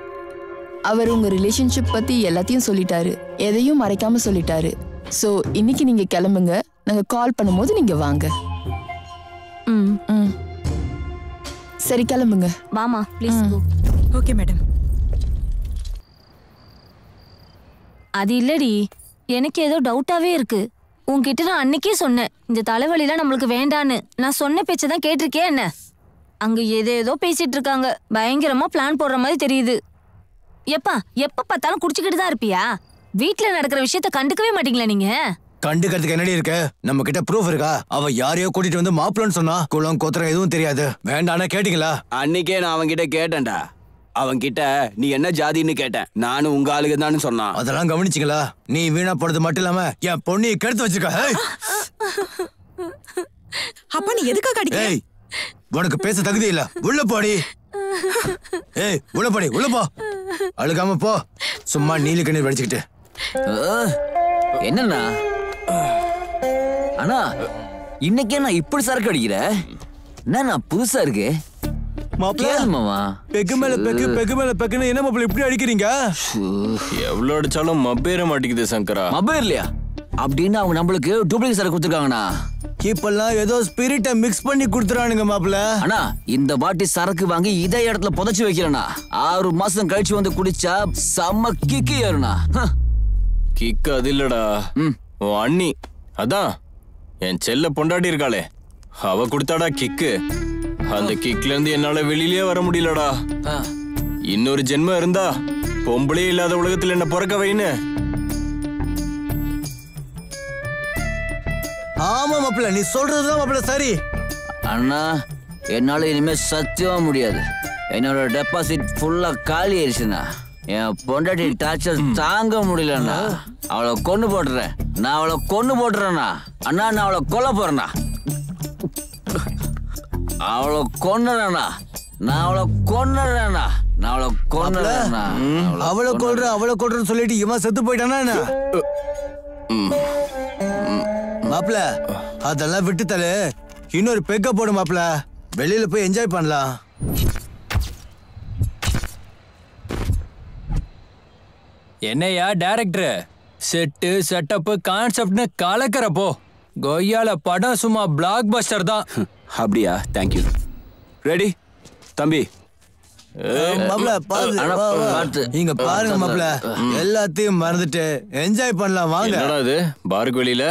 அவர் உங்க ரிலேஷன்ஷிப் பத்தி எல்லாத்தையும் சொல்லிட்டாரு, எதையும் மறைக்காம சொல்லிட்டாரு. சோ இன்னைக்கு நீங்க கிளம்புங்க, நாங்க கால் பண்ணும்போது நீங்க வாங்க. சரி கிளம்புங்க. வாமா ப்ளீஸ். Okay madam. அது இல்லடி, எனக்கு ஏதோ டவுட்டாவே இருக்கு. உன்கிட்ட நான் அன்னைக்கே சொன்னேன், இந்த தலைவலிலாம் நம்மளுக்கு வேண்டான்னு. நான் சொன்ன பேச்சை தான் கேட்டிருக்கே என்ன? அங்க ஏதோ பேசிட்டு இருக்காங்க, பயங்கரமா பிளான் போடுற மாதிரி தெரியுது. எப்ப பார்த்தாலும் குடிச்சுக்கிட்டு தான் இருப்பியா? வீட்டுல நடக்கிற விஷயத்த கண்டுக்கவே மாட்டீங்களா நீங்க? கண்டுக்கிறதுக்கு என்னடி இருக்கு? நம்ம கிட்ட ப்ரூஃப் இருக்கா? அவ யாரையோ கூட்டிட்டு வந்து மாப்பிள்ளன்னு சொன்னா, குளம் கோத்திரம் எதுவும் தெரியாது. வேண்டானா கேட்டீங்களா? அன்னைக்கே நான் அவன்கிட்ட கேட்டேன்டா. அவன்கிட்ட நீ என்ன ஜாதின்னு கேட்டேன். நானும் உங்க ஆளுக்கு தான் சொன்னான். அதெல்லாம் கவனிச்சிங்களா? நீ வீணா போனது மட்டும் இல்லாம என் பொண்ணையை கெடுத்து வச்சிருக்க. அப்ப நீ எதுக்காக அடிக்க? ஏய், உனக்கு பேச தகுதி இல்ல. உள்ள போடி. ஏய், உள்ள போடி, உள்ள போ. அழுகாம போ. சும்மா நீலி கண்ணீர் வடிச்சுக்கிட்டு. என்னண்ணா அண்ணா, இன்னைக்கே நான் இப்படி சரக்கு அடிக்கிற? என்ன புதுசா இருக்கு? பெக்கு மேல பெக்கு, பெக்கு மேல பெக்குன்னு என்ன மாப்பிள்ள இப்படி அடிக்கிறீங்க? எவ்வளவு அடிச்சாலும் மப்பேற மாட்டேங்குது சங்கரா. மப்பேர் இல்லையா? அப்படின்னு அவங்க நம்மளுக்கு டூப்ளிகேட் சரக்கு கொடுத்துருக்காங்கண்ணா. இப்பெல்லாம் ஏதோ ஸ்பிரிட்டை மிக்ஸ் பண்ணி கொடுத்துறானுங்க மாப்பிள்ள. அண்ணா, இந்த வாட்டி சரக்கு வாங்கி இதே இடத்துல புதைச்சு வைக்கிறேண்ணா. 6 மாசம் கழிச்சு வந்து குடிச்சா செம்ம கிக்கு ஏறுண்ணா. கிக்கு அது இல்லடா, உன் அண்ணி அதான் என் செல்ல பொண்டாட்டி இருக்காளே, அவ கொடுத்தாடா கிக்கு. அந்த கிக்ல இருந்து என்னால வெளியிலே வர முடியலடா. இன்னொரு ஜென்மம் இருந்தா பொம்பளே இல்லாத உலகத்துல என்ன பிறக்க வைன்னு. ஆமா மாப்பிள்ள, நீ சொல்றதுதான் மாப்பிள்ள சரி. அண்ணா, என்னால இனிமே சத்தியமா முடியாது. என்னோட டெபாசிட் ஃபுல்லா காலி ஆயிடுச்சுண்ணா. என் பொண்டாட்டி டார்ச்சர் தாங்க முடியலண்ணா. அவளை கொண்டு போட்டுறேன். நான் அவளை கொண்டு போட்டுறேண்ணா. அண்ணா, நான் அவளை கொல்ல போறேண்ணா. அவளை கொன்னுறேண்ணா. நான் அவளை கொன்னுறேண்ணா. நான் அவளை கொன்னுறேண்ணா. அவளை கொல்றேன்னு சொல்லிட்டு இவன் செத்து போயிட்டானா என்ன? மாப்பிள்ள, அதெல்லாம் விட்டு தல. இன்னொரு பெக்க போடு மாப்பிள்ள. வெளியில போய் என்ஜாய் பண்ணலாம். என்னையா டைரக்டர், செட்டு செட்டப் கான்செப்ட்னு கலக்கிறப்போ கொய்யால படம் சும்மா பிளாக் பஸ்டர் தான். அப்படியா? தேங்க்யூ. ரெடி தம்பி? இங்க பாருங்க மாப்பிள்ள, எல்லாத்தையும் மறந்துட்டு என்ஜாய் பண்ணலாம் வாங்க. என்னடா இது பார்க் வெளியில?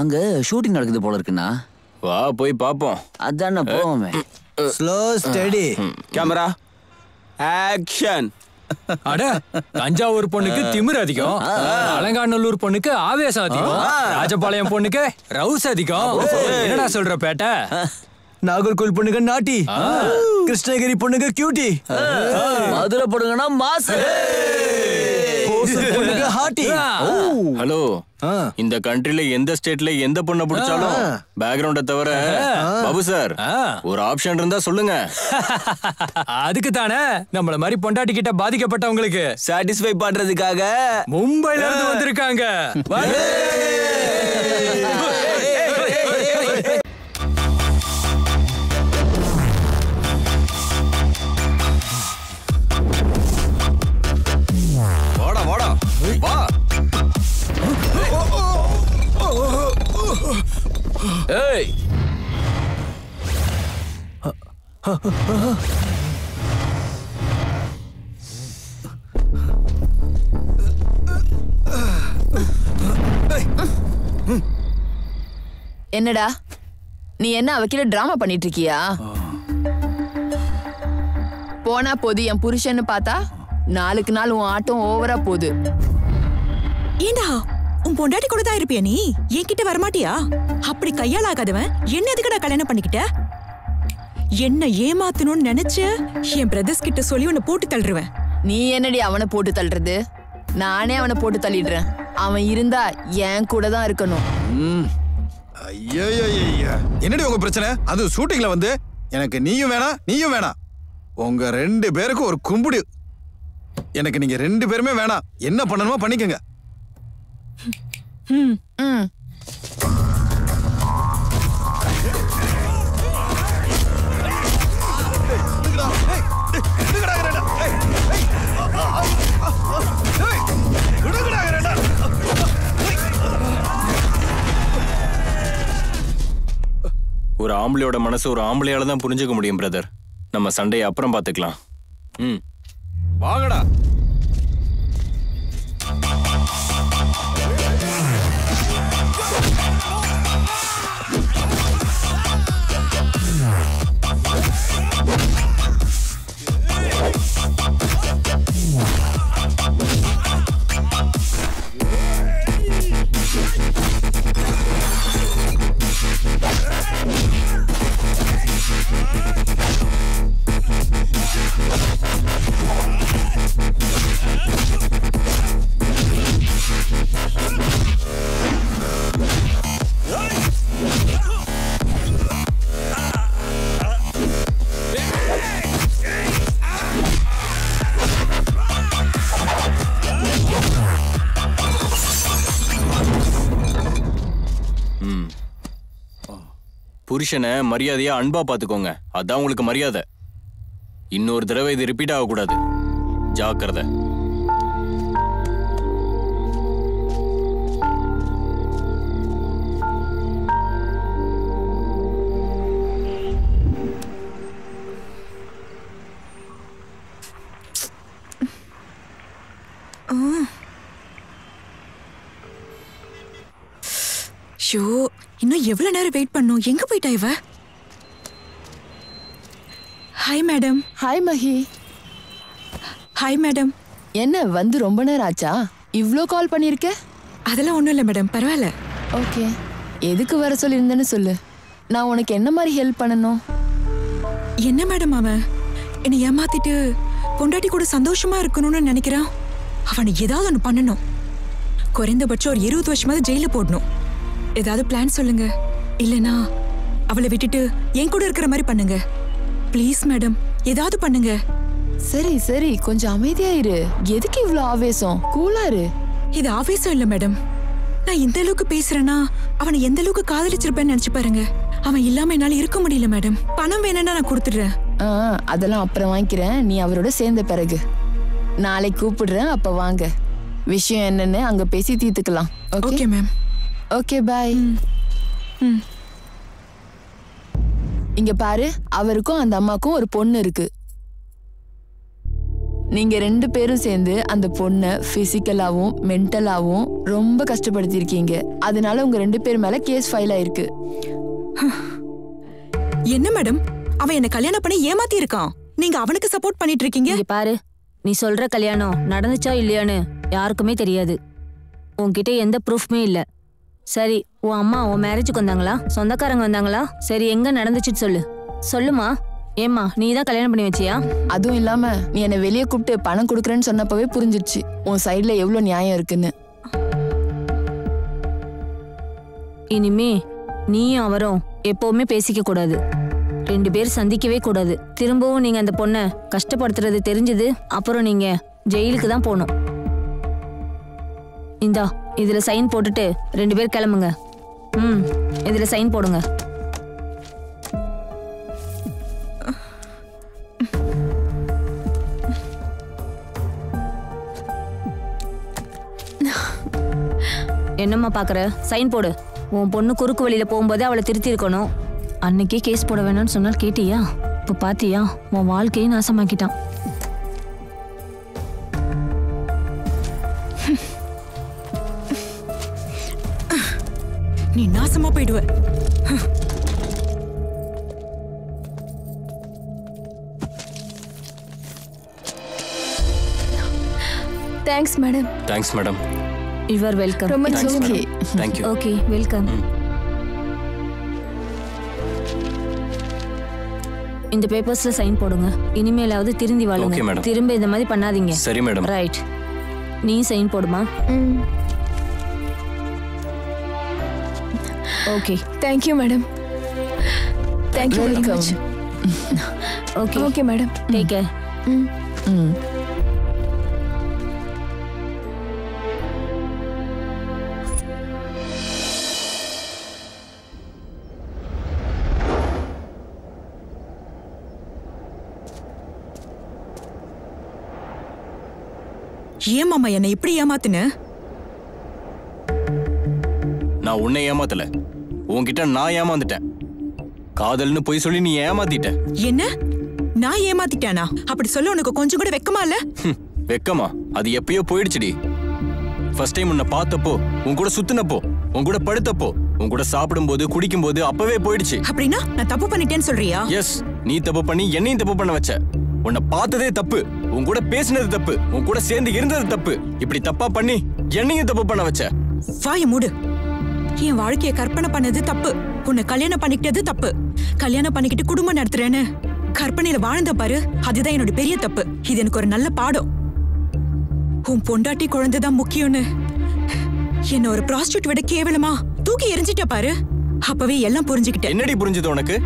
அங்க ஷூட்டிங் நடக்குது போல இருக்குண்ணா. வா போய் பாப்போம். அதான போவோமே. Slow steady. Camera action. அட, தஞ்சாவூர் பொண்ணுக்கு திமிர் அதிகம், அலங்காநல்லூர் பொண்ணுக்கு ஆவேசம் அதிகம், ராஜபாளையம் பொண்ணுக்கு ரவுஸ் அதிகம். என்னடா சொல்ற பேட்ட? நாகர்கோவில் பொண்ணுங்க நாட்டி, கிருஷ்ணகிரி பொண்ணுங்க கியூட்டி, மதுரை பொண்ணுங்கன்னா மாசு, பொண்ணுங்க ஹாட்டி. ஹலோ, இந்த கண்ட்ரில எந்த ஸ்டேட்ல எந்த பொண்ணை பிடிச்சாலும் பேக்ரவுண்ட தவிர பாபு சார் ஒரு ஆப்ஷன் இருந்தா சொல்லுங்க. அதுக்கு தானே நம்மள மாதிரி பொண்டாட்டி கிட்ட பாதிக்கப்பட்டவங்களுக்கு சாட்டிஸ்ஃபை பண்றதுக்காக மும்பைல இருந்து வந்திருக்காங்க. வாடா வாடா வா. ஏய், என்னடா நீ என்ன அவகிட்ட டிராமா பண்ணிட்டு இருக்கியா? போனா போது என் புருஷன்னு பார்த்தா நாளுக்கு நாள் உன் ஆட்டம் ஓவரா போகுது. ஏண்டா, உன் பொண்டாட்டி கூட தான் இருப்பியா நீ? என்கிட்ட வரமாட்டியா? அப்படி கையால் ஆகாதவன் என்ன எதுக்குடா கல்யாணம் பண்ணிக்கிட்ட? என்ன ஏமாத்தணும்னு நினைச்ச என் பிரதர்ஸ் கிட்ட சொல்லி உன்னை போட்டு தள்ளுருவேன். நீ என்னடி அவனை போட்டு தள்ளுறது? நானே அவனை போட்டு தள்ளிடுறேன். அவன் இருந்தா என் கூட தான் இருக்கணும். என்னடி உங்க பிரச்சனை? அது ஷூட்டிங்ல வந்து எனக்கு நீயும் வேணாம் நீயும் வேணாம். உங்க 2 பேருக்கும் ஒரு கும்பிடு. எனக்கு நீங்க 2 பேருமே வேணாம். என்ன பண்ணணுமோ பண்ணிக்கங்க. ஒரு ஆம்பளையோட மனசு ஒரு ஆம்பளையால தான் புரிஞ்சுக்க முடியும் பிரதர். நம்ம சண்டையை அப்புறம் பார்த்துக்கலாம். வாங்கடா. புருஷனை மரியாதையா அன்பா பாத்துக்கோங்க. அதான் உங்களுக்கு மரியாதை. இன்னொரு தடவை இது ரிப்பீட் ஆகக்கூடாது. ஜாக்கிரதை. ஷோ, இன்னும் எவ்வளவு நேரம் வெயிட் பண்ணும்? எங்க போயிட்டா இவ? Hi madam. Hi Mahi. Hi madam. என்ன வந்து ரொம்ப நேரம் ஆச்சா? இவ்ளோ கால் பண்ணிருக்க? அதெல்லாம் ஒண்ணும் இல்லை மேடம், பரவாயில்ல. ஓகே, எதுக்கு வர சொல்லியிருந்தேன்னு சொல்லு. நான் உனக்கு என்ன மாதிரி ஹெல்ப் பண்ணணும்? என்ன மேடம் அவன் என்னை ஏமாத்திட்டு பொண்டாட்டி கூட சந்தோஷமா இருக்கணும்னு நினைக்கிறான். அவனை ஏதாவது ஒன்று பண்ணணும். குறைந்தபட்சம் ஒரு 20 வருஷமாவது ஜெயில போடணும். ஏதாவது பிளான் சொல்லுங்க. இல்லனா அவளை விட்டுட்டு என் கூட இருக்கிற மாதிரி பண்ணுங்க. ப்ளீஸ் மேடம், ஏதாவது பண்ணுங்க. சரி சரி, கொஞ்சம் அமைதியா இரு. எதுக்கு இவ்ளோ ஆவேசம்? கூலா இரு. இது ஆவேசம் இல்ல மேடம். நான் இந்த அளவுக்கு பேசுறேன்னா அவனை எந்த அளவுக்கு காதலிச்சிருப்பேன்னு நினைச்சு பாருங்க. அவன் இல்லாம என்னால இருக்க முடியல மேடம். பணம் வேணும்னா நான் கொடுத்துடுறேன். அதெல்லாம் அப்புறம் வாங்கிக்கிறேன். நீ அவரோட சேர்ந்த பிறகு நாளைக்கு கூப்பிடுறேன், அப்ப வாங்க. விஷயம் என்னன்னு அங்க பேசி தீர்த்துக்கலாம். Okay ma'am. Okay bye. இங்க பாரு, அவருக்கும் அந்த அம்மாக்கும் ஒரு பொண்ணு இருக்கு. நீங்க 2 பேரும் சேர்ந்து அந்த பொண்ணை பிசிக்கலாவும் மென்டலாவும் ரொம்ப கஷ்டப்படுத்திருக்கீங்க. அதனால உங்க 2 பேர் மேல கேஸ் ஃபைல் ஆயிருக்கு. என்ன மேடம், அவன் என்ன கல்யாணம் பண்ணி ஏமாத்தி இருக்கான். நீங்க அவனுக்கு சப்போர்ட் பண்ணிட்டு இருக்கீங்க. பாரு, நீ சொல்ற கல்யாணம் நடந்துச்சா இல்லையான்னு யாருக்குமே தெரியாது. உன்கிட்ட எந்த ப்ரூஃப்மே இல்ல. சரி, உன் அம்மா உன் மேரேஜுக்கு வந்தாங்களா? சொந்தக்காரங்க வந்தாங்களா? சரி, எங்க நடந்துச்சுன்னு சொல்லு. சொல்லுமா. ஏம்மா, நீ தான் கல்யாணம் பண்ணி வச்சியா? அதுவும் இல்லாம நீ என்னை வெளியே கூப்பிட்டு பணம் கொடுக்குறேன்னு சொன்னப்பவே புரிஞ்சிருச்சு உன் சைட்ல எவ்வளவு நியாயம் இருக்குன்னு. இனிமே நீயும் அவரும் எப்பவுமே பேசிக்க கூடாது. 2 பேர் சந்திக்கவே கூடாது. திரும்பவும் நீங்க அந்த பொண்ணை கஷ்டப்படுத்துறது தெரிஞ்சது அப்புறம் நீங்க ஜெயிலுக்கு தான் போகணும். இந்தா, இதுல சைன் போட்டுட்டு 2 பேர் கிளம்புங்க. இதுல சைன் போடுங்க. என்னம்மா பாக்குற? சைன் போடு. உன் பொண்ணு குறுக்கு வழியில போகும்போது அவளை திருத்தி இருக்கணும். அன்னைக்கே கேஸ் போட வேணும்னு சொன்னால் கேட்டியா? இப்ப பாத்தியா, உன் வாழ்க்கையை நாசமாக்கிட்டான். நீ நாசமா போயிடுவ. Thanks madam. Thanks madam. You are welcome. ரொம்ப okay. Thank you. Okay, welcome. இந்த பேப்பர்ஸ்ல சைன் போடுங்க. இனிமேலாவது திருந்தி Okay, வாழுங்க. madam. திரும்ப இந்த மாதிரி பண்ணாதீங்க. சரி மேடம். ரைட். நீ சைன் போடுமா? Okay. Thank you madam. Thank you very much. Okay. Okay madam. Take care. ஏன் மாமா என்னை இப்படி ஏமாத்துன? நான் உன்னை ஏமாத்தல, உன்கிட்ட நான் ஏமாந்துட்டேன். காதல்னு போய் சொல்லி நீ ஏமாத்திட்ட. என்ன? நான் ஏமாத்திட்டானா? அப்படி சொல்ல உனக்கு கொஞ்சம் கூட வெக்கமா இல்ல? வெக்கமா? அது எப்பயோ போயிடுச்சுடி. ஃபர்ஸ்ட் டைம் உன்னை பார்த்தப்போ, உன் கூட சுத்தினப்போ, உன் கூட படுத்தப்போ, உன் கூட சாப்பிடும்போது குடிக்கும்போது அப்பவே போயிடுச்சு. அப்படின்னா நான் தப்பு பண்ணிட்டேன்னு சொல்றியா? எஸ், நீ தப்பு பண்ணி என்னையும் தப்பு பண்ண வச்ச. உன்னை பார்த்ததே தப்பு, உன் கூட பேசினது தப்பு, உன் கூட சேர்ந்து இருந்தது தப்பு. இப்படி தப்பா பண்ணி என்னையும் தப்பு பண்ண வச்ச. வாய மூடு. என் வாழ்க்கைய கற்பனை பண்ணது தப்பு, உன்னை கல்யாணம் பண்ணிக்கிட்டது தப்பு. கல்யாணம் பண்ணிக்கிட்டு குடும்பம் நடத்துறேன்னு கற்பனையில வாழ்ந்த பாரு, அதுதான் என்னோட பெரிய தப்பு. இது எனக்கு ஒரு நல்ல பாடம். உன் பொண்டாட்டி குழந்தைதான் முக்கியம்னு என்ன ஒரு ப்ராஸ்டியூட் விட கேவலமா தூக்கி எரிஞ்சிட்ட பாரு. அப்பவே எல்லாம் புரிஞ்சுக்கிட்டேன். என்னடி புரிஞ்சது உனக்கு?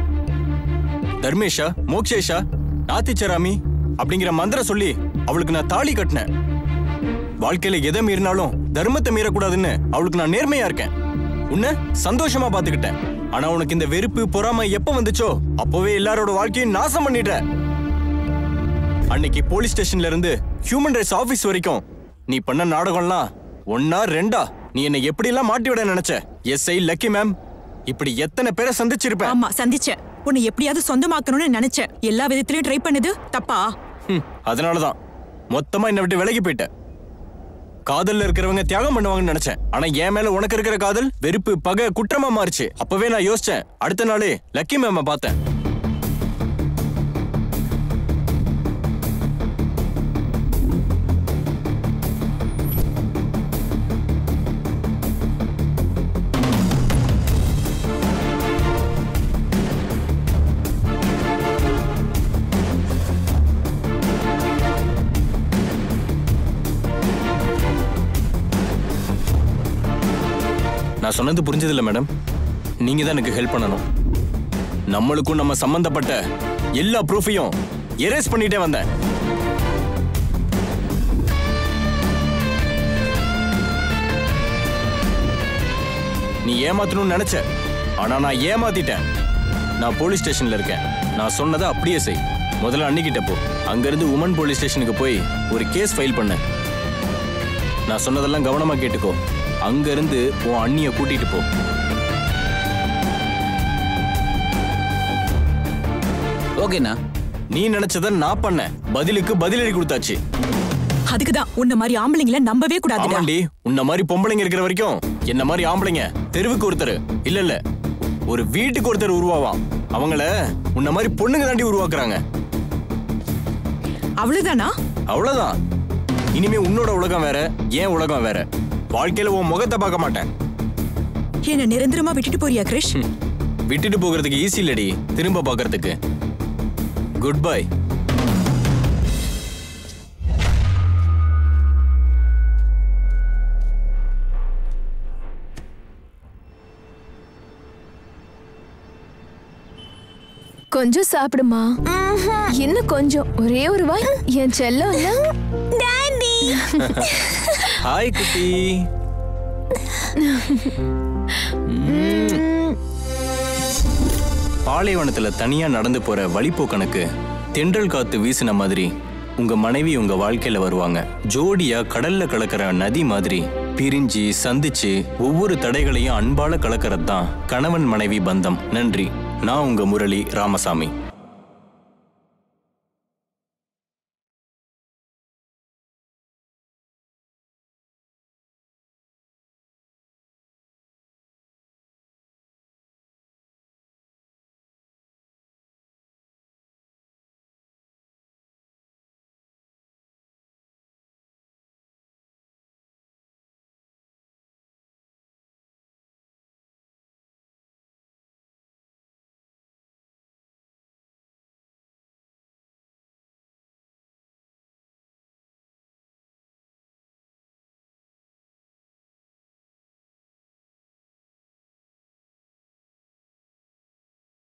தர்மேஷா, மோக்ஷேஷா, நாத்திச்சராமி அப்படிங்கிற மந்திரம் சொல்லி அவளுக்கு நான் தாலி கட்டினேன். வாழ்க்கையில எதை மீறினாலும் தர்மத்தை மீறக்கூடாதுன்னு அவளுக்கு நான் நேர்மையா இருக்கேன். உன்னை சந்தோஷமா பாத்துக்கிட்டேன். ஆனா உனக்கு இந்த வெறுப்பு பொறாமை எப்ப வந்துச்சோ அப்பவே எல்லாரோட வாழ்க்கையும் நாசம் பண்ணிட்ட. அன்னைக்கு போலீஸ் ஸ்டேஷன்ல இருந்து ஹியூமன் ரைட்ஸ் ஆபீஸ் வரைக்கும் நீ பண்ண நாடகம்லாம் ஒன்னா ரெண்டா? நீ என்ன எப்படி எல்லாம் மாட்டி விட நினைச்ச? எஸ்ஐ லக்கி மேம், இப்படி எத்தனை பேரை சந்திச்சிருப்பேன். ஆமா, சந்திச்சேன். உன்னை எப்படியாவது சொந்தமாக்கணும்னு நினைச்சேன். எல்லா விதத்திலயும் ட்ரை பண்ணது தப்பா? அதனாலதான் மொத்தமா என்னை விட்டு விலகி போயிட்ட. காதல்ல இருக்கிறவங்க தியாகம் பண்ணுவாங்கன்னு நினைச்சேன். ஆனா என் மேல உனக்கு இருக்கிற காதல் வெறுப்பு, பகை, குற்றமா மாறிச்சு. அப்பவே நான் யோசிச்சேன். அடுத்த நாளே லக்கி மேம பார்த்தேன். நான் சொன்னது புரிஞ்சதில்ல மேடம். நீங்க தான் எனக்கு ஹெல்ப் பண்ணணும். நம்மளுக்கும் நம்ம சம்பந்தப்பட்ட எல்லா ப்ரூஃபையும் எரேஸ் பண்ணிட்டே வந்தேன். நீ ஏமாத்தணும்னு நினைச்ச, ஆனா நான் ஏமாத்திட்டேன். நான் போலீஸ் ஸ்டேஷன்ல இருக்கேன். நான் சொன்னதை அப்படியே செய். முதல்ல அன்னிக்கிட்ட போ. அங்கிருந்து உமன் போலீஸ் ஸ்டேஷனுக்கு போய் ஒரு கேஸ் ஃபைல் பண்ண. நான் சொன்னதெல்லாம் கவனமா கேட்டுக்கோ. அங்க இருந்து உன் அண்ணிய கூட்டிட்டு போ. ஓகேண்ணா. நீ நினைச்சத நான் பண்ண. பதிலுக்கு பதிலடி கொடுத்தாச்சு. அதுக்குதான் உன்ன மாதிரி ஆம்பளைங்கள நம்பவே கூடாது. ஆமாண்டி, உன்ன மாதிரி பொம்பளைங்க இருக்கிற வரைக்கும் என்ன மாதிரி ஆம்பளைங்க தெருவுக்கு ஒருத்தர் இல்ல ஒரு வீட்டுக்கு ஒருத்தர் உருவாவான். அவங்கள உன்ன மாதிரி பொண்ணுங்க தாண்டி உருவாக்குறாங்க. அவ்வளவுதானா? அவ்வளவுதான். இனிமே உன்னோட உலகம் வேற, ஏன் உலகம் வேற. வாழ்க்கையில உன் முகத்தை பார்க்க மாட்டேன். என்ன நிரந்தரமா விட்டுட்டு போறியா கிரிஷ்? விட்டுட்டு போகிறதுக்கு ஈஸி இல்லடி, திரும்ப பார்க்கிறதுக்கு. Good bye. கொஞ்சம் சாப்பிடுமா. இன்னும் கொஞ்சம், ஒரே ஒரு வாய். என் செல்லம் இல்ல டாடி. ஹாய் குட்டி. பாலைவனத்துல தனியா நடந்து போற வழிப்போக்கனுக்கு தென்றல் காத்து வீசின மாதிரி உங்க மனைவி உங்க வாழ்க்கையில வருவாங்க. ஜோடியா கடல்ல கலக்கிற நதி மாதிரி பிரிஞ்சு சந்திச்சு ஒவ்வொரு தடைகளையும் அன்பால கலக்கிறது தான் கணவன் மனைவி பந்தம். நன்றி. நான் உங்க முரளி ராமசாமி.